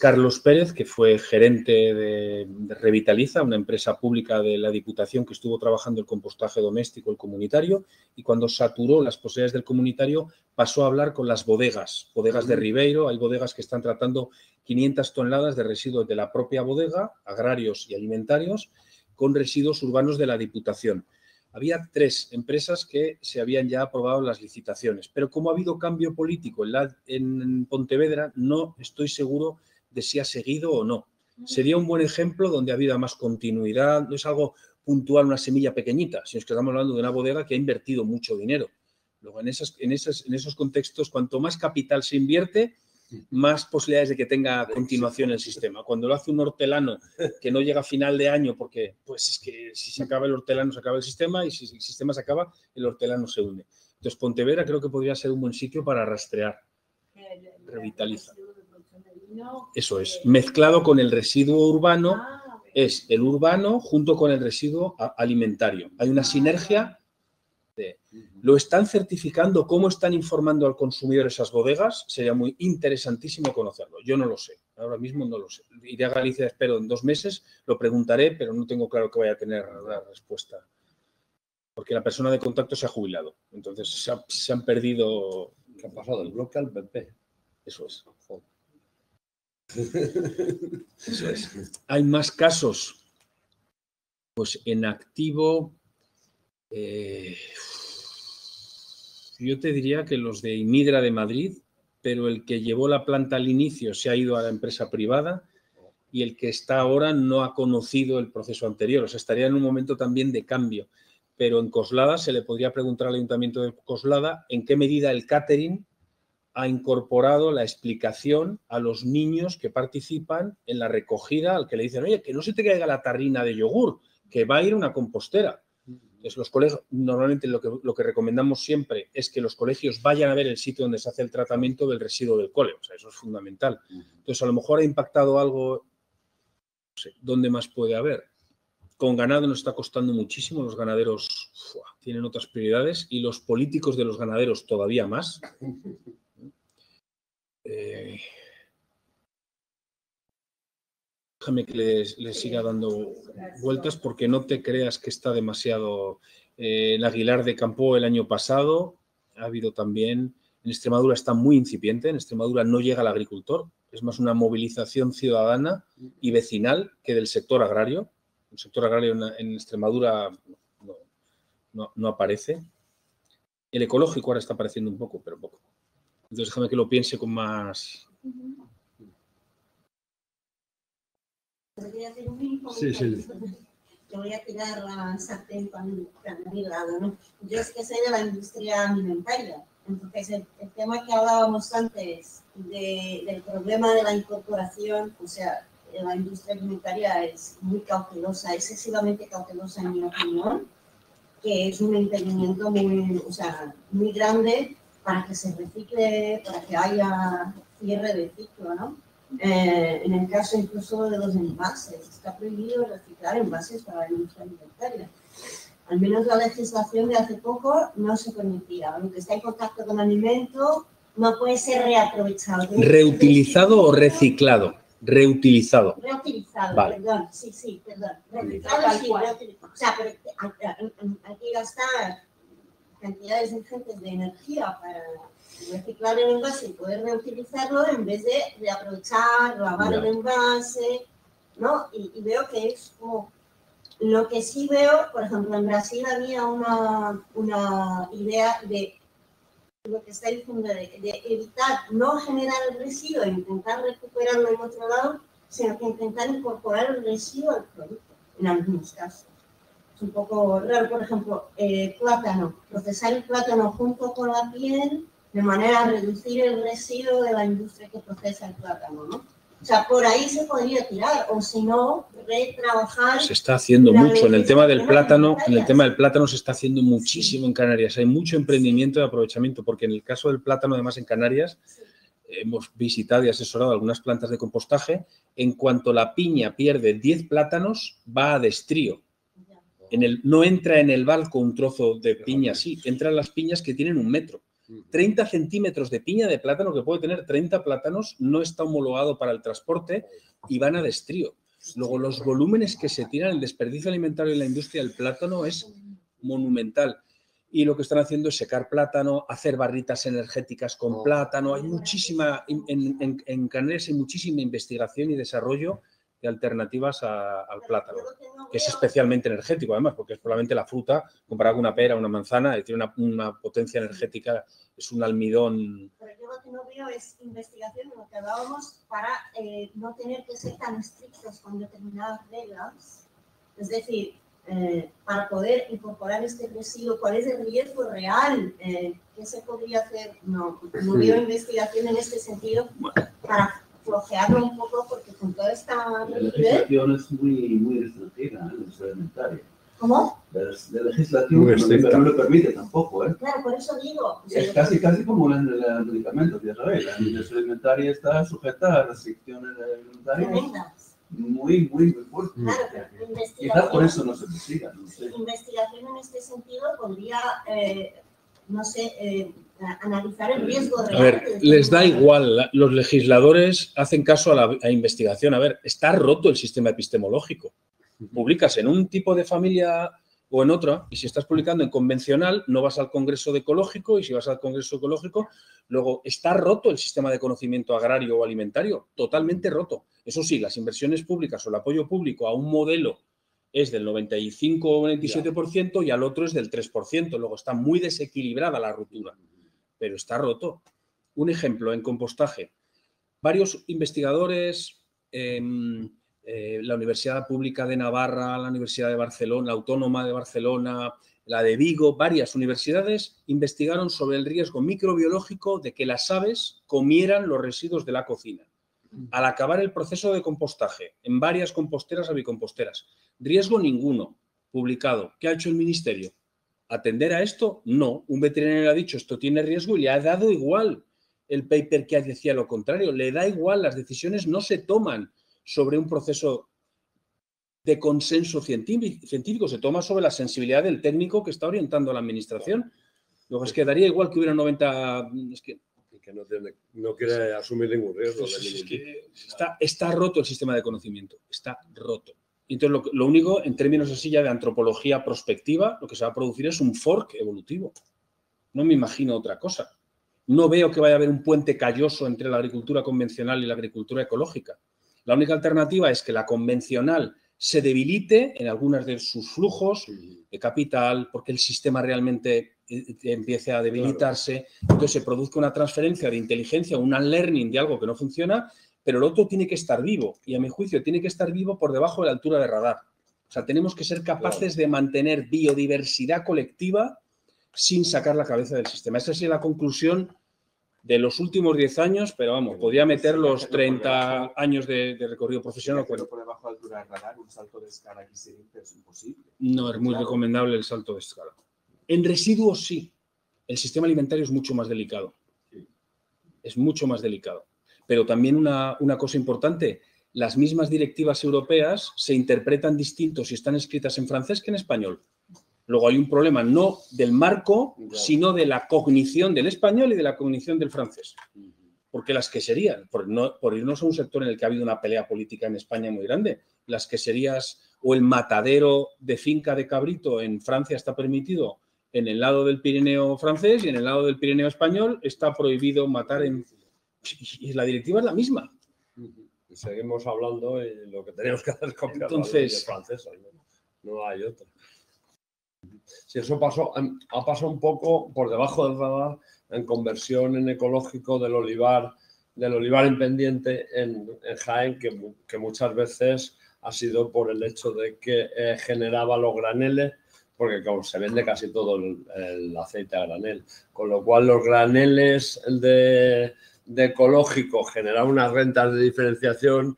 Carlos Pérez, que fue gerente de Revitaliza, una empresa pública de la Diputación que estuvo trabajando el compostaje doméstico, el comunitario, y cuando saturó las posibilidades del comunitario pasó a hablar con las bodegas de Ribeiro. Hay bodegas que están tratando 500 toneladas de residuos de la propia bodega, agrarios y alimentarios, con residuos urbanos de la Diputación. Había 3 empresas que se habían ya aprobado las licitaciones, pero como ha habido cambio político en Pontevedra, no estoy seguro de si ha seguido o no. Sería un buen ejemplo donde ha habido más continuidad, no es algo puntual, una semilla pequeñita, sino que estamos hablando de una bodega que ha invertido mucho dinero. Luego, en esos contextos, cuanto más capital se invierte, más posibilidades de que tenga continuación el sistema. Cuando lo hace un hortelano que no llega a final de año, porque pues es que si se acaba el hortelano se acaba el sistema, y si el sistema se acaba, el hortelano se hunde. Entonces, Pontevedra creo que podría ser un buen sitio para rastrear. Revitaliza. Eso es. Mezclado con el residuo urbano, es el urbano junto con el residuo alimentario. Hay una sinergia. ¿Lo están certificando? ¿Cómo están informando al consumidor esas bodegas? Sería muy interesantísimo conocerlo. Yo no lo sé. Ahora mismo no lo sé. Iré a Galicia, espero, en 2 meses. Lo preguntaré, pero no tengo claro que vaya a tener la respuesta. Porque la persona de contacto se ha jubilado. Entonces se han perdido...
¿Qué ha pasado? ¿Del bloque al PP?
Eso es. Eso es. Hay más casos. Pues en activo... yo te diría que los de Imidra de Madrid, pero el que llevó la planta al inicio se ha ido a la empresa privada y el que está ahora no ha conocido el proceso anterior. O sea, estaría en un momento también de cambio. Pero en Coslada se le podría preguntar al Ayuntamiento de Coslada en qué medida el catering ha incorporado la explicación a los niños que participan en la recogida, al que le dicen, oye, que no se te caiga la tarrina de yogur, que va a ir a una compostera. Entonces, los colegios, normalmente lo que recomendamos siempre es que los colegios vayan a ver el sitio donde se hace el tratamiento del residuo del cole. O sea, eso es fundamental. Entonces, a lo mejor ha impactado algo, no sé, ¿dónde más puede haber? Con ganado nos está costando muchísimo. Los ganaderos tienen otras prioridades y los políticos de los ganaderos todavía más. Déjame que les siga dando vueltas porque no te creas que está demasiado. El Aguilar de Campo el año pasado ha habido también. En Extremadura está muy incipiente. En Extremadura no llega el agricultor. Es más una movilización ciudadana y vecinal que del sector agrario. El sector agrario en Extremadura no aparece. El ecológico ahora está apareciendo un poco, pero poco. Entonces déjame que lo piense con más...
¿Podría hacer un mínimo?
Sí.
Te voy a tirar la sartén para mi lado, ¿no? Yo es que soy de la industria alimentaria. Entonces, el tema que hablábamos antes del problema de la incorporación, o sea, la industria alimentaria es muy cautelosa, excesivamente cautelosa en mi opinión, que es un impedimento muy grande para que se recicle, para que haya cierre de ciclo, ¿no? En el caso incluso de los envases, está prohibido reciclar envases para la industria alimentaria. Al menos la legislación de hace poco no se permitía. Lo que está en contacto con alimento no puede ser reaprovechado.
¿Reutilizado o reciclado? Reutilizado.
Reutilizado,
vale.
Perdón. Sí, perdón. Reutilizado, sí, reutilizado. O sea, pero hay que gastar cantidades ingentes de energía para reciclar el envase y poder reutilizarlo en vez de reaprovechar, lavar el envase, ¿no? Y veo que es como... Lo que sí veo, por ejemplo, en Brasil había una idea de lo que está diciendo de evitar no generar el residuo e intentar recuperarlo en otro lado, sino que intentar incorporar el residuo al producto, en algunos casos. Es un poco raro, por ejemplo, plátano, procesar el plátano junto con la piel de manera a reducir el residuo de la industria que procesa el plátano, ¿no? O sea, por ahí se podría tirar, o si no, retrabajar.
Se está haciendo mucho en el tema del plátano. En el tema del plátano se está haciendo muchísimo en Canarias. Hay mucho emprendimiento de aprovechamiento, porque en el caso del plátano, además en Canarias, hemos visitado y asesorado algunas plantas de compostaje. En cuanto la piña pierde 10 plátanos, va a destrío. No entra en el balco un trozo de piña así, entran las piñas que tienen 1 metro. 30 centímetros de piña de plátano, que puede tener 30 plátanos, no está homologado para el transporte y van a destrío. Luego, los volúmenes que se tiran, el desperdicio alimentario en la industria del plátano es monumental. Y lo que están haciendo es secar plátano, hacer barritas energéticas con plátano. Hay muchísima, en Canarias hay muchísima investigación y desarrollo de alternativas al plátano, que es especialmente energético, además, porque es probablemente la fruta, comparado con una pera, una manzana, y tiene una potencia energética, es un almidón.
Pero yo lo que no veo es investigación, de lo que hablábamos, para no tener que ser tan estrictos con determinadas reglas. Es decir, para poder incorporar este residuo, ¿cuál es el riesgo real? ¿Qué se podría hacer? No veo investigación en este sentido para flojearlo un poco, porque con toda esta...
La legislación es muy restringida en la industria alimentaria.
¿Cómo?
La legislación no lo permite tampoco, ¿eh?
Claro, por eso digo.
Es casi como el medicamento de Israel. La industria alimentaria está sujeta a restricciones alimentarias muy fuertes.
Claro, pero
quizás por eso no se investiga. No sé.
Investigación en este sentido podría, analizar el riesgo real.
A ver, les da igual. Los legisladores hacen caso a la investigación. A ver, está roto el sistema epistemológico. Publicas en un tipo de familia o en otra, y si estás publicando en convencional, no vas al Congreso de Ecológico, y si vas al Congreso Ecológico, luego está roto el sistema de conocimiento agrario o alimentario, totalmente roto. Eso sí, las inversiones públicas o el apoyo público a un modelo es del 95 o 97% y al otro es del 3%. Luego está muy desequilibrada la ruptura, pero está roto. Un ejemplo, en compostaje. Varios investigadores... la Universidad Pública de Navarra, la Universidad de Barcelona, la Autónoma de Barcelona, la de Vigo, varias universidades investigaron sobre el riesgo microbiológico de que las aves comieran los residuos de la cocina. Al acabar el proceso de compostaje, en varias composteras o bicomposteras, riesgo ninguno. publicado. ¿Qué ha hecho el ministerio? ¿Atender a esto? No. Un veterinario le ha dicho esto tiene riesgo y le ha dado igual el paper que decía lo contrario. Le da igual, las decisiones no se toman sobre un proceso de consenso científico, se toma sobre la sensibilidad del técnico que está orientando a la administración. Luego es que daría igual que hubiera 90... Es que
no quiere asumir ningún riesgo.
Es que está roto el sistema de conocimiento, está roto. Entonces, lo único, en términos así ya de antropología prospectiva, lo que se va a producir es un fork evolutivo. No me imagino otra cosa. No veo que vaya a haber un puente calloso entre la agricultura convencional y la agricultura ecológica. La única alternativa es que la convencional se debilite en algunas de sus flujos de capital, porque el sistema realmente empiece a debilitarse, entonces se produzca una transferencia de inteligencia, un unlearning de algo que no funciona, pero el otro tiene que estar vivo, y a mi juicio tiene que estar vivo por debajo de la altura de radar. O sea, tenemos que ser capaces de mantener biodiversidad colectiva sin sacar la cabeza del sistema. Esa es la conclusión de los últimos 10 años, pero vamos, podría meter los 30 años de recorrido profesional.
Pero por debajo de la altura de radar, un salto de escala aquí sería imposible.
No, es muy recomendable el salto de escala. En residuos sí. El sistema alimentario es mucho más delicado. Es mucho más delicado. Pero también una cosa importante, las mismas directivas europeas se interpretan distintos si están escritas en francés que en español. Luego hay un problema no del marco, sino de la cognición del español y de la cognición del francés. Porque las queserías, por irnos a un sector en el que ha habido una pelea política en España muy grande, las queserías o el matadero de finca de cabrito en Francia está permitido en el lado del Pirineo francés y en el lado del Pirineo español está prohibido matar en... Y la directiva es la misma.
Seguimos hablando y lo que tenemos que hacer es copiar
Entonces,
las francesas, no hay otra. Si eso ha pasado un poco por debajo del radar en conversión en ecológico del olivar en pendiente en Jaén, que muchas veces ha sido por el hecho de que generaba los graneles, porque como se vende casi todo el aceite a granel, con lo cual los graneles de ecológico generaban unas rentas de diferenciación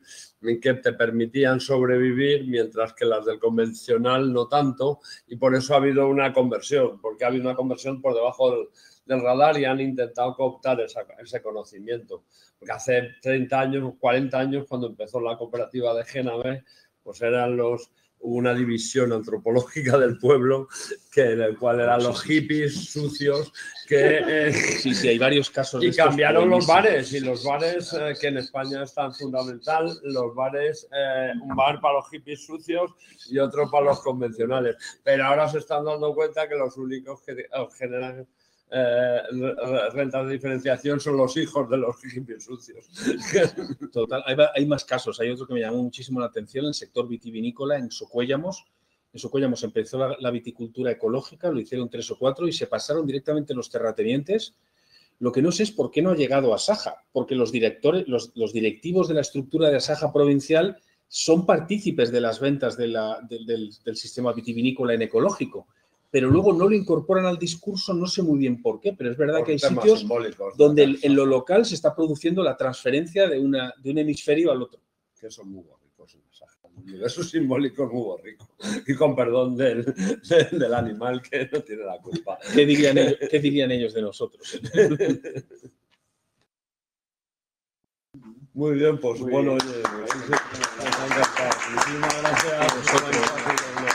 que te permitían sobrevivir, mientras que las del convencional no tanto, y por eso ha habido una conversión, porque ha habido una conversión por debajo del radar y han intentado cooptar ese conocimiento. Porque hace 30 años, 40 años, cuando empezó la cooperativa de Génave, pues hubo una división antropológica del pueblo, en el cual eran los hippies sucios, que...
sí, hay varios casos.
Y cambiaron los bares, y los bares, que en España es tan fundamental, los bares, un bar para los hippies sucios y otro para los convencionales. Pero ahora se están dando cuenta que los únicos que generan rentas de diferenciación son los hijos de los hippies sucios.
Total, hay más casos. Hay otro que me llamó muchísimo la atención, el sector vitivinícola en Socuéllamos. En Socuéllamos empezó la viticultura ecológica, lo hicieron 3 o 4 y se pasaron directamente los terratenientes. Lo que no sé es por qué no ha llegado a Saja, porque los directivos de la estructura de Saja provincial son partícipes de las ventas del sistema vitivinícola en ecológico, pero luego no lo incorporan al discurso, no sé muy bien por qué, pero es verdad que hay sitios donde en lo local se está produciendo la transferencia de un hemisferio al otro.
Que son muy borricos en Saja. El universo simbólico es muy borrico. Y con perdón del animal que no tiene la culpa.
¿Qué dirían ellos de nosotros?
Muy bien, pues bueno, oye, muchísimas gracias.